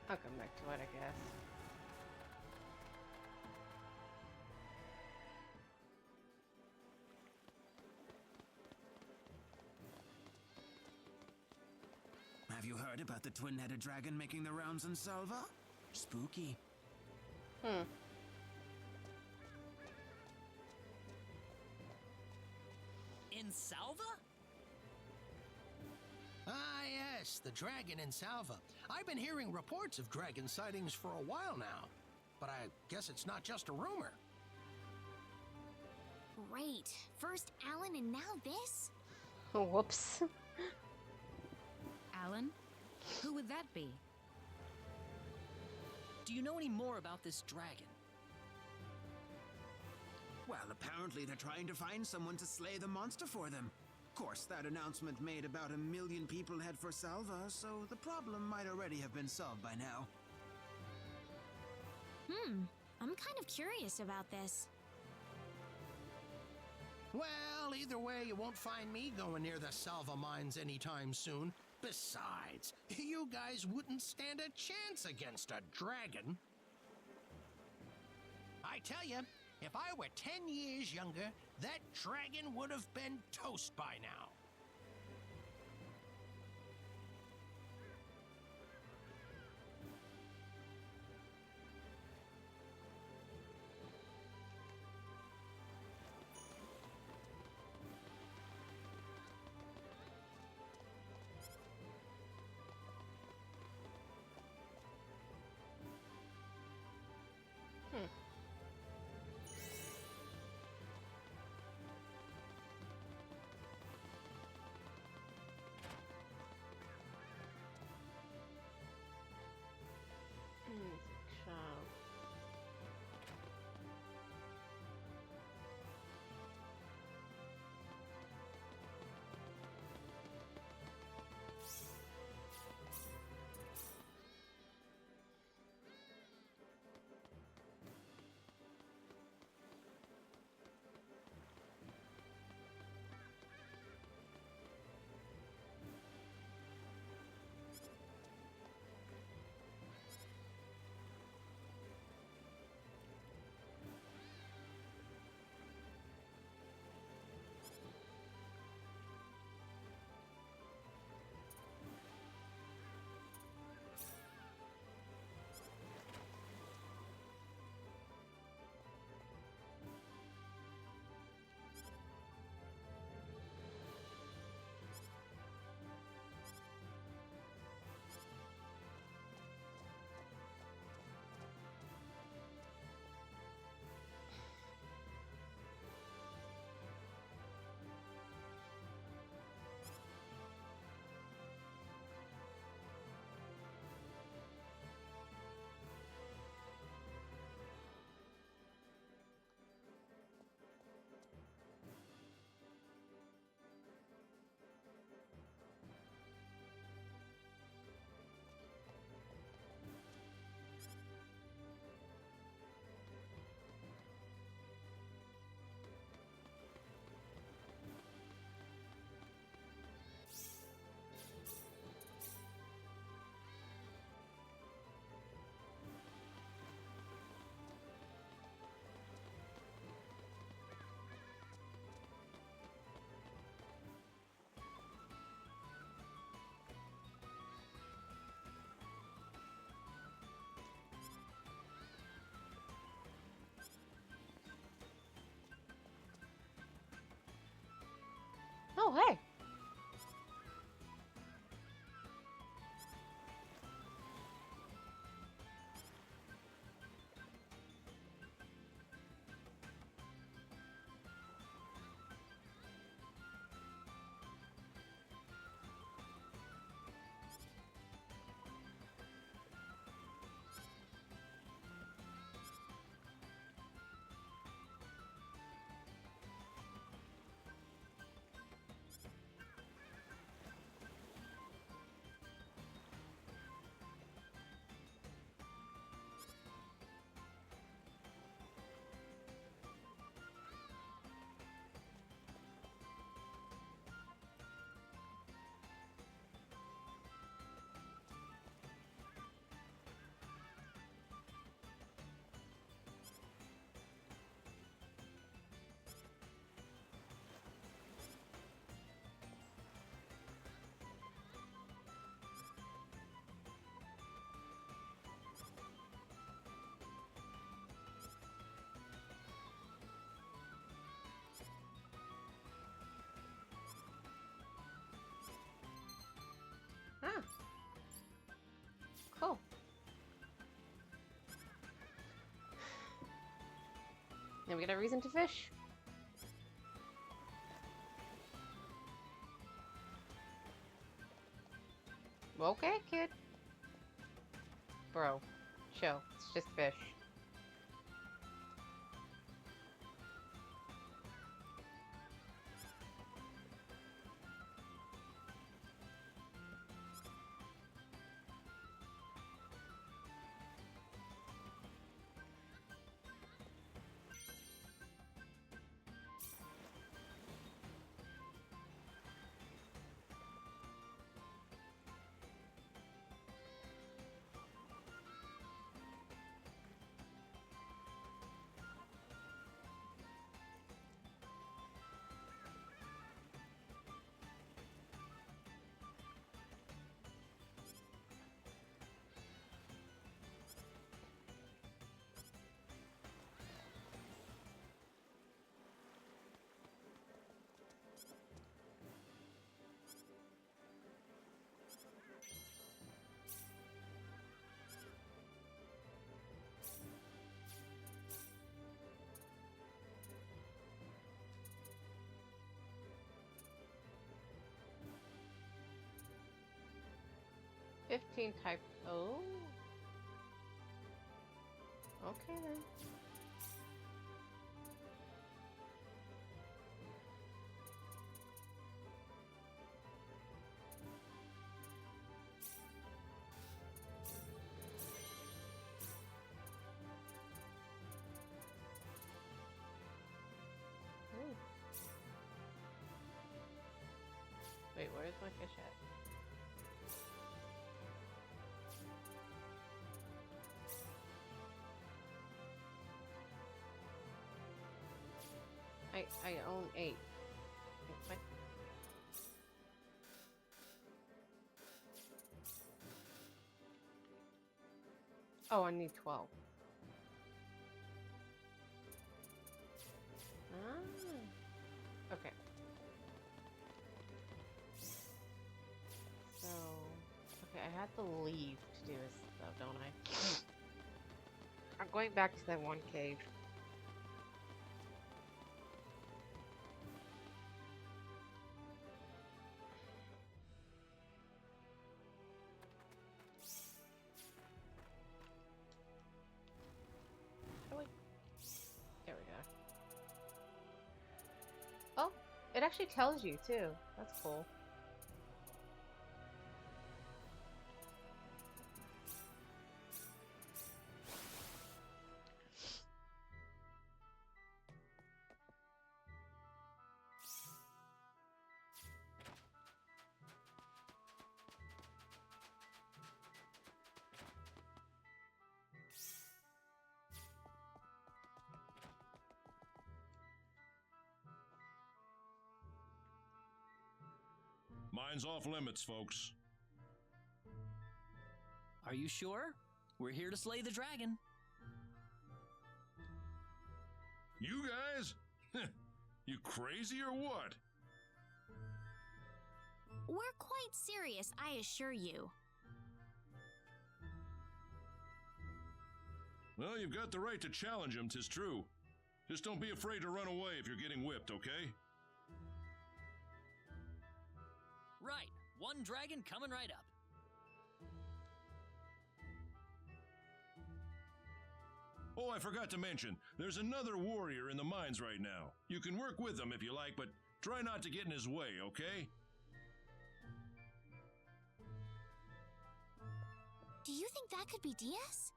I'll come back to it, I guess. Have you heard about the twin-headed dragon making the rounds in Salva? Spooky. In Salva? Ah, yes, the dragon in Salva. I've been hearing reports of dragon sightings for a while now, but I guess it's not just a rumor. Great. First Alan and now this? Oh, whoops. Alan? Who would that be? Do you know any more about this dragon? Well, apparently they're trying to find someone to slay the monster for them. Of course, that announcement made about 1 million people head for Salva, so the problem might already have been solved by now. I'm kind of curious about this. Well, either way, you won't find me going near the Salva mines anytime soon. Besides, you guys wouldn't stand a chance against a dragon. I tell you, if I were 10 years younger, that dragon would have been toast by now. hey. Ah. Cool. Now we got a reason to fish. Okay, kid. Bro, chill. It's just fish. Type. Oh. Okay then. Wait, where's my fish at? I own 8. What? Oh, I need 12. Ah. Okay. So, okay, I have to leave to do this though, don't I? I'm going back to that one cave. Oh wait. There we go. Oh, it actually tells you too. That's cool. Mine's off limits, folks. Are you sure? We're here to slay the dragon. You guys? You crazy or what? We're quite serious, I assure you. Well, you've got the right to challenge him, 'tis true. Just don't be afraid to run away if you're getting whipped, okay? Right. One dragon coming right up. Oh, I forgot to mention, there's another warrior in the mines right now. You can work with him if you like, but try not to get in his way, okay? Do you think that could be Diaz?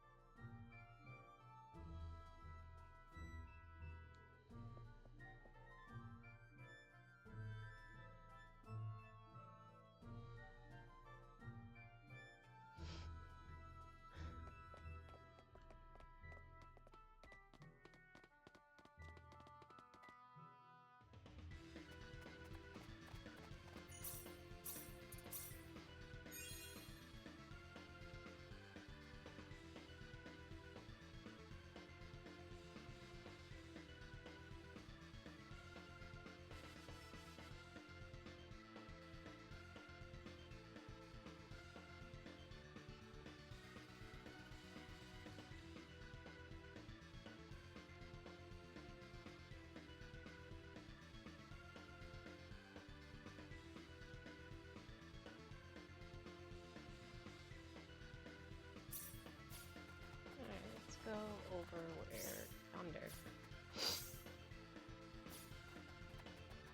Go over where under.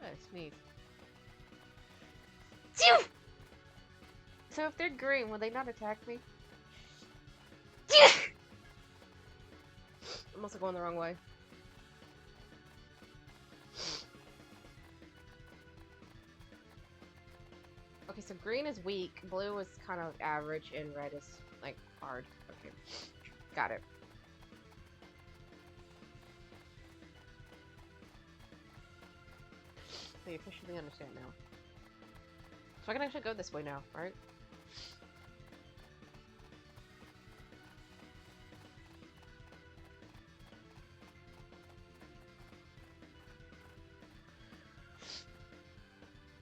Oh, sneeze. So if they're green, will they not attack me? I'm also going the wrong way. Okay, so green is weak, blue is kind of average, and red is like hard. Okay, got it. I officially understand now. So I can actually go this way now, right?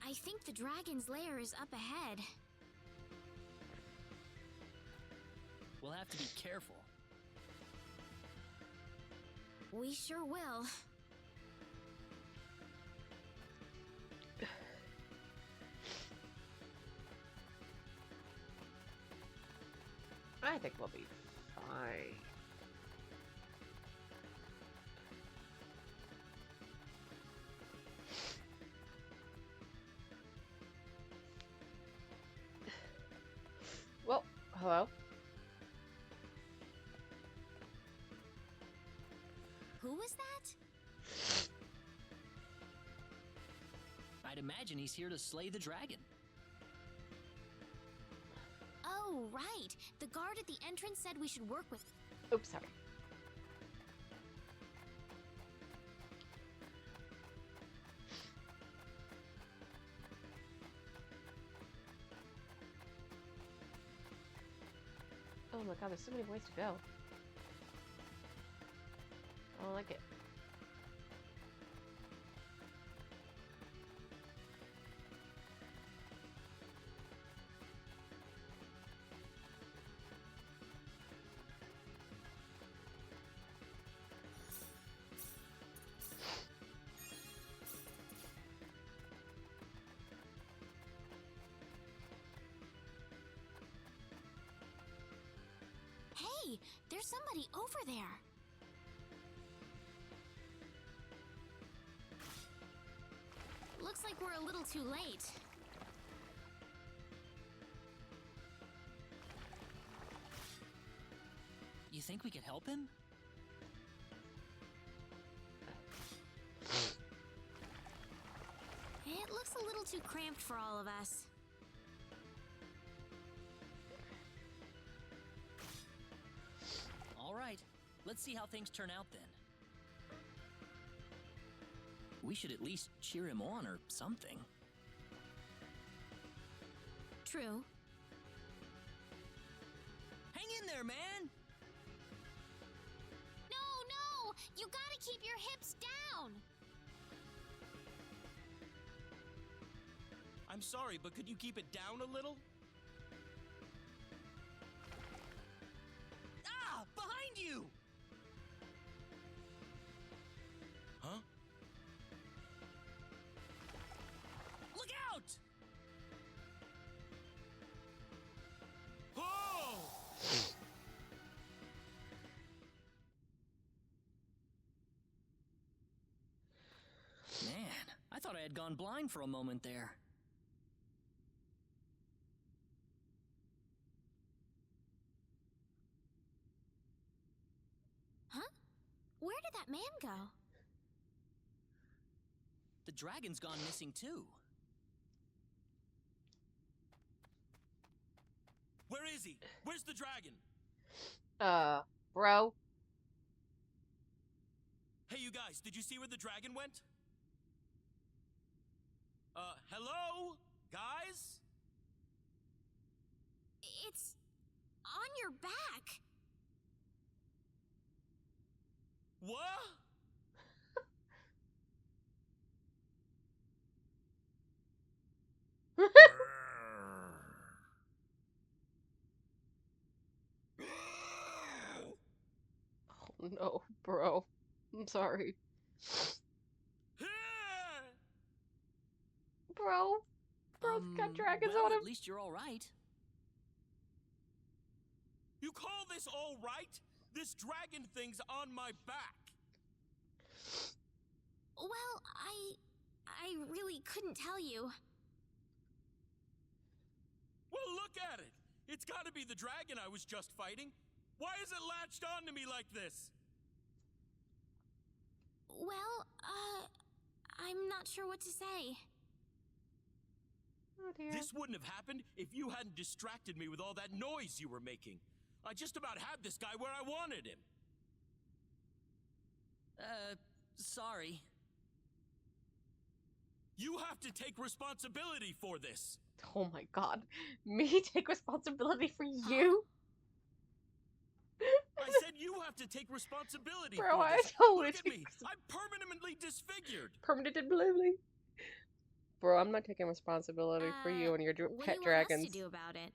I think the dragon's lair is up ahead. We'll have to be careful. We sure will. I think we'll be fine. Well, hello? Who was that? I'd imagine he's here to slay the dragon. Oh, right. The guard at the entrance said we should work with... Oops, sorry. Oh my god, there's so many ways to go. I don't like it. Hey, there's somebody over there. Looks like we're a little too late. You think we could help him? It looks a little too cramped for all of us. All right, let's see how things turn out then. We should at least cheer him on or something. True. Hang in there, man! No! You gotta keep your hips down! I'm sorry, but could you keep it down a little? Ah! Behind you! Huh? Look out! Oh! Man, I thought I had gone blind for a moment there. Huh? Where did that man go? The dragon's gone missing too. Where is he? Where's the dragon? Bro. Hey, you guys, did you see where the dragon went? Hello? Guys? It's on your back. What? Oh no, bro. I'm sorry. Bro. Bro's got dragons well, on him. At least you're all right. You call this all right? This dragon thing's on my back. Well, I really couldn't tell you. Well, look at it. It's gotta be the dragon I was just fighting. Why is it latched onto me like this? Well, I'm not sure what to say. Oh dear. This wouldn't have happened if you hadn't distracted me with all that noise you were making. I just about had this guy where I wanted him. Sorry. You have to take responsibility for this. Oh my god. Me take responsibility for you? I said you have to take responsibility Bro, for I this. totally Look at me. I'm permanently disfigured. Permanently. Bro, I'm not taking responsibility for you and your What pet do you want dragons. us to do about it?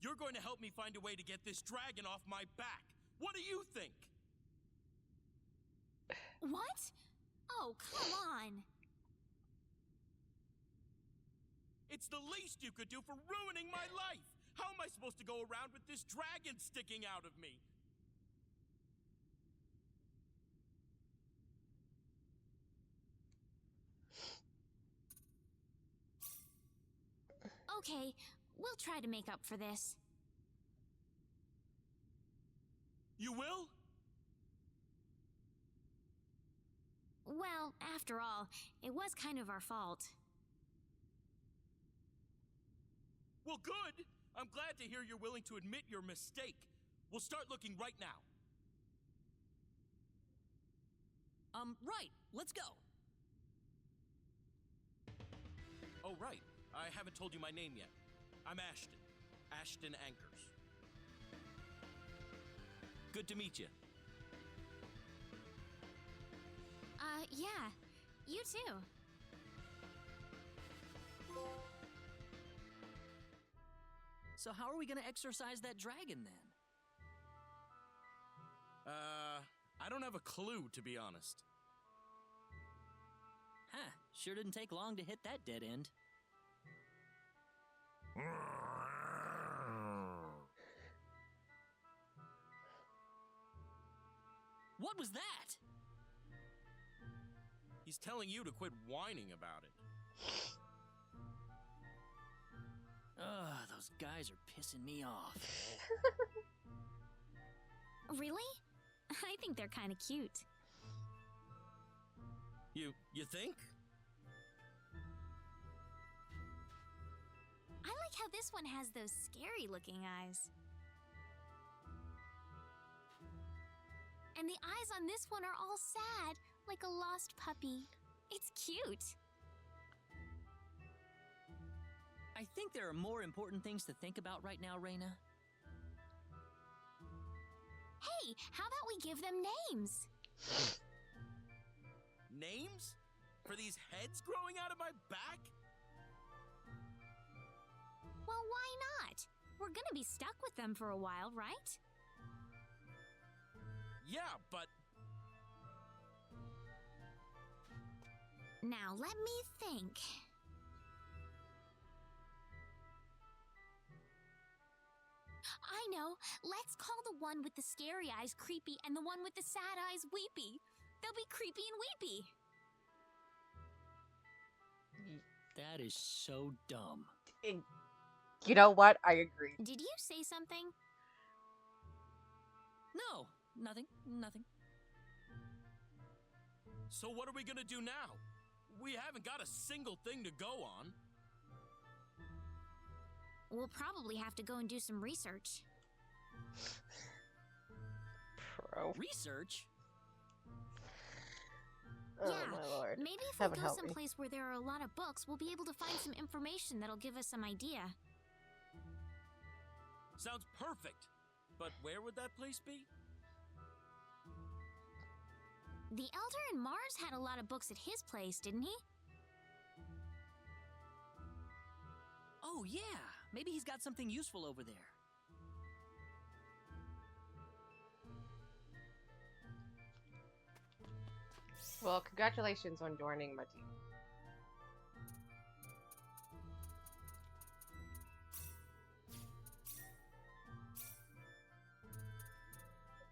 You're going to help me find a way to get this dragon off my back. What do you think? What? Oh, come on. It's the least you could do for ruining my life. How am I supposed to go around with this dragon sticking out of me? Okay, we'll try to make up for this. You will? Well, after all, it was kind of our fault. Well, good. I'm glad to hear you're willing to admit your mistake. We'll start looking right now. Right. Let's go. Oh, right. I haven't told you my name yet. I'm Ashton. Ashton Anchors. Good to meet you. Yeah. You too. So how are we gonna exorcise that dragon then? I don't have a clue, to be honest. Huh, sure didn't take long to hit that dead end. What was that? He's telling you to quit whining about it. Ugh, those guys are pissing me off. Really? I think they're kind of cute. You think? I like how this one has those scary-looking eyes. And the eyes on this one are all sad, like a lost puppy. It's cute. I think there are more important things to think about right now, Reina. Hey, how about we give them names? Names? For these heads growing out of my back? Well, why not? We're gonna be stuck with them for a while, right? Yeah, but Now, let me think. I know. Let's call the one with the scary eyes Creepy and the one with the sad eyes Weepy. They'll be creepy and weepy. that is so dumb. You know what? I agree. Did you say something? No, nothing. So what are we gonna do now? We haven't got a single thing to go on. We'll probably have to go and do some research. Pro. Research? Oh, yeah, my lord. maybe if Heaven we go help me. someplace where there are a lot of books, we'll be able to find some information that'll give us some idea. Sounds perfect. But where would that place be? The Elder in Mars had a lot of books at his place, didn't he? Oh, yeah. Maybe he's got something useful over there. Well, congratulations on joining my team.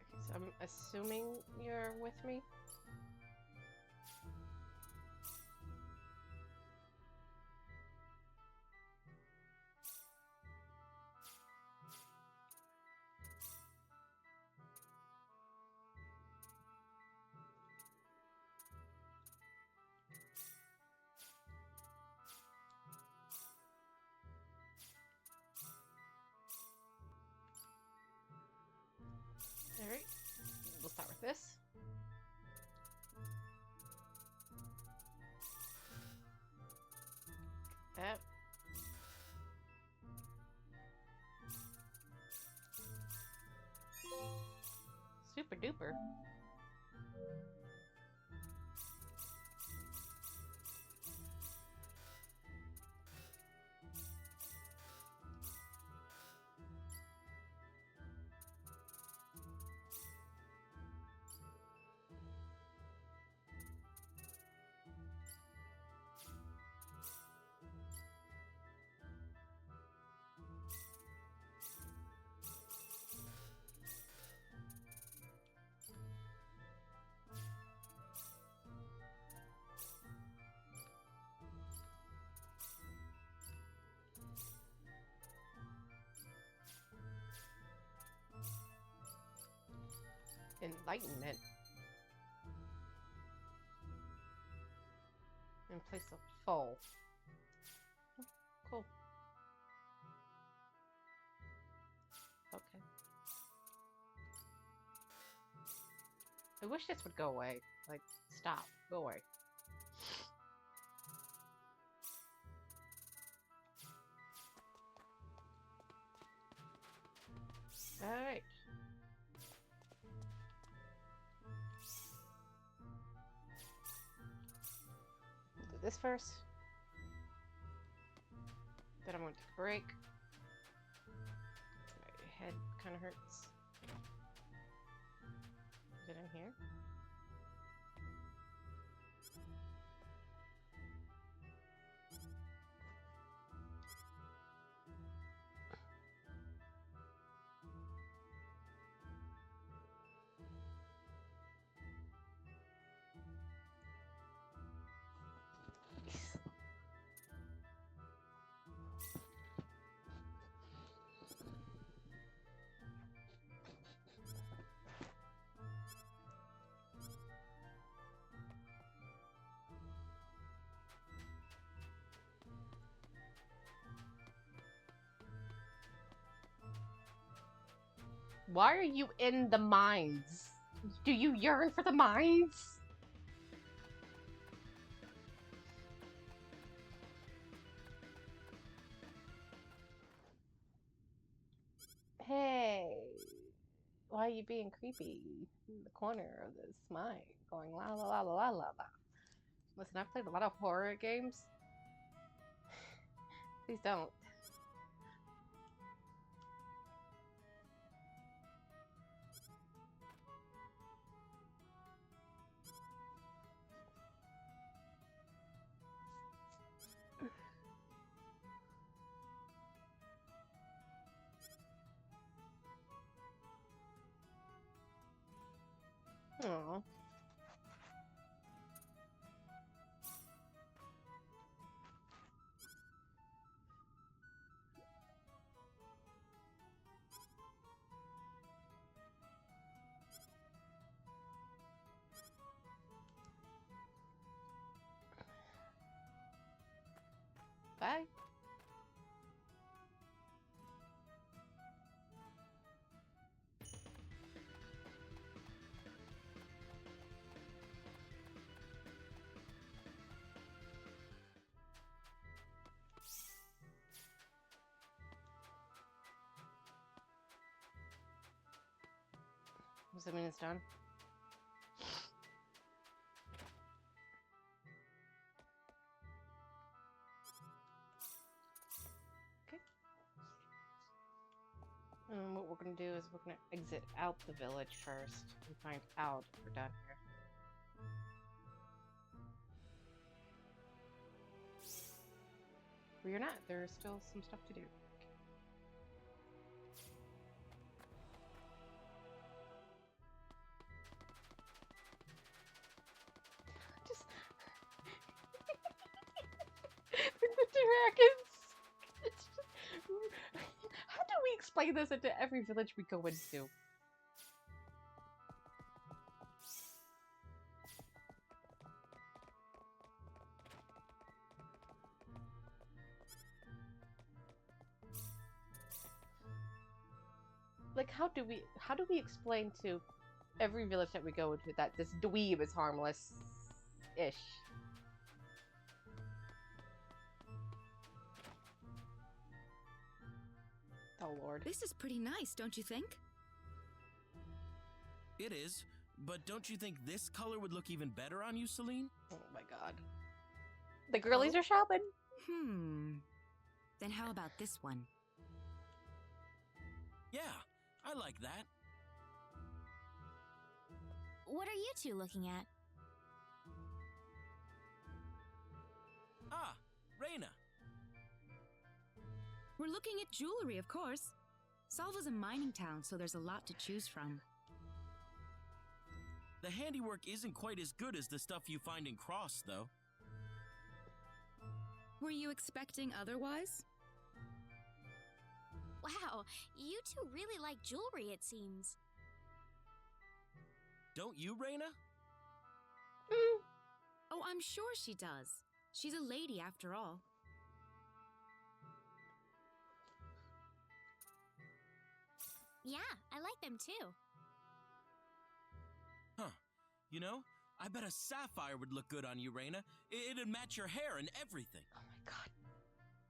Okay, so I'm assuming you're with me? Alright, we'll start with this. That. Super duper. Enlightenment. In place of full. Oh, cool. Okay. I wish this would go away. Like, stop. Go away. Alright. Do this first. Then I'm going to break. My head kind of hurts. Is it in here? Why are you in the mines? Do you yearn for the mines? Hey, why are you being creepy in the corner of this mine, going la la la la la la la? Listen, I've played a lot of horror games. Please don't. Aww. Bye. Does that mean it's done? Okay. What we're gonna do is we're gonna exit out the village first and find out if we're done here. We're not. There's still some stuff to do. Just the dragons. It's just... How do we explain this into every village we go into? Like, how do we explain to every village that we go into that this dweeb is harmless-ish? Oh, Lord. This is pretty nice, don't you think? It is, but don't you think this color would look even better on you, Celine? Oh my god. The girlies are shopping? Then how about this one? Yeah, I like that. What are you two looking at? Ah, Reina. We're looking at jewelry, of course. Salva's a mining town, so there's a lot to choose from. The handiwork isn't quite as good as the stuff you find in Cross, though. Were you expecting otherwise? Wow, you two really like jewelry, it seems. Don't you, Reina? Oh, I'm sure she does. She's a lady after all. Yeah, I like them too. Huh. You know, I bet a sapphire would look good on you, Reina. It'd match your hair and everything. Oh my god.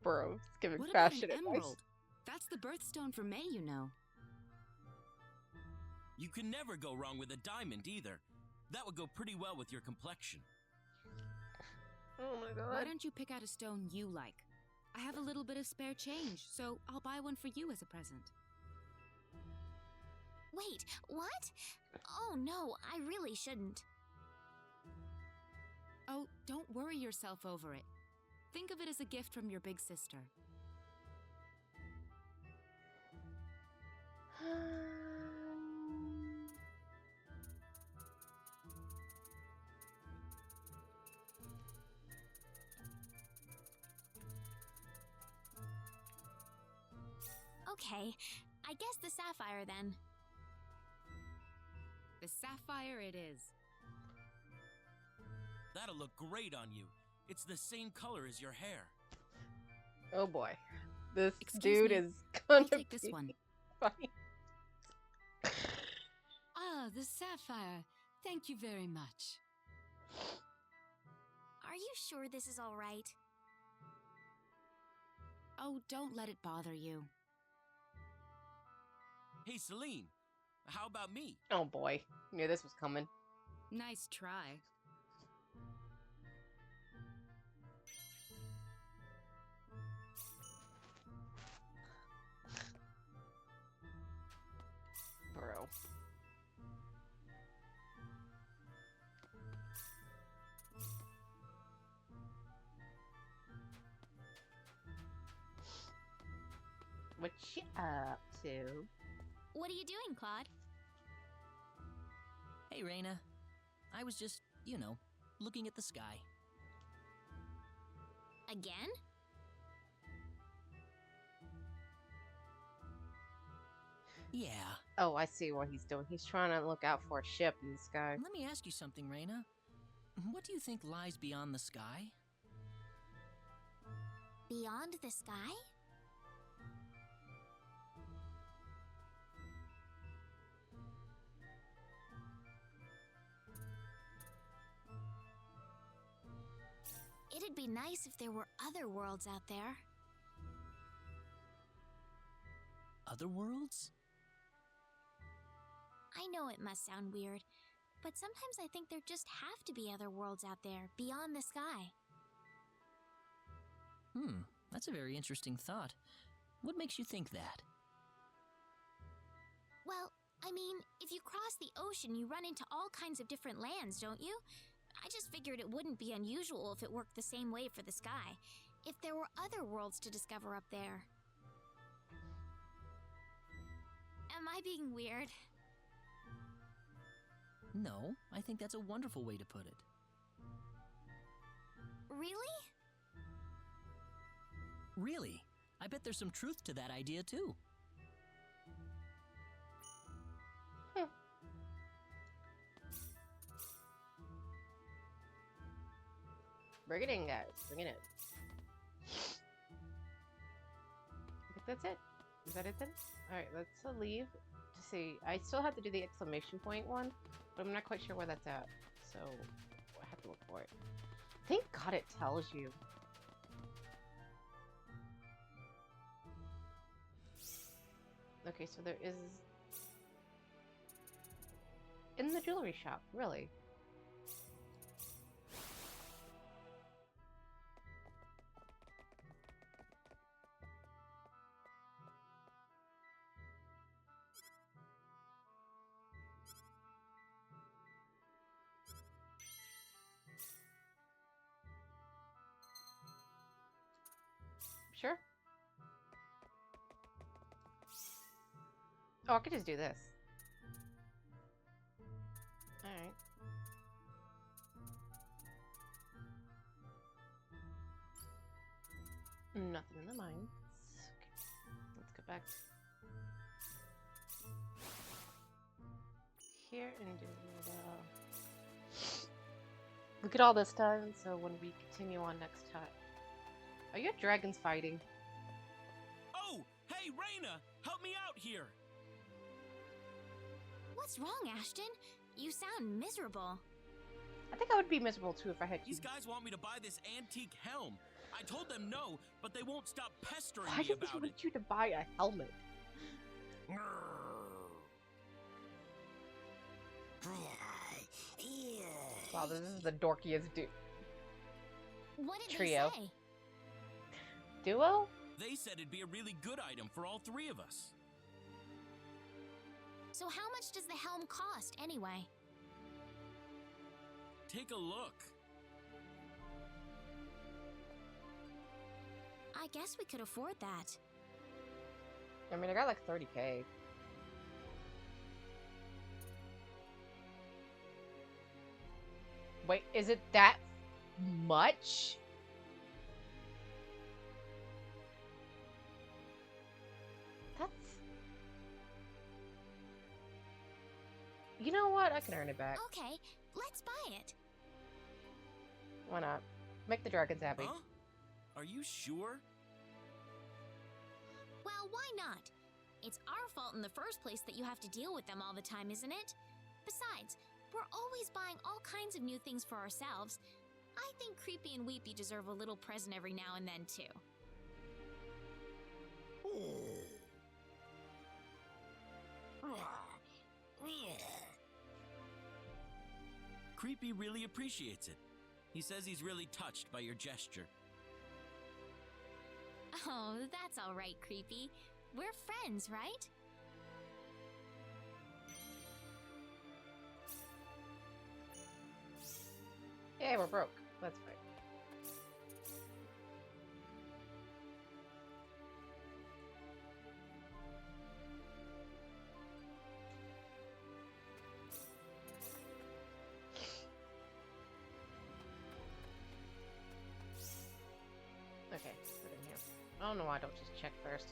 Bro, it's giving What about fashion an advice. emerald? That's the birthstone for May, you know. You can never go wrong with a diamond either. That would go pretty well with your complexion. Oh my god. Why don't you pick out a stone you like? I have a little bit of spare change, so I'll buy one for you as a present. Wait, what? Oh no, I really shouldn't. Oh, don't worry yourself over it. Think of it as a gift from your big sister. Okay, I guess the sapphire then. The sapphire it is. That'll look great on you. It's the same color as your hair. Oh boy. This Excuse dude me. is gonna I'll take this be one. funny. Ah, the sapphire. Thank you very much. Are you sure this is all right? Oh, don't let it bother you. Hey, Celine, how about me? Oh boy. Knew this was coming. Nice try. she up to? What are you doing, Claude? Hey, Raina. I was just, you know, looking at the sky. Again? Yeah. Oh, I see what he's doing. He's trying to look out for a ship in the sky. Let me ask you something, Raina. What do you think lies beyond the sky? Beyond the sky? It'd be nice if there were other worlds out there. Other worlds? I know it must sound weird, but sometimes I think there just have to be other worlds out there, beyond the sky. That's a very interesting thought. What makes you think that? Well, I mean, if you cross the ocean, you run into all kinds of different lands, don't you? I just figured it wouldn't be unusual if it worked the same way for the sky, if there were other worlds to discover up there. Am I being weird? No, I think that's a wonderful way to put it. Really? Really? I bet there's some truth to that idea, too. Bring it in, guys. Bring it in. I think that's it. Is that it then? Alright, let's leave to see. I still have to do the exclamation point one, but I'm not quite sure where that's at. So, I have to look for it. Thank God it tells you. Okay, so there is... in the jewelry shop, really. Sure. Oh, I could just do this. Alright. Nothing in the mines. Okay. Let's go back here and do the... Look at all this time, so when we continue on next time. Are your dragons fighting? Oh! Hey, Raina! Help me out here! What's wrong, Ashton? You sound miserable. I think I would be miserable too if I had These guys want me to buy this antique helm. I told them no, but they won't stop pestering Why me did about they it. want you to buy a helmet? Wow, this is the dorkiest What did trio. they say? Duo? They said it'd be a really good item for all three of us. So how much does the helm cost, anyway? Take a look. I guess we could afford that. I mean, I got like 30k. Wait, is it that much? That's... You know what? I can earn it back. Okay, let's buy it. Why not? Make the dragons happy. Huh? Are you sure? Well, why not? It's our fault in the first place that you have to deal with them all the time, isn't it? Besides, we're always buying all kinds of new things for ourselves. I think Creepy and Weepy deserve a little present every now and then, too. Creepy really appreciates it. He says he's really touched by your gesture. Oh, that's all right, Creepy. We're friends, right? Yeah, we're broke. That's fine. Okay, put it in here. I don't know why I don't just check first.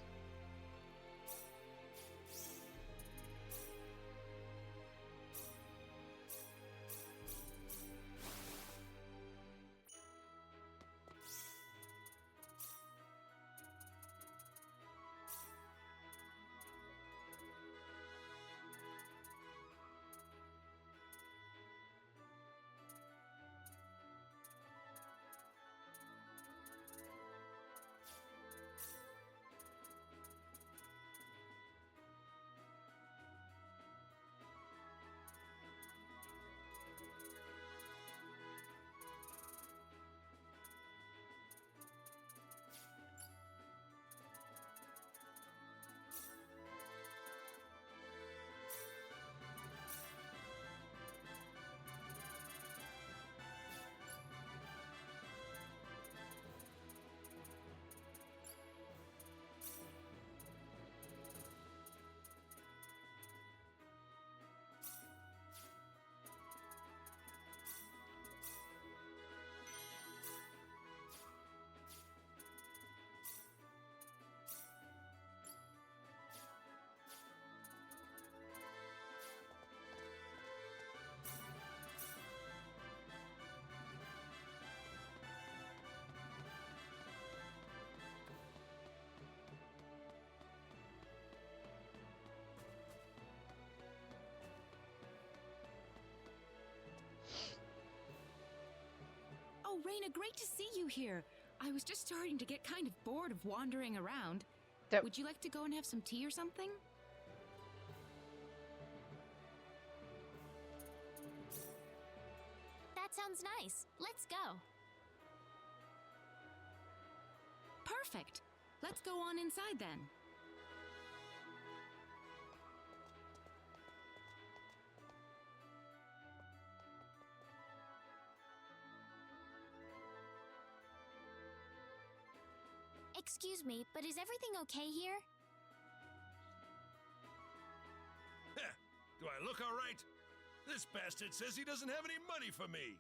Oh, Raina, great to see you here. I was just starting to get kind of bored of wandering around. Would you like to go and have some tea or something? That sounds nice. Let's go. Perfect. Let's go on inside then. Excuse me, but is everything okay here? Heh, do I look all right? This bastard says he doesn't have any money for me.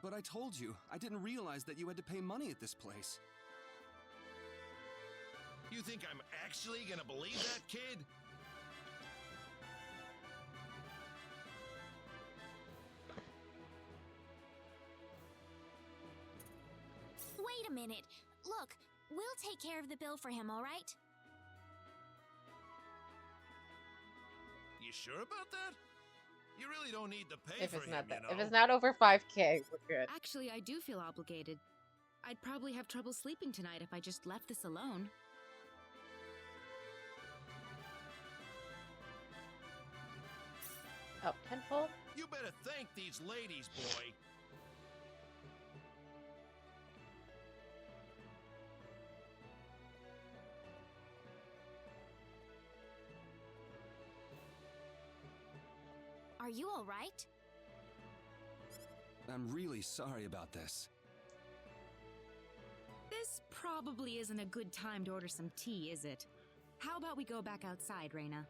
But I told you, I didn't realize that you had to pay money at this place. You think I'm actually gonna believe that, kid? Wait a minute. Look, we'll take care of the bill for him, all right? You sure about that? You really don't need to pay If for it's him, not you that, know? if it's not over 5K, we're good. Actually, I do feel obligated. I'd probably have trouble sleeping tonight if I just left this alone. Oh, tenfold? You better thank these ladies, boy. Are you all right? I'm really sorry about this. This probably isn't a good time to order some tea, is it? How about we go back outside, Raina?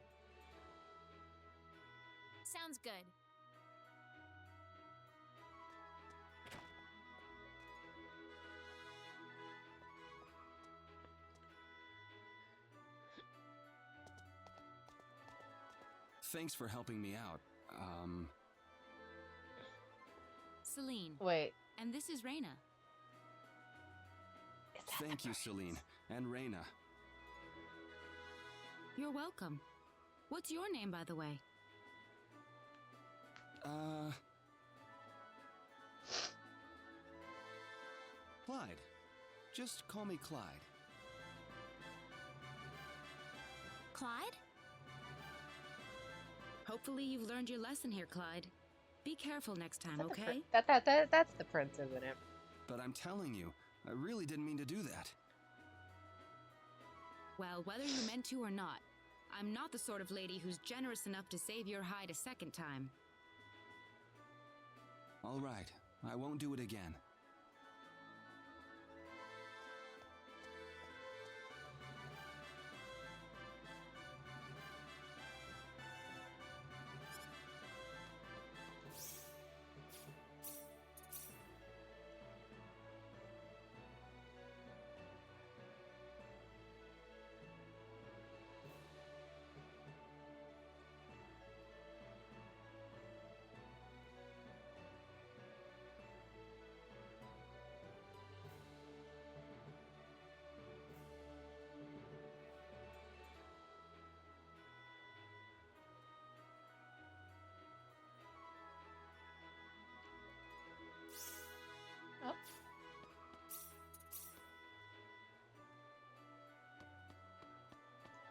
Sounds good. Thanks for helping me out. Celine. Wait. And this is Raina. Thank you, Celine. And Raina. You're welcome. What's your name, by the way? Clyde. Just call me Clyde. Clyde? Hopefully you've learned your lesson here, Clyde. Be careful next time, okay? That's the prince, isn't it? But I'm telling you, I really didn't mean to do that. Well, whether you meant to or not, I'm not the sort of lady who's generous enough to save your hide a second time. All right, I won't do it again.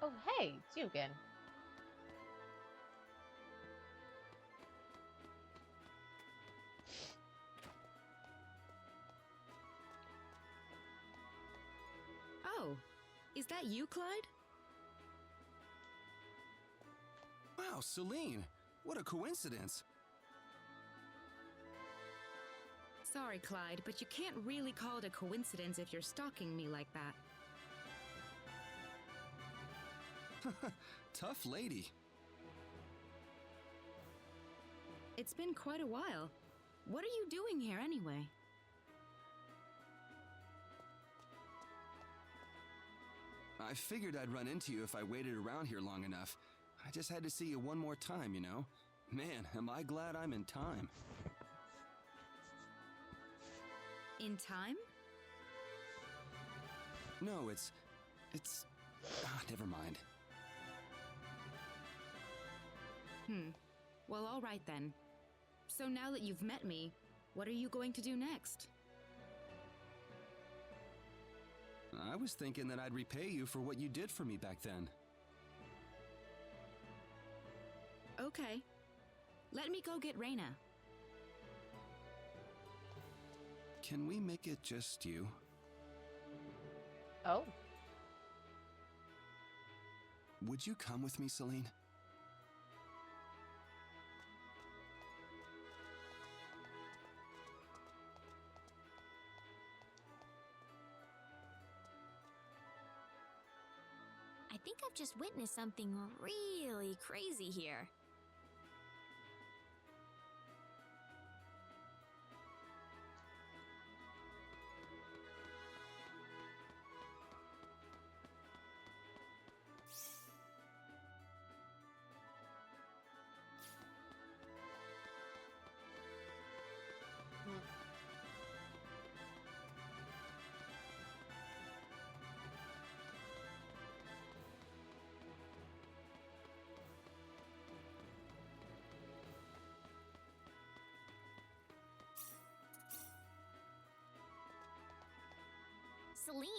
Oh, hey, it's you again. Oh, is that you, Clyde? Wow, Celine! What a coincidence! Sorry, Clyde, but you can't really call it a coincidence if you're stalking me like that. Tough lady. It's been quite a while. What are you doing here anyway? I figured I'd run into you if I waited around here long enough. I just had to see you one more time, you know? Man, am I glad I'm in time. In time? No, it's... never mind. Well, all right then. So now that you've met me, what are you going to do next? I was thinking that I'd repay you for what you did for me back then. Okay. Let me go get Reina. Can we make it just you? Oh. Would you come with me, Celine? I think I've just witnessed something really crazy here. Celine?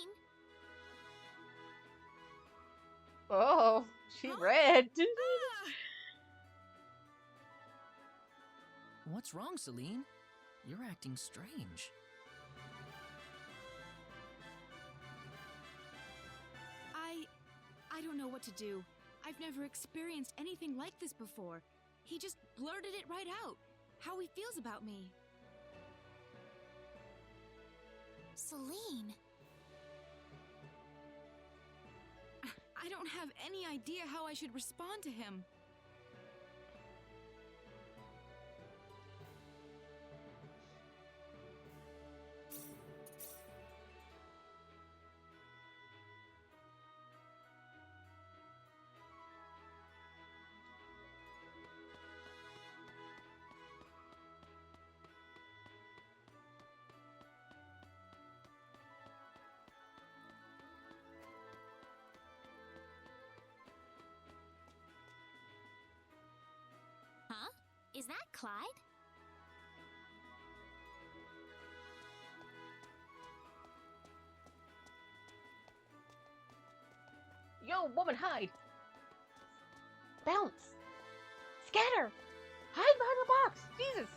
Oh, she read. What's wrong, Celine? You're acting strange. I don't know what to do. I've never experienced anything like this before. He just blurted it right out, how he feels about me. Celine? I don't have any idea how I should respond to him. Huh? Is that Clyde? Yo, woman, hide! Bounce! Scatter! Hide behind the box! Jesus!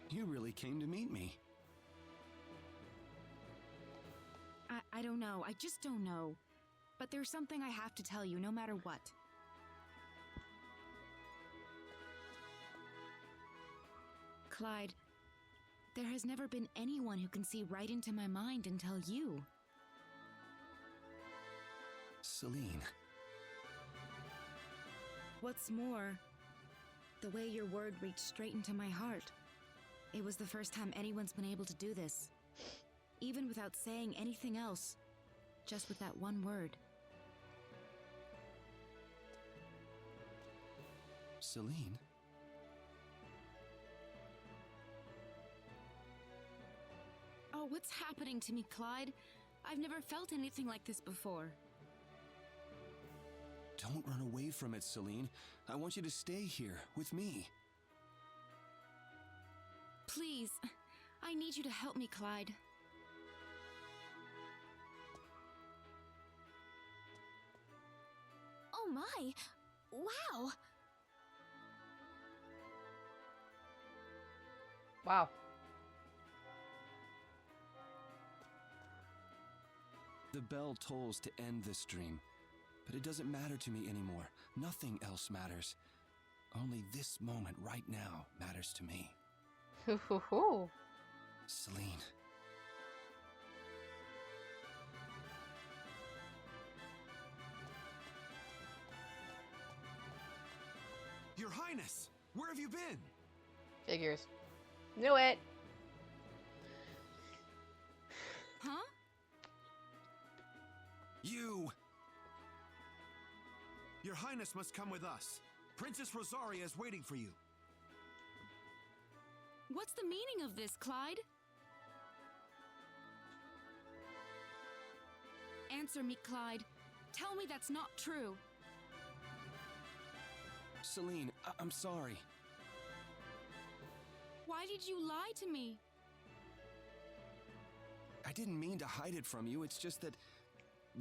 You really came to meet me. I don't know. I just don't know. But there's something I have to tell you, no matter what. Clyde, there has never been anyone who can see right into my mind until you. Celine. What's more, the way your word reached straight into my heart. It was the first time anyone's been able to do this. Even without saying anything else. Just with that one word. Celine? Oh, what's happening to me, Clyde? I've never felt anything like this before. Don't run away from it, Celine. I want you to stay here, with me. Please, I need you to help me, Clyde. Oh my! Wow! Wow. The bell tolls to end this dream, but it doesn't matter to me anymore. Nothing else matters. Only this moment right now matters to me. Hoo hoo hoo. Celine. Your Highness, where have you been? Figures. Knew it. Huh? You! Your Highness must come with us. Princess Rosaria is waiting for you. What's the meaning of this, Clyde? Answer me, Clyde. Tell me that's not true. Celine, I'm sorry. Why did you lie to me? I didn't mean to hide it from you. It's just that,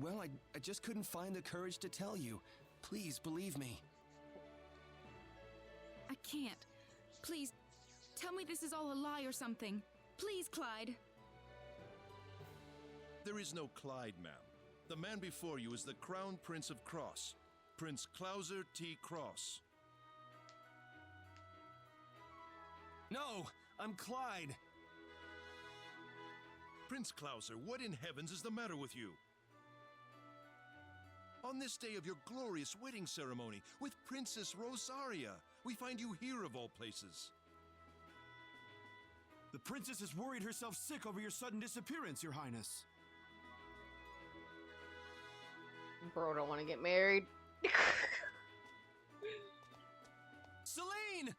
well, I just couldn't find the courage to tell you. Please believe me. I can't. Please, tell me this is all a lie or something. Please, Clyde. There is no Clyde, ma'am. The man before you is the Crown Prince of Cross, Prince Clouser T. Cross. No, I'm Clyde. Prince Clouser, what in heavens is the matter with you? On this day of your glorious wedding ceremony with Princess Rosaria, we find you here of all places. The princess has worried herself sick over your sudden disappearance, Your Highness. Bro don't want to get married. Celine!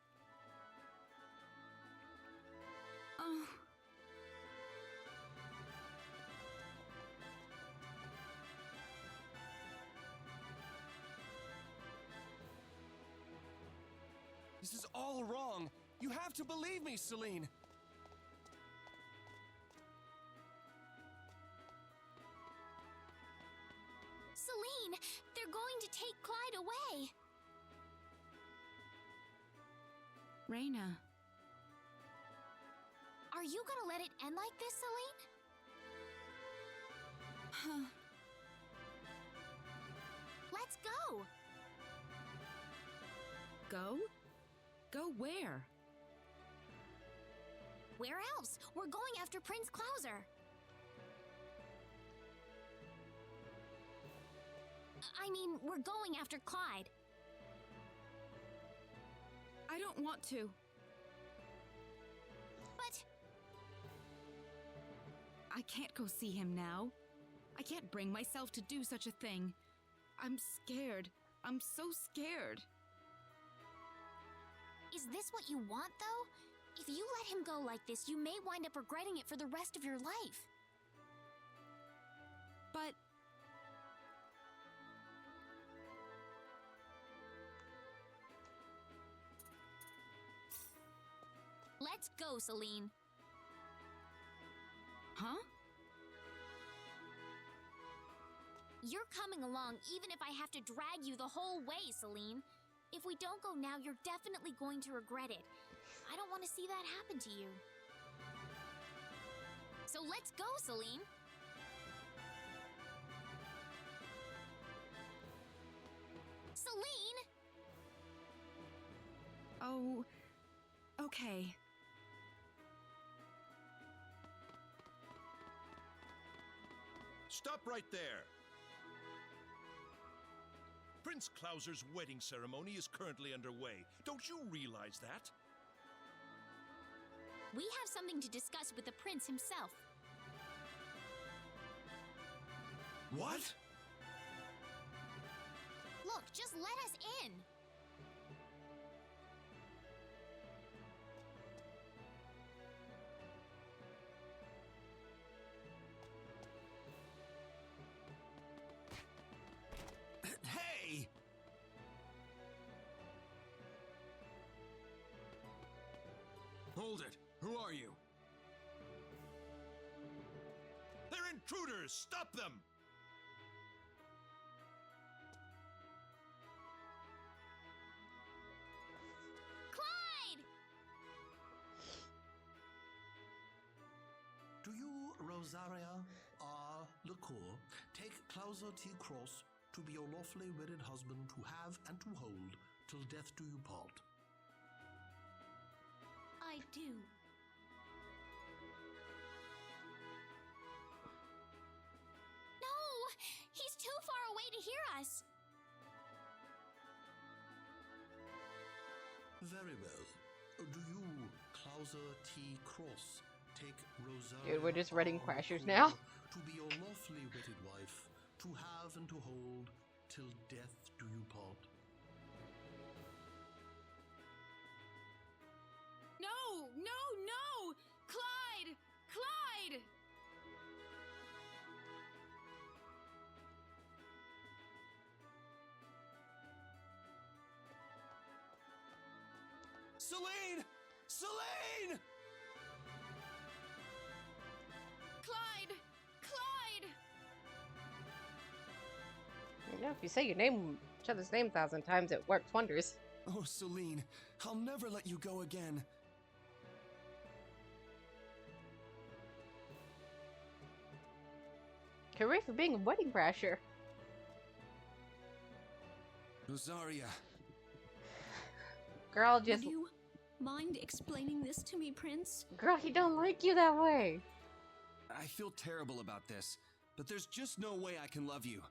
This is all wrong. You have to believe me, Celine. Celine, they're going to take Clyde away. Raina. Are you gonna let it end like this, Celine? Let's go. Go? Go where? Where else? We're going after Prince Clouser. I mean, we're going after Clyde. I don't want to. But... I can't go see him now. I can't bring myself to do such a thing. I'm scared. I'm so scared. Is this what you want, though? If you let him go like this, you may wind up regretting it for the rest of your life. But... Let's go, Celine. Huh? You're coming along even if I have to drag you the whole way, Celine. If we don't go now, you're definitely going to regret it. I don't want to see that happen to you. So let's go, Celine. Celine! Oh... okay. Stop right there! Prince Clouser's wedding ceremony is currently underway. Don't you realize that? We have something to discuss with the prince himself. What? Look, just let us in. Hey! Hold it! Who are you? traitors! Stop them! Clyde! Do you, Rosaria R. Lecour, take Clauser T. Cross to be your lawfully wedded husband to have and to hold till death do you part? I do. No! He's too far away to hear us! Very well. Do you, Clauser T. Cross, take Rosaria Dude, we're just Reading R. Crashers Lecour now. to be your lawfully wedded wife, to have and to hold till death do you part? No! No! No! Clyde! Clyde! Celine! Celine! Clyde! Clyde! You know, if you say each other's name 1,000 times, it works wonders. Oh, Celine, I'll never let you go again. Hooray for being a wedding crasher. Rosaria. Girl, just... Would you mind explaining this to me, Prince? Girl, he don't like you that way. I feel terrible about this, but there's just no way I can love you.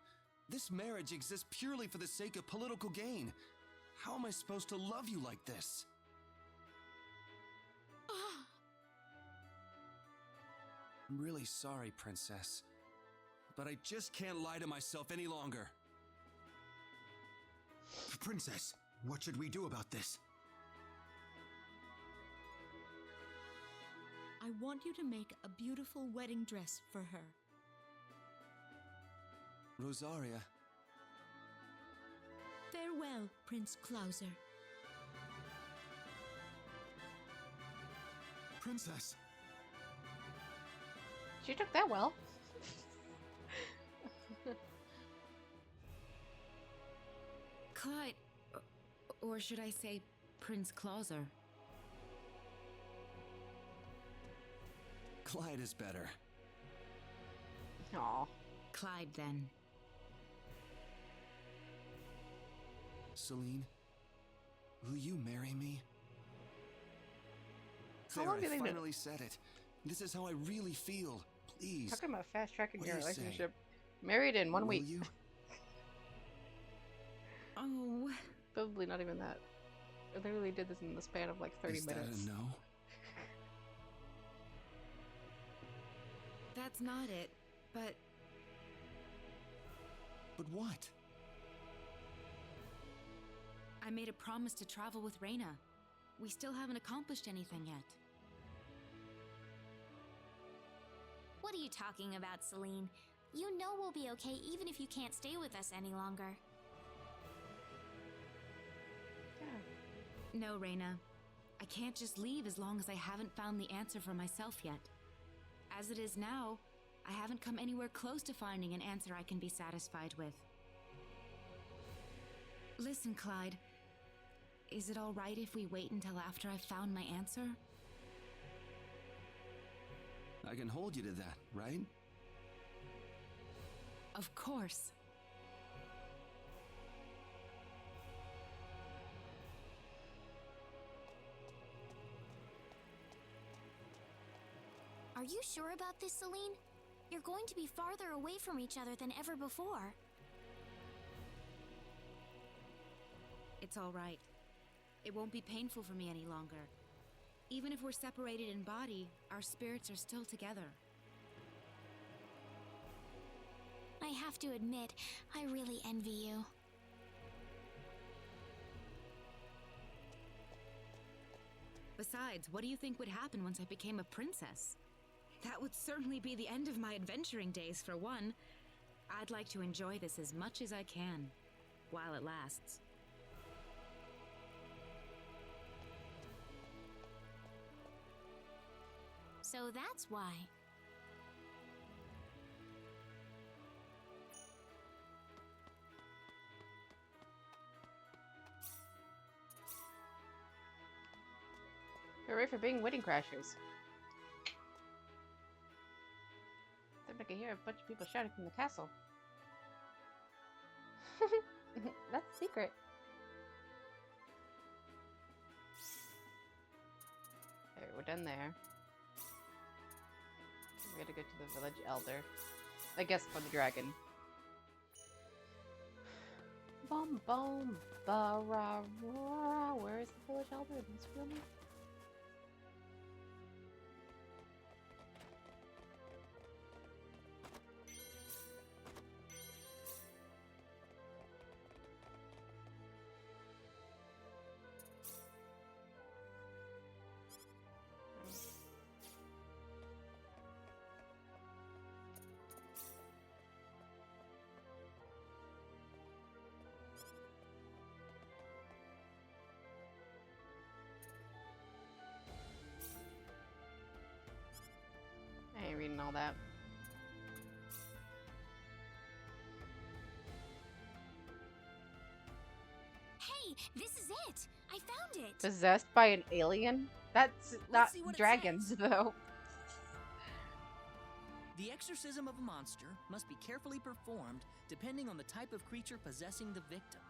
This marriage exists purely for the sake of political gain. How am I supposed to love you like this? I'm really sorry, Princess. But I just can't lie to myself any longer. Princess, what should we do about this? I want you to make a beautiful wedding dress for her. Rosaria. Farewell, Prince Clauser. Princess. She took that well. Clyde, or should I say Prince Clauser? Clyde is better. Aw. Clyde, then. Celine, will you marry me? How There, long do I they know? finally said it. This is how I really feel. Please. Talking about fast tracking What your do you say? relationship. Married in 1 Will week. you? Oh. Probably not even that. I literally did this in the span of like 30 Is minutes. that a no? That's not it, but But what? I made a promise to travel with Reina. We still haven't accomplished anything yet. What are you talking about, Celine? You know we'll be okay even if you can't stay with us any longer. No, Reina. I can't just leave as long as I haven't found the answer for myself yet. As it is now, I haven't come anywhere close to finding an answer I can be satisfied with. Listen, Clyde. Is it all right if we wait until after I've found my answer? I can hold you to that, right? Of course. Are you sure about this, Celine? You're going to be farther away from each other than ever before. It's all right. It won't be painful for me any longer. Even if we're separated in body, our spirits are still together. I have to admit, I really envy you. Besides, what do you think would happen once I became a princess? That would certainly be the end of my adventuring days, for one. I'd like to enjoy this as much as I can, while it lasts. So that's why. Hooray for being wedding crashers. I can hear a bunch of people shouting from the castle. That's a secret. Alright, we're done there. We gotta go to the village elder. I guess for the dragon. Bum bum ba ra ra. Where is the village elder in this room? I ain't reading all that. Hey, this is it! I found it! Possessed by an alien? That's not see what it dragons, though. The exorcism of a monster must be carefully performed depending on the type of creature possessing the victim.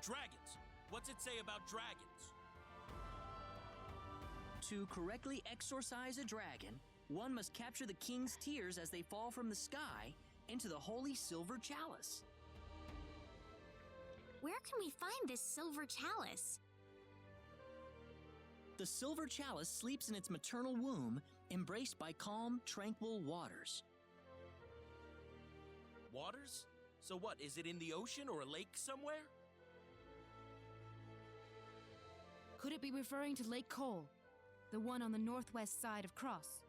Dragons! What's it say about dragons? To correctly exorcise a dragon, one must capture the king's tears as they fall from the sky into the holy silver chalice. Where can we find this silver chalice? The silver chalice sleeps in its maternal womb, embraced by calm, tranquil waters. Waters? So what, is it in the ocean or a lake somewhere? Could it be referring to Lake Cole, the one on the northwest side of Cross?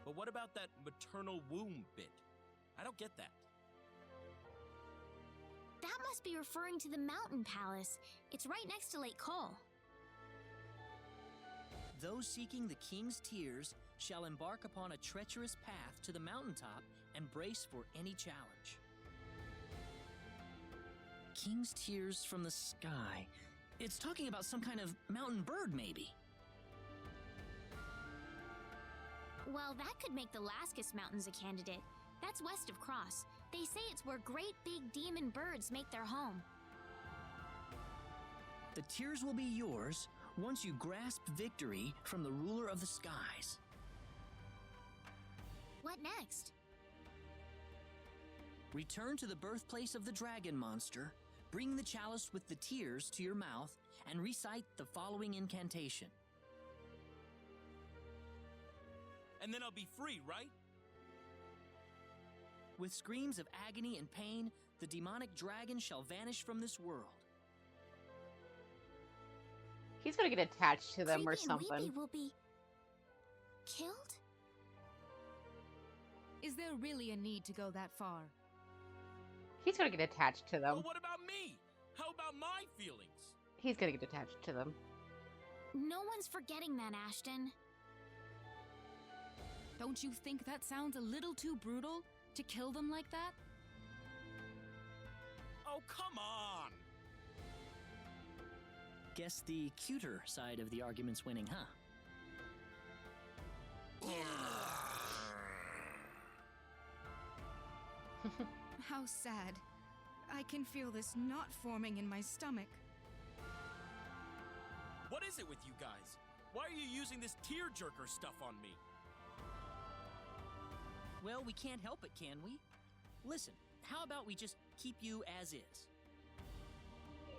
But what about that maternal womb bit? I don't get that. That must be referring to the mountain palace. It's right next to Lake Cole. Those seeking the king's tears shall embark upon a treacherous path to the mountaintop and brace for any challenge. King's tears from the sky. It's talking about some kind of mountain bird, maybe. Well, that could make the Laskus Mountains a candidate. That's west of Cross. They say it's where great big demon birds make their home. The tears will be yours once you grasp victory from the ruler of the skies. What next? Return to the birthplace of the dragon monster, bring the chalice with the tears to your mouth, and recite the following incantation. And then I'll be free, right? With screams of agony and pain, the demonic dragon shall vanish from this world. He's gonna get attached to them or Creepy and Weepy something. will be killed? Is there really a need to go that far? He's gonna get attached to them. Well, what about me? How about my feelings? He's gonna get attached to them. No one's forgetting that, Ashton. Don't you think that sounds a little too brutal to kill them like that? Oh, come on! Guess the cuter side of the argument's winning, huh? How sad. I can feel this knot forming in my stomach. What is it with you guys? Why are you using this tearjerker stuff on me? Well, we can't help it, can we? Listen, how about we just keep you as is?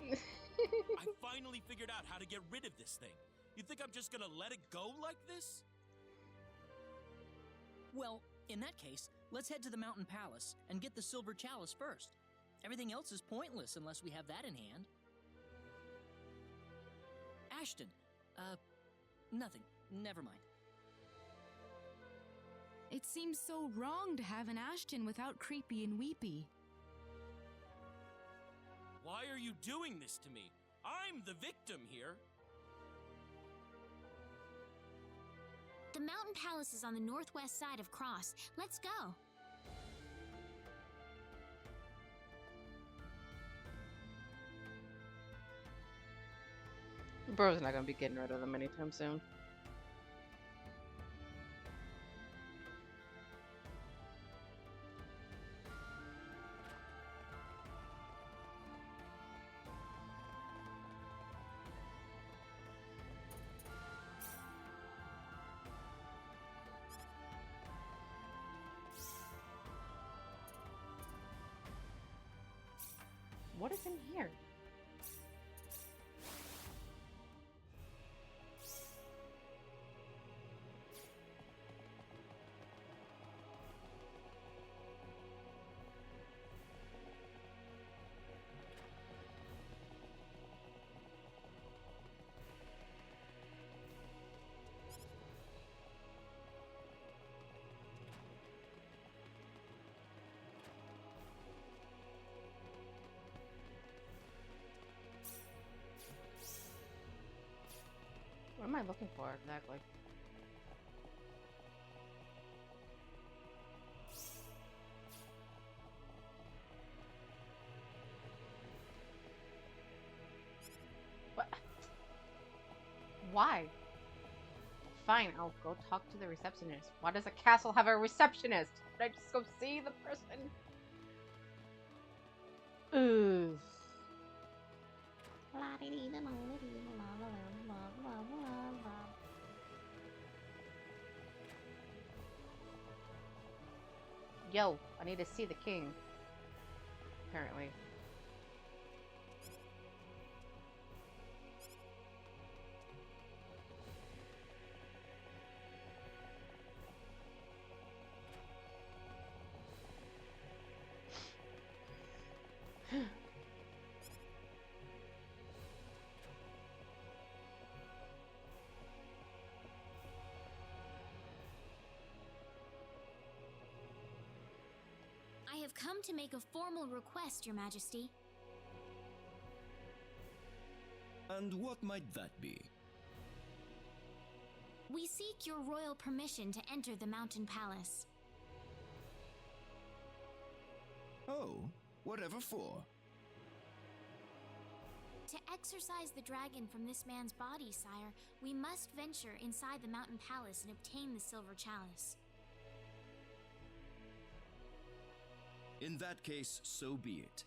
I finally figured out how to get rid of this thing. You think I'm just gonna let it go like this? Well, in that case, let's head to the mountain palace and get the silver chalice first. Everything else is pointless unless we have that in hand. Ashton, nothing. Never mind. It seems so wrong to have an Ashton without Creepy and Weepy. Why are you doing this to me? I'm the victim here. The mountain palace is on the northwest side of Cross. Let's go. Bro's not gonna be getting rid of them anytime soon. What is in here? What am I looking for exactly? What? Why? Fine, I'll go talk to the receptionist. Why does a castle have a receptionist? Should I just go see the person? Ooh. Yo, I need to see the king. Apparently. I have come to make a formal request, Your Majesty. And what might that be? We seek your royal permission to enter the Mountain Palace. Oh, whatever for? To exorcise the dragon from this man's body, sire, we must venture inside the Mountain Palace and obtain the Silver Chalice. In that case, so be it.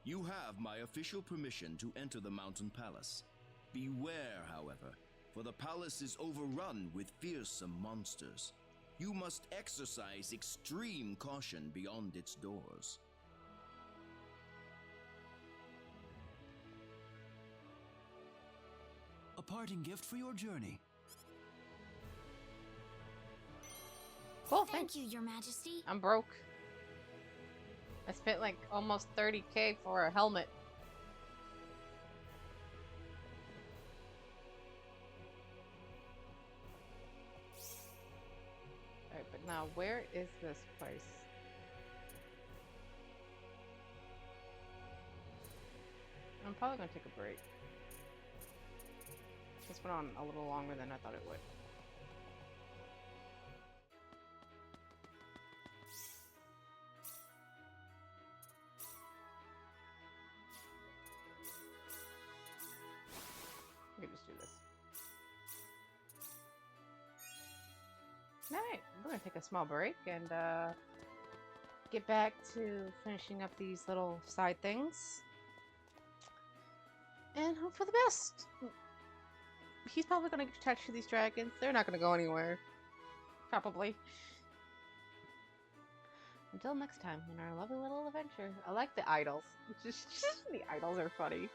You have my official permission to enter the Mountain Palace. Beware, however, for the palace is overrun with fearsome monsters. You must exercise extreme caution beyond its doors. A parting gift for your journey. Cool, Thank you, Your Majesty. I'm broke. I spent like almost 30k for a helmet. Alright, but now where is this place? I'm probably gonna take a break. This went on a little longer than I thought it would. We can just do this. Alright, we're gonna take a small break and get back to finishing up these little side things. And hope for the best. He's probably gonna get attached to these dragons. They're not gonna go anywhere. Probably. Until next time, in our lovely little adventure. I like the idols. Just the idols are funny.